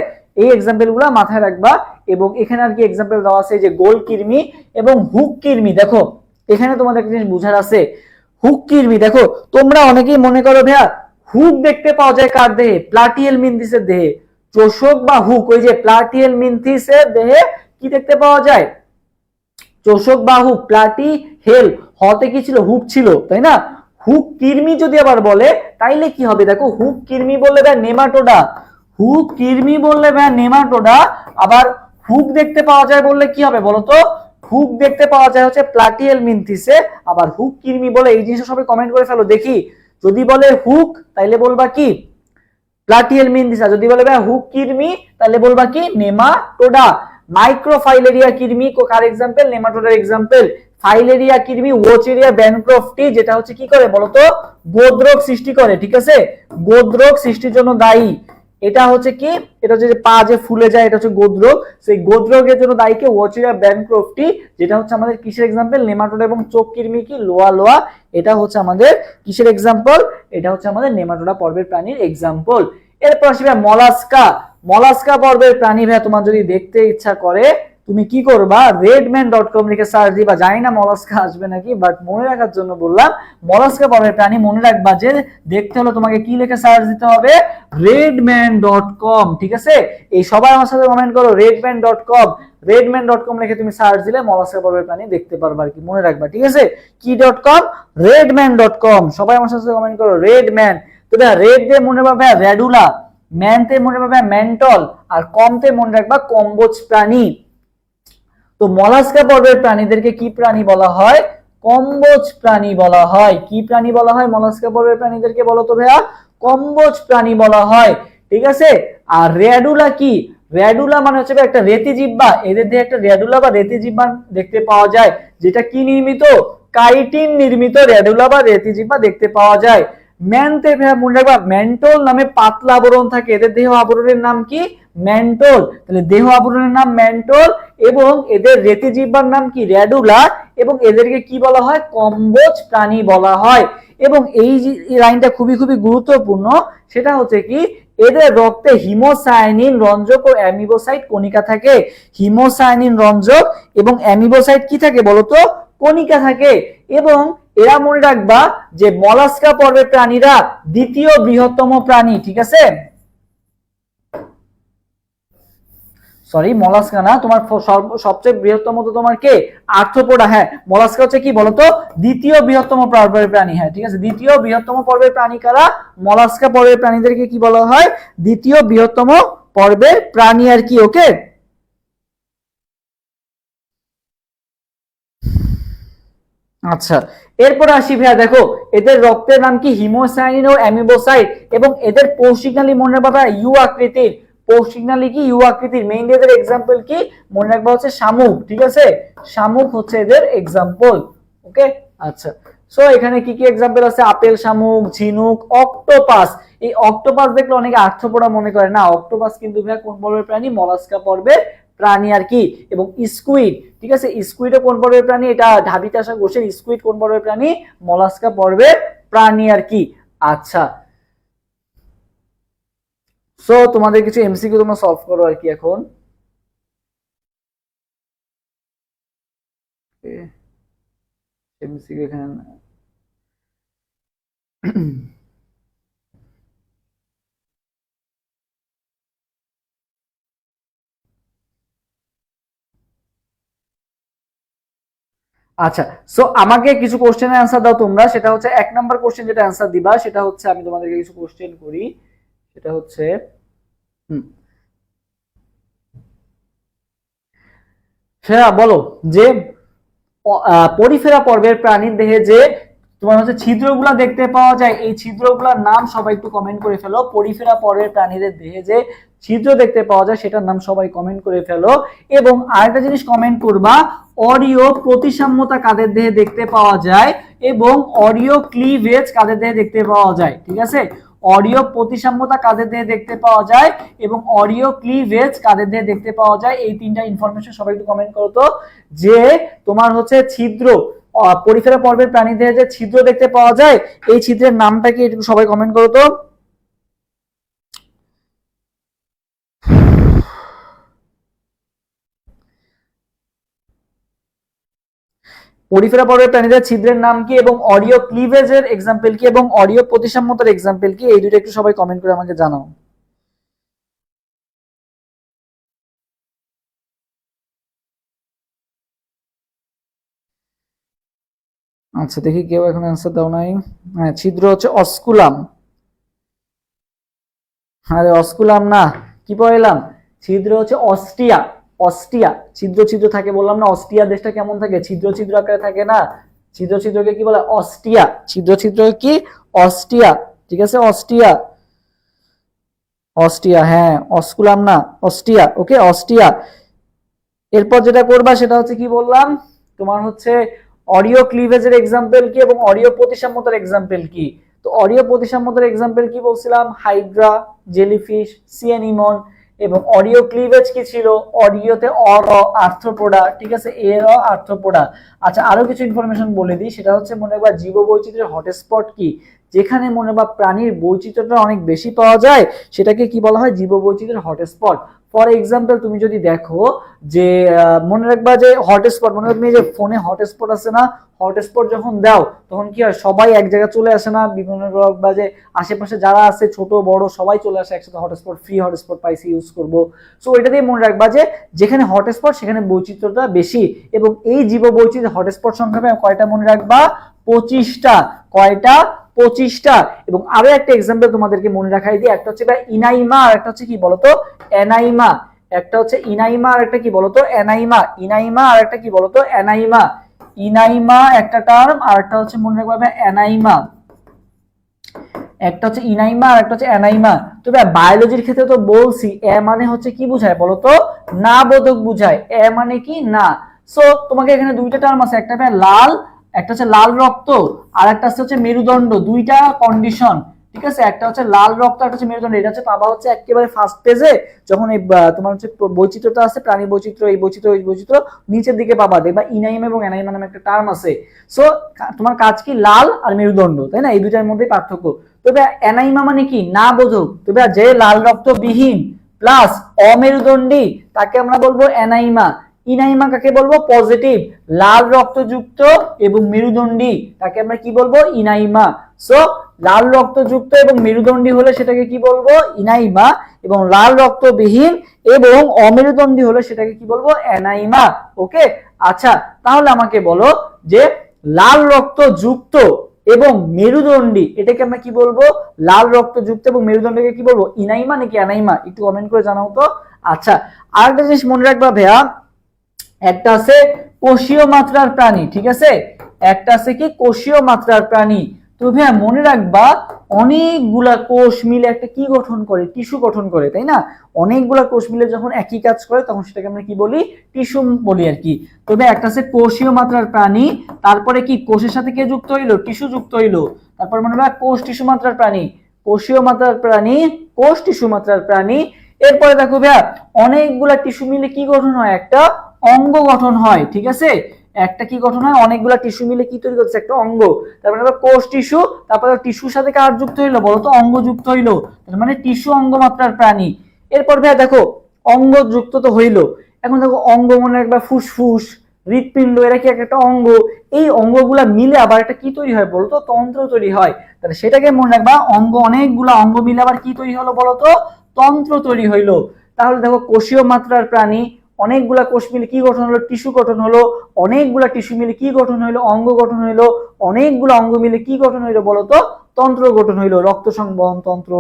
এই এক্সাম্পল গুলো মাথায় রাখবা। এবং এখানে আর কি এক্সাম্পল দেওয়া আছে যে গোল কৃমি এবং হুক কৃমি। দেখো এখানে তোমাদের একটা জিনিস বুঝার আছে, হুক কৃমি দেখো তোমরা অনেকেই মনে করো ভাইয়া হুক দেখতে পাওয়া যায় কার দেহে, প্লাটিহেলমিনথিসের দেহে, চোষক বা হুক, ওই যে প্লাটিহেলমিনথিসের দেহে কি দেখতে পাওয়া যায়, চোষক বা হুক। প্লাটি হেল হতে কি ছিল, হুক ছিল, তাই না। হুক কৃমি যদি আবার বলে তাইলে কি হবে, দেখো হুক কৃমি বললে ভাই নেমাটোডা, হুক কৃমি বললে ভাই নেমাটোডা, আবার হুক দেখতে পাওয়া যায় বললে কি হবে বলতো, হুক দেখতে পাওয়া যায় হচ্ছে প্লাটিয়েল মিনথিসে, আবার হুক কৃমি বলে, এই জিনিসটা সবাই কমেন্ট করে ফেলো দেখি, যদি বলে হুক তাইলে বলবা কি প্লাটিয়েল মিনথিসা, যদি বলে ভাই হুক কৃমি তাহলে বলবা কি নেমাটোডা। মাইক্রোফাইলেরিয়া কৃমি কার এক্সাম্পল, নেমাটোডার এক্সাম্পল। ফাইলেরিয়া কৃমি ওচেরিয়া ব্যানক্রফটি, যেটা হচ্ছে কি করে বলতো গোদরোগ সৃষ্টি করে, ঠিক আছে, গোদরোগ সৃষ্টির জন্য দায়ী। এটা হচ্ছে কি, এটা হচ্ছে যে পা যে ফুলে যায়, এটা হচ্ছে গোদরোগ, সেই গোদরোগের জন্য দায়ী কে ওচেরিয়া ব্যানক্রফটি, যেটা হচ্ছে আমাদের কিসের এক্সাম্পল, নেমাটোডা। এবং চোখ কৃমি কি লোয়া লোয়া, এটা হচ্ছে আমাদের কিসের এক্সাম্পল, এটা হচ্ছে আমাদের নেমাটোডা পর্বের প্রাণীর এক্সাম্পল। এরপর আসবে মলাস্কা, মলাস্কা পর্বের প্রাণী ভাই তোমার যদি দেখতে ইচ্ছা করে তুমি কি করবা, redman.com লিখে সার্চ দিবা, জানি না মলাস্কা আসবে নাকি, বাট মনে রাখার জন্য বললাম, মলাস্কা পর্বের প্রাণী মনে রাখবা যে দেখতে হলে তোমাকে কি লিখে সার্চ দিতে হবে, redman.com, ঠিক আছে। এই সবাই আমার সাথে কমেন্ট করো redman.com, redman.com লিখে তুমি সার্চ দিলে মলাস্কা পর্বের প্রাণী দেখতে পারবা আর কি, মনে রাখবা, ঠিক আছে। কি .com, redman.com, সবাই আমার সাথে কমেন্ট করো redman। তো ভাই রেড দিয়ে মনে রাখবা র্যাডুলা, ম্যানতে মনে রাখবা ম্যান্টল, আর কমতে মনে রাখবা কম্বোজ প্রাণী। তো মলাস্কা পর্বের প্রাণীদেরকে কি প্রাণী বলা হয়, কম্বোজ প্রাণী বলা হয়। কি প্রাণী বলা হয় মলাস্কা পর্বের প্রাণীদেরকে, বলো তো ভাইয়া, কম্বোজ প্রাণী বলা হয়, ঠিক আছে। আর র্যাডুলা কি, র্যাডুলা মানে হচ্ছে একটা রেতি জিহ্বা, এদের দিয়ে একটা র্যাডুলা বা রেতি জিহ্বা দেখতে পাওয়া যায়, যেটা কি নির্মিত, কাইটিন নির্মিত র্যাডুলা বা রেতি জিহ্বা দেখতে পাওয়া যায়। ম্যানতে মনে রাখবা ম্যান্টল নামে পাতলা আবরণ থাকে, এদের দেহ আবরণের নাম কি, ম্যান্টল, তাহলে দেহ আবরণের নাম ম্যান্টল, এবং এদের রেতি জিহ্বার নাম কি, র্যাডুলা, এবং এদেরকে কি বলা হয়, কম্বোজ প্রাণী বলা হয়। এবং এই লাইনটা খুবই খুবই গুরুত্বপূর্ণ, সেটা হচ্ছে কি, এদের রক্তে হিমোসায়ানিন রঞ্জক ও অ্যামিবোসাইট কণিকা থাকে, হিমোসায়ানিন রঞ্জক এবং অ্যামিবোসাইট কি থাকে বলতো, কণিকা থাকে। এবং এরা মনে রাখবা যে মলাস্কা পর্বের প্রাণীরা দ্বিতীয় বৃহত্তম প্রাণী, ঠিক আছে, সরি মলাস্কা না, তোমার সবচেয়ে বৃহত্তম তো তোমার কে, আর্থ্রোপোডা, হ্যাঁ মলাস্কা হচ্ছে কি বলতো দ্বিতীয় বৃহত্তম পর্বের প্রাণী, হ্যাঁ ঠিক আছে, দ্বিতীয় বৃহত্তম পর্বের প্রাণী কারা, মলাস্কা পর্বের প্রাণীদেরকে কি বলা হয়, দ্বিতীয় বৃহত্তম পর্বের প্রাণী আর কি, ওকে। আচ্ছা, এরপর আসি ভাইয়া, দেখো এদের রক্তের নাম কি, হিমোসায়ানিন ও অ্যামিবোসাইট, এবং এদের পৌষ্টিক নালী মনে রাখবা ইউ আকৃতির, পৌষ্টিক নালী কি ইউ আকৃতির। মেইনলি এদের এক্সাম্পল কি মনে রাখবা হচ্ছে শামুক, ঠিক আছে, শামুক হচ্ছে এদের এক্সাম্পল, ওকে। আচ্ছা, সো এখানে কি কি এক্সাম্পল আছে, আপেল শামুক, ঝিনুক, অক্টোপাস। এই অক্টোপাস দেখলে অনেকে আর্থ্রোপোডা মনে করে না, অক্টোপাস কিন্তু ভাইয়া কোন পর্বের প্রাণী, মলাস্কা পর্বের প্রাণী আর কি। এবং স্কুইড, ঠিক আছে, স্কুইডও কোন পর্বের প্রাণী, এটা ঢাবিতে আসা কোশ্চেন, স্কুইড কোন পর্বের প্রাণী, মলাস্কা পর্বের প্রাণী আর কি। আচ্ছা, সো তোমাদের কিছু এমসিকিউ তোমরা সলভ করো আর কি এখন। এমসিকিউ এখানে আচ্ছা, সো আমাকে কিছু কোশ্চেনের অ্যান্সার দাও তোমরা, সেটা হচ্ছে এক নাম্বার কোশ্চেন যেটা অ্যান্সার দিবা, সেটা হচ্ছে আমি তোমাদেরকে কিছু কোশ্চেন করি, সেটা হচ্ছে হুম, সেটা বলো যে পরিফেরা পর্বের প্রাণীর দেহে যে তোমার হচ্ছে ছিদ্রগুলা দেখতে পাওয়া যায়, এই ছিদ্রগুলোর নাম সবাই একটু কমেন্ট করে ফেলো। পরিফেরা পর্বের প্রাণীদের দেহে যে ছিদ্র দেখতে পাওয়া যায় সেটার নাম সবাই কমেন্ট করে ফেলো। এবং আরেকটা জিনিস কমেন্ট করবা, অডিও প্রতিসাম্যতা কাদের দেহে দেখতে পাওয়া যায়, এবং অডিও ক্লিভেজ কাদের দেহে দেখতে পাওয়া যায়, ঠিক আছে, অডিও প্রতিসাম্যতা কাদের দেহে দেখতে পাওয়া যায় এবং অডিও ক্লিভেজ কাদের দেহে দেখতে পাওয়া যায়, এই তিনটা ইনফরমেশন সবাই একটু কমেন্ট করো তো। যে তোমার হচ্ছে ছিদ্র, পরিফেরা পর্বের প্রাণীদের যে ছিদ্র দেখতে পাওয়া যায়, এই ছিদ্রের নামটা কি একটু সবাই কমেন্ট করো তো। পরিফেরা পর্বের প্রাণীদের ছিদ্রের নাম কি এবং অডিও ক্লিভেজের এক্সাম্পল কি এবং অডিও প্রতিসাম্যতার এক্সাম্পল কি, এই দুটো একটু সবাই কমেন্ট করে আমাকে জানাও। আচ্ছা দেখি কেউ এখন অ্যান্সার দাও নাই। হ্যাঁ, ছিদ্র হচ্ছে অস্কুলাম। আরে অস্কুলাম না, কি পড়াইলাম? ছিদ্র হচ্ছে অস্টিয়া। অস্টিয়া, ছিদ্র ছিদ্র থাকে বললাম না, অস্ট্রিয়া দেশটা কেমন থাকে, ছিদ্র ছিদ্র আকারে থাকে না। ছিদ্র ছিদ্রকে কি বলে? অস্টিয়া। ছিদ্র ছিদ্র কি? অস্টিয়া। ঠিক আছে, অস্টিয়া। অস্টিয়া, হ্যাঁ, অস্কুলাম না, অস্টিয়া। ওকে, অস্টিয়া। এরপর যেটা করবা সেটা হচ্ছে কি বললাম, তোমার হচ্ছে অডিও ক্লিভেজের এক্সাম্পল কি এবং অডিও প্রতিসাম্যতার এক্সাম্পল কি। তো অডিও প্রতিসাম্যতার এক্সাম্পল কি বলছিলাম? Hydra, jellyfish, sea anemone. এবং অডিও ক্লিভেজ কি ছিল? অডিওতে অর আর্থ্রোপোডা, ঠিক আছে, এর আর্থ্রোপোডা। আচ্ছা, আরো কিছু ইনফরমেশন বলে দিই, সেটা হচ্ছে মনে রাখবা জীববৈচিত্র্যের হটস্পট কি, যেখানে মনে রাখবা প্রাণীর বৈচিত্র্যটা অনেক বেশি পাওয়া যায়, সেটাকে কি বলা হয়? জীববৈচিত্র্যের হটস্পট। ফর এক্সাম্পল তুমি যদি দেখো যে মনে রাখবা যে হটস্পট, মনে রাখবে যে ফোনে হটস্পট আছে না, হটস্পট যখন দাও তখন কি হয়? সবাই এক জায়গায় চলে আসে না, বিভিন্ন বা যে আশেপাশে যারা আছে ছোট বড় সবাই চলে আসে একসাথে, হটস্পট ফ্রি হটস্পট পাইছি ইউজ করব। সো এটা দিয়ে মনে রাখবা যে যেখানে হটস্পট সেখানে বৈচিত্র্যটা বেশি। এবং এই জীব বৈচিত্র্য হটস্পট সংখ্যা কয়টা মনে রাখবা? 25টা। কয়টা? 25টা। এবং আরো একটা এক্সাম্পল তোমাদেরকে মনে রাখাই দিই, একটা হচ্ছে ইনাইমা আর একটা হচ্ছে কি বলতো? অ্যানাইমা। একটা হচ্ছে ইনাইমা আর একটা কি বলতো? অ্যানাইমা। ইনাইমা আর একটা কি বলতো? অ্যানাইমা। ইনাইমা একটা টার্ম, আর একটা হচ্ছে মনে রাখবে অ্যানাইমা। একটা হচ্ছে ইনাইমা আর একটা হচ্ছে অ্যানাইমা। তবে বায়োলজির ক্ষেত্রে তো বলছি এ মানে হচ্ছে কি বুঝায় বলতো? না বোধক বুঝায়। এ মানে কি? না। সো তোমাকে এখানে দুইটা টার্ম আছে, একটা লাল, একটা হচ্ছে লাল রক্ত, আর একটা হচ্ছে মেরুদণ্ড। দুইটা কন্ডিশন, ঠিক আছে, একটা হচ্ছে লাল রক্ত, একটা হচ্ছে মেরুদণ্ড। এটা হচ্ছে পাবা হচ্ছে একেবারে ফার্স্ট পেজে, যখন এই তোমার হচ্ছে বৈচিত্র্যটা আছে, প্রাণী বৈচিত্র্য, এই বৈচিত্র্য এই বৈচিত্র্য, নিচের দিকে পাবা, দেখবা ইনাইমা এবং অ্যানাইমা নামে একটা টার্ম আছে। সো তোমার কাজ কি? লাল আর মেরুদণ্ড, তাই না? এই দুইটার মধ্যে পার্থক্য। তবে অ্যানাইমা মানে কি? না বোধক। তবে যে লাল রক্ত বিহীন প্লাস অমেরুদণ্ডী তাকে আমরা বলবো অ্যানাইমা। ইনাইমা কাকে বলবো? পজিটিভ, লাল রক্তযুক্ত এবং মেরুদণ্ডী, তাকে আমরা কি বলবো? ইনাইমা। সো লাল রক্তযুক্ত এবং মেরুদণ্ডী হলে সেটাকে কি বলবো? ইনাইমা। এবং লাল রক্তবিহীন এবং অমেরুদণ্ডী হলে সেটাকে কি বলবো? অ্যানাইমা। ওকে, আচ্ছা, তাহলে আমাকে বলো যে লাল রক্তযুক্ত এবং মেরুদণ্ডী এটাকে আমরা কি বলবো? লাল রক্তযুক্ত এবং মেরুদণ্ডকে কি বলবো? ইনাইমা নাকি অ্যানাইমা? একটু কমেন্ট করে জানাও তো। আচ্ছা, আরেকটা জিনিস মনে রাখবা ভাইয়া, একটা আছে কোষীয় মাত্রার প্রাণী, ঠিক আছে, একটা আছে কি? কোষীয় মাত্রার প্রাণী। তো ভাইয়া মনে রাখবা অনেকগুলা কোষ মিলে একটা কি গঠন করে? টিস্যু গঠন করে, তাই না? অনেকগুলা কোষ মিলে যখন একই কাজ করে তখন সেটাকে আমরা কি বলি? টিস্যু বলি আর কি। তবে একটা আছে কোষীয় মাত্রার প্রাণী, তারপরে কি কোষের সাথে কে যুক্ত হইলো? টিস্যু যুক্ত হইলো। তারপর মনে রাখবা কোষ টিস্যু মাত্রার প্রাণী, কোষীয় মাত্রার প্রাণী, কোষ টিস্যু মাত্রার প্রাণী। এরপরে দেখো ভাইয়া অনেকগুলা টিস্যু মিলে কি গঠন হয়? একটা অঙ্গ গঠন হয়, ঠিক আছে, একটা কি গঠন হয়? অনেকগুলা টিস্যু মিলে কি তৈরি করছে? একটা অঙ্গ। তারপরে আবার কোষ টিস্যু, তারপরে টিস্যুর সাথে কার যুক্ত হইলো বলতো? অঙ্গ যুক্ত হইলো, তার মানে টিস্যু অঙ্গ মাত্রার প্রাণী। এরপর ভাইয়া দেখো অঙ্গ যুক্ত তো হইলো, এখন দেখো অঙ্গ মনে একবার ফুসফুস, হৃৎপিণ্ড, এরা কি একটা অঙ্গ। এই অঙ্গগুলা মিলে আবার একটা কি তৈরি হয় বলতো? তন্ত্র তৈরি হয়। তাহলে সেটাকে মনে রাখবা, অঙ্গ অনেকগুলা অঙ্গ মিলে আবার কি তৈরি হলো বলতো? তন্ত্র তৈরি হইলো। তাহলে দেখো কোষীয় মাত্রার প্রাণী, অনেকগুলা কোষ মিলে কি গঠন হলো? টিস্যু গঠন হলো। অনেকগুলা টিস্যু মিলে কি গঠন হইলো? অঙ্গ গঠন হইলো। অনেকগুলো অঙ্গ মিলে কি গঠন হইলো বলতো? তন্ত্র গঠন হইলো, রক্ত সংবহন তন্ত্র,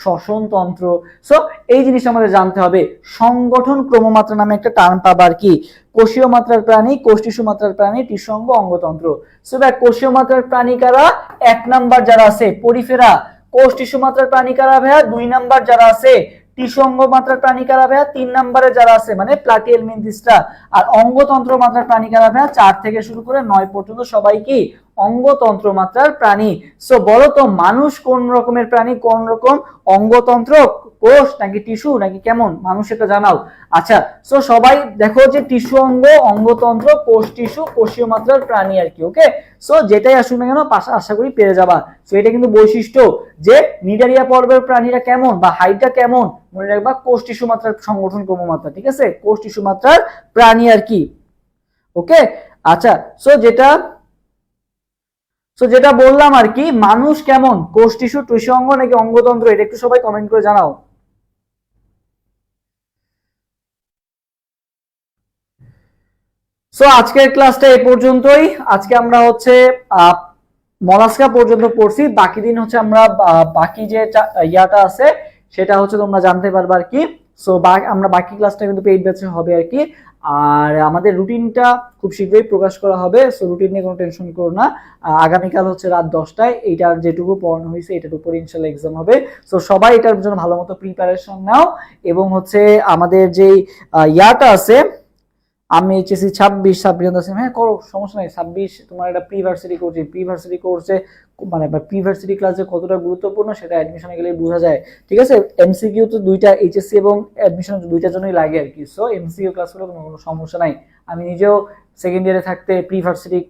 শ্বসন তন্ত্র। সো এই জিনিসটা আমাদের জানতে হবে। সংগঠন ক্রমমাত্রা নামে একটা টার্ম পাবার কি? কোষীয় মাত্রার প্রাণী, কোষ টিস্যু মাত্রার প্রাণী, টিস্যু অঙ্গ, অঙ্গতন্ত্র। সো দেখ কোষীয় মাত্রার প্রাণী কারা? 1 নাম্বার যারা আছে পরিফেরা। কোষ টিস্যু মাত্রার প্রাণী কারা ভাইয়া? 2 নাম্বার যারা আছে টিস্যু অঙ্গ মাত্রার প্রাণী কারা ভাইয়া? 3 নাম্বারে যারা আছে মানে প্লাটিহেলমিনথিসটা। আর অঙ্গতন্ত্র মাত্রার প্রাণী কারা ভাইয়া? 4 থেকে শুরু করে 9 পর্যন্ত সবাই কি? অঙ্গতন্ত্র মাত্রার প্রাণী। সো বলো তো মানুষ কোন রকমের প্রাণী? কোন রকম? অঙ্গতন্ত্র, কোষ নাকি টিস্যু নাকি কেমন? মানুষ এটা জানাও। আচ্ছা, সো সবাই দেখো যে টিস্যু অঙ্গ, অঙ্গতন্ত্র, কোষ টিস্যু, কোষীয় মাত্রার প্রাণী আর কি। ওকে, সো যেটাই আসুক না কেন আশা করি পেরে যাবা। সো এটা কিন্তু বৈশিষ্ট্য যে নিডারিয়া পর্বের প্রাণীরা কেমন বা হাইটটা কেমন, মনে রাখবা কোষ টিস্যু মাত্রার সংগঠন ক্রমমাত্রা, ঠিক আছে, কোষ টিস্যু মাত্রার প্রাণী আর কি। ওকে, আচ্ছা, সো যেটা বললাম আর কি, মানুষ কেমন? কোষ টিস্যু, টিস্যু অঙ্গ নাকি অঙ্গতন্ত্র? এটা একটু সবাই কমেন্ট করে জানাও। সো আজকের ক্লাসটা এই পর্যন্তই। আজকে আমরা হচ্ছে মলাস্কা পর্যন্ত পড়ছি, বাকি দিন হচ্ছে আমরা বাকি যে ইয়াটা আছে সেটা হচ্ছে তোমরা জানতে পারবে আর কি। সো আমরা বাকি ক্লাসটা কিন্তু পেইড ব্যাচে হবে আর কি। আর আমাদের রুটিনটা খুব শীঘ্রই প্রকাশ করা হবে, সো রুটিন নিয়ে কোনো টেনশন করো না। আগামীকাল হচ্ছে রাত 10টায় এইটার যেটুকু পড়ানো হয়েছে এটার উপর ইনশাল্লাহ এক্সাম হবে। সো সবাই এটার জন্য ভালো মতো প্রিপারেশন নাও, এবং হচ্ছে আমাদের যেই ইয়াটা আছে আমি এইচএসসি 26 হ্যাঁ করো, সমস্যা নাই। 26 তোমার একটা pre varsity course, pre varsity কোর্সে মানে প্রি ভার্সিটি ক্লাসে কতটা গুরুত্বপূর্ণ সেটা অ্যাডমিশনে গেলে বোঝা যায়, ঠিক আছে। এমসিকিউ তো দুইটা, এইচএসসি এবং অ্যাডমিশন দুইটার জন্যই লাগে আর কি। সো এমসিকিউ ক্লাসগুলো কোনো সমস্যা নাই। আমি নিজেও সেকেন্ড ইয়ারে থাকতে প্রি ভার্সিটি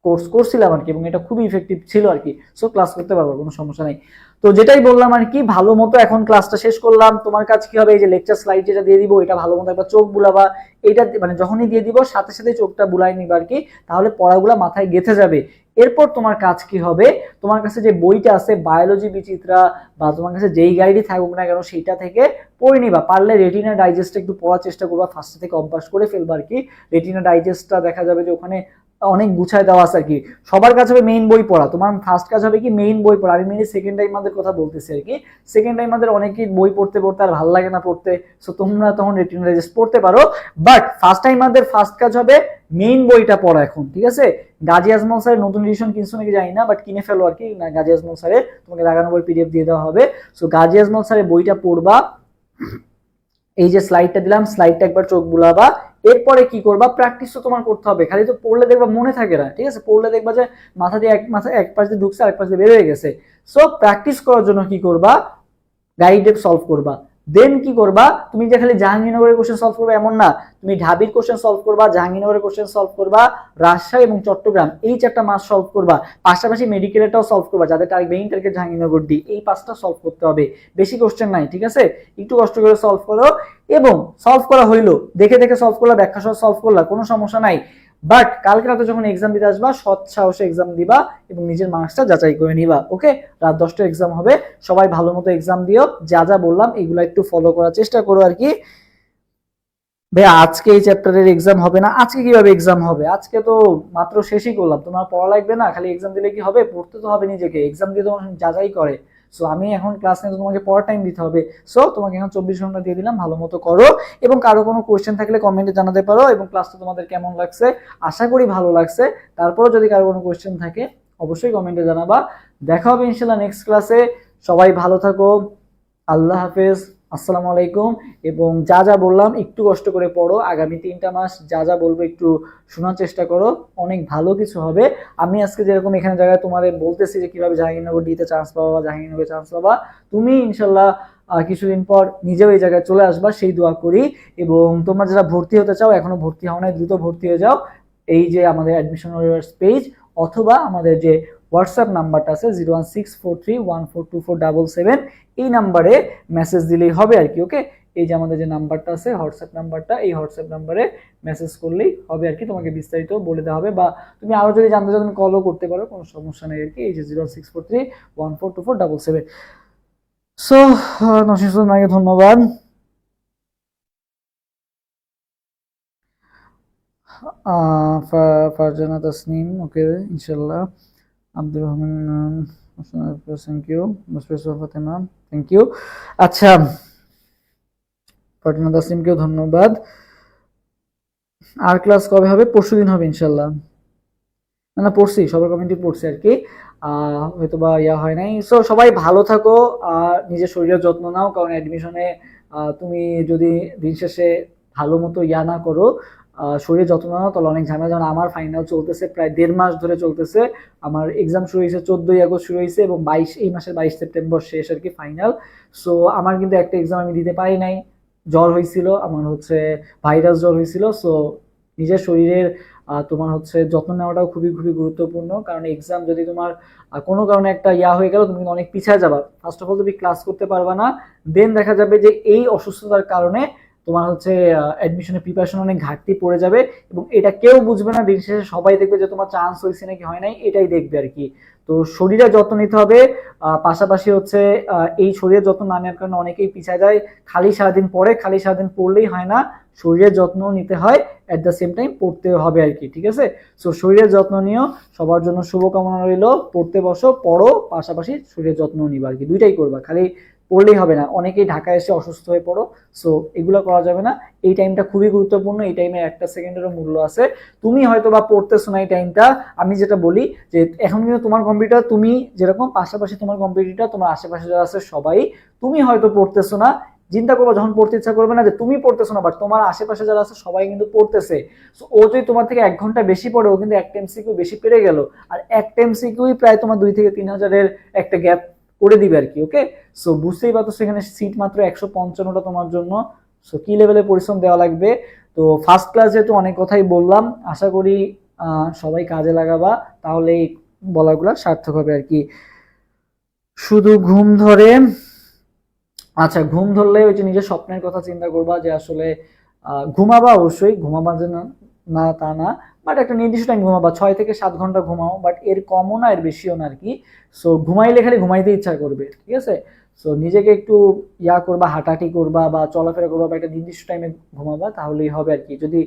কোর্স করছিলাম আর কি, এবং এটা খুবই ইফেক্টিভ ছিল আর কি। সো ক্লাস করতে পারবো, কোনো সমস্যা নাই। তো যেটাই বললাম আর কি, ভালো মতো এখন ক্লাসটা শেষ করলাম। তোমার কাজ কি হবে, এই যে লেকচার স্লাইড যেটা দিয়ে দিব এটা ভালো মতো একবার চোখ বুলাবা। এটা মানে যখনই দিয়ে দিব সাথে সাথে চোখটা বুলাই নিবা আর কি, তাহলে পড়াগুলা মাথায় গেঁথে যাবে। এরপর তোমার কাজ কি হবে, তোমার কাছে যে বইটা আছে বায়োলজি বিচিত্রা বা তোমার কাছে যেই গাইডই থাকুক না কেন সেইটা থেকে পড়ে নিবা। পারলে রেটিনা ডাইজেস্ট একটু পড়ার চেষ্টা করবা, ফার্স্ট থেকে অভ্যাস করে ফেলবা আর কি। রেটিনা ডাইজেস্টটা দেখা যাবে যে ওখানে অনেক গুছায় দেওয়া আছে আর কি। সবার কাছে হবে মেইন বই পড়া, তোমার ফার্স্ট কাজ হবে কি মেইন বই পড়া। আমি মেইনলি সেকেন্ড টাইম আমাদের কথা বলতেছি আর কি। সেকেন্ড টাইম আমাদের অনেকেই বই পড়তে পড়তে আর ভালো লাগে না পড়তে, সো তোমরা তখন রেটিনা ডাইজেস্ট পড়তে পারো। বাট ফার্স্ট টাইম আমাদের ফার্স্ট কাজ হবে মেইন বইটা পড়া এখন, ঠিক আছে। গাজী আজমল স্যারের নতুন এডিশন কিনছো নাকি জানি না, বাট কিনে ফেলো আর কি। গাজী আজমল স্যারের তোমাকে লাগানো বই পিডিএফ দিয়ে দেওয়া হবে। সো গাজী আজমল স্যারের বইটা পড়বা। এই যে স্লাইডটা দিলাম, স্লাইডটা একবার চোখ বুলাবা। এরপরে কি করবা, প্র্যাকটিস তো তোমার করতে হবে। খালি তো পড়লে দেখবা মনে থাকে না, ঠিক আছে। পড়লে দেখবা যে মাথা দিয়ে এক পাশ দিয়ে ঢুকছে আরেক পাশ দিয়ে বের হয়ে গেছে। সো প্র্যাকটিস করার জন্য কি করবা, গাইডেড সলভ করবা। দেন কি করবা, তুমি যে খালি জাহাঙ্গীরনগরের কোশ্চেন সলভ করবে এমন না, তুমি ঢাবির কোশ্চেন সলভ করবা, জাহাঙ্গীরনগরের কোশ্চেন সলভ করবা, রাজশাহী এবং চট্টগ্রাম এই 4টা মাস সলভ করবা। পাশাপাশি মেডিকেলটাও সলভ করবা, যাদের target main target Jahangirnagar D, এই 5টা সলভ করতে হবে। বেশি কোশ্চেন নাই, ঠিক আছে। একটু কষ্ট করে সলভ করো, এবং সলভ করা হইলো দেখে দেখে সলভ করলা, ব্যাখ্যা সহ সলভ করলা, কোনো সমস্যা নাই। বাট কালকে রাতে যখন এক্সাম দিতে আসবা সৎ সাহসে এক্সাম দিবা এবং নিজের মার্কসটা যাচাই করে নিবা। ওকে, রাত 10টা এক্সাম হবে, সবাই ভালো মতো এক্সাম দিও। যা যা বললাম এগুলো একটু ফলো করার চেষ্টা করো আর কি। ভাই আজকে এই চ্যাপ্টারের এক্সাম হবে না, আজকে কিভাবে এক্সাম হবে? আজকে তো মাত্র শেষই করলাম, তোমার পড়া লাগবে না, খালি এক্সাম দিলে কি হবে? পড়তে তো হবে নিজেকে, এক্সাম দিয়ে তোমার যাচাই করে। সো আমি এখন ক্লাস নিয়ে তোমাকে পড়ার টাইম দিতে হবে। সো তোমাকে এখন 24 ঘন্টা দিয়ে দিলাম, ভালো মতো করো। এবং কারো কোনো কোয়েশ্চেন থাকলে কমেন্টে জানাতে পারো। এবং ক্লাসটা তোমাদের কেমন লাগছে, আশা করি ভালো লাগছে। তারপরও যদি কারো কোনো কোয়েশ্চেন থাকে অবশ্যই কমেন্টে জানাবা। দেখা হবে ইনশাল্লাহ নেক্সট ক্লাসে। সবাই ভালো থাকো, আল্লাহ হাফেজ, আসসালামু আলাইকুম। এবং যা যা বললাম একটু কষ্ট করে পড়ো, আগামী 3টা মাস যা যা বলবো একটু শোনার চেষ্টা করো, অনেক ভালো কিছু হবে। আমি আজকে যেরকম এখানে জায়গায় তোমাদের বলতেছি যে কিভাবে জাহাঙ্গীরনগর ডিতে চান্স পাবা বা জাহাঙ্গীরনগরে চান্স পাবা, তুমি ইনশাল্লাহ কিছুদিন পর নিজেও এই জায়গায় চলে আসবা, সেই দোয়া করি। এবং তোমরা যারা ভর্তি হতে চাও, এখনো ভর্তি হও নাই, দ্রুত ভর্তি হয়ে যাও। এই যে আমাদের অ্যাডমিশন পেজ অথবা আমাদের যে হোয়াটসঅ্যাপ নাম্বারটা আছে 01643142477, এই নাম্বারে মেসেজ দিলেই হবে আর কি। ওকে, এই যে আমাদের যে নাম্বারটা আছে হোয়াটসঅ্যাপ নাম্বারটা, এই হোয়াটসঅ্যাপ নাম্বারে মেসেজ করলেই হবে আর কি। তোমাকে বিস্তারিত বলে দেওয়া হবে, বা তুমি আরো যদি জানতে চাও তুমি কলও করতে পারো, কোনো সমস্যা নেই আর কি। এই যে 01643142477। সো নসিমুদ্দিন ভাইকে ধন্যবাদ। ফারজানা তাসনিম, ওকে ইনশাল্লাহ। Abdur Rahman, thank you. Fatema, thank you. আচ্ছা, ফারজানা তাসনিমকেও ধন্যবাদ। আর ক্লাস কবে হবে? পরশুদিন হবে ইনশাল্লাহ। না পড়ছি, সবার কমেন্টই পড়ছি আর কি, হয়তো বা ইয়া হয় নাই। সো সবাই ভালো থাকো, আর নিজের শরীরের যত্ন নাও, কারণ অ্যাডমিশনে তুমি যদি দিন শেষে ভালো মতো ইয়া না করো, শরীরের যত্ন নাও, তাহলে অনেক ঝামেলা। যেমন আমার ফাইনাল চলতেছে, প্রায় 1.5 মাস ধরে চলতেছে। আমার এক্সাম শুরু হয়েছে 14ই আগস্ট শুরু হয়েছে, এবং এই মাসের 22 সেপ্টেম্বর শেষ আর কি ফাইনাল। সো আমার কিন্তু একটা এক্সাম আমি দিতে পারি নাই, জ্বর হয়েছিল, আমার হচ্ছে ভাইরাস জ্বর হয়েছিল। সো নিজের শরীরের তোমার হচ্ছে যত্ন নেওয়াটাও খুবই খুবই গুরুত্বপূর্ণ, কারণ এক্সাম যদি তোমার কোনো কারণে একটা ইয়া হয়ে গেল, তুমি অনেক পিছিয়ে যাবা। ফার্স্ট অফ অল তুমি ক্লাস করতে পারবা না, দেন দেখা যাবে যে এই অসুস্থতার কারণে তোমার হচ্ছে অ্যাডমিশনের প্রিপারেশন অনেক ঘাটতি পড়ে যাবে, এবং এটা কেউ বুঝবে না। দিন শেষে সবাই দেখবে যে তোমার চান্স হয়েছে নাকি হয় নাই, এটাই দেখবে আর কি। তো শরীরের যত্ন নিতে হবে, পাশাপাশি হচ্ছে এই শরীরের যত্ন না নেওয়ার কারণে অনেকেই পিছিয়ে যায়। খালি সারাদিন পড়ে, খালি সারাদিন পড়লেই হয় না, শরীরের যত্ন নিতে হয়, অ্যাট দ্য সেম টাইম পড়তেও হবে আর কি, ঠিক আছে? সো শরীরের যত্ন নিও, সবার জন্য শুভকামনা রইল। পড়তে বসো, পড়ো, পাশাপাশি শরীরের যত্ন নিবা আর কি, দুইটাই করবা, খালি পড়লেই হবে না। অনেকেই ঢাকায় এসে অসুস্থ হয়ে পড়ো, সো এগুলো করা যাবে না। এই টাইমটা খুবই গুরুত্বপূর্ণ, এই টাইমে একটা সেকেন্ডেরও মূল্য আছে। তুমি হয়তো বা পড়তেছো না এই টাইমটা, আমি যেটা বলি যে এখন কিন্তু তোমার কম্পিউটার, তুমি যেরকম পাশাপাশি তোমার কম্পিউটার, তোমার আশেপাশে যারা আছে সবাই, তুমি হয়তো পড়তেছো না, চিন্তা করবো যখন পড়তে ইচ্ছা করবে না যে তুমি পড়তেছো না, বাট তোমার আশেপাশে যারা আছে সবাই কিন্তু পড়তেছে। ও যদি তোমার থেকে 1 ঘন্টা বেশি পড়ে, ও কিন্তু একটা এমসিকিউ বেশি পেরে গেল, আর একটা এমসিকিউই প্রায় তোমার 2 থেকে 3 হাজারের একটা গ্যাপ করে দিবে আর কি। ওকে, সো বুঝতেই পারতো সেখানে সিট মাত্র 155টা তোমার জন্য। সো কি লেভেলে পরিশ্রম দেওয়া লাগবে। তো ফার্স্ট ক্লাস যেহেতু অনেক কথাই বললাম, আশা করি সবাই কাজে লাগাবা, তাহলে এই বলাগুলো সার্থক হবে আর কি। শুধু ঘুম ধরে, আচ্ছা ঘুম ধরলে ওই যে নিজের স্বপ্নের কথা চিন্তা করবা, যে আসলে ঘুমাবা, অবশ্যই ঘুমাবা যে না, না তা না, বাট একটা নির্দিষ্ট টাইম ঘুমাবা, 6 থেকে 7 ঘন্টা ঘুমাও, বাট এর কমও না এর বেশিও না আর কি। সো ঘুমাইলে খালি ঘুমাইতে ইচ্ছা করবে, ঠিক আছে? সো নিজেকে একটু করবা, হাঁটাহাঁটি করবা বা চলাফেরা করবা, বা একটা নির্দিষ্ট টাইমে ঘুমাবা, তাহলেই হবে আর কি। যদি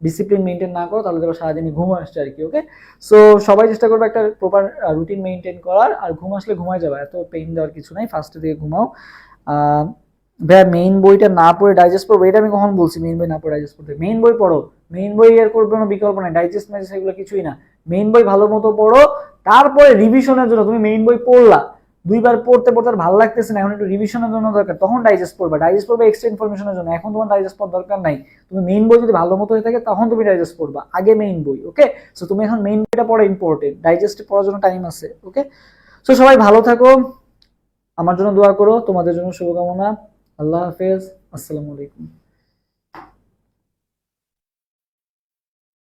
ডিসিপ্লিন মেনটেন না করো তাহলে দেখো সারাদিনই ঘুম আসছে আর কি। ওকে, সো সবাই চেষ্টা করবে একটা প্রপার রুটিন মেনটেন করার, আর ঘুম আসলে ঘুমাই যাবে, এত পেইন দেওয়ার কিছু নাই, ফার্স্টে দিকে ঘুমাও। ভাইয়া মেইন বইটা না পড়ে ডাইজেস্ট পড়বো, এটা আমি কখন বলছি মেইন বই না পড়ে ডাইজেস্ট পড়তে? মেইন বই পড়ো, মেইন বই এর করবে কোনো বিকল্প নাই, ডাইজেস্ট ম্যাজেস্ট এগুলো কিছুই না। মেইন বই ভালো মতো পড়ো, তারপরে রিভিশনের জন্য তুমি মেইন বই পড়লা, 2বার পড়তে পড়তে আর ভালো লাগতেছে না, এখন একটু রিভিশনের জন্য দরকার, তখন ডাইজেস্ট পড়বা। ডাইজেস্ট পড়বে এক্সট্রা ইনফরমেশনের জন্য, এখন তোমার ডাইজেস্ট পড়ার দরকার নাই। তুমি মেইন বই যদি ভালো মতো হয়ে থাকে তখন তুমি ডাইজেস্ট পড়বা, আগে মেইন বই। ওকে, সো তুমি এখন মেইন বইটা পড়া ইম্পর্টেন্ট, ডাইজেস্ট পড়ার জন্য টাইম আছে। ওকে, সো সবাই ভালো থাকো, আমার জন্য দোয়া করো, তোমাদের জন্য শুভকামনা। আল্লাহ হাফেজ, আসসালামু আলাইকুম।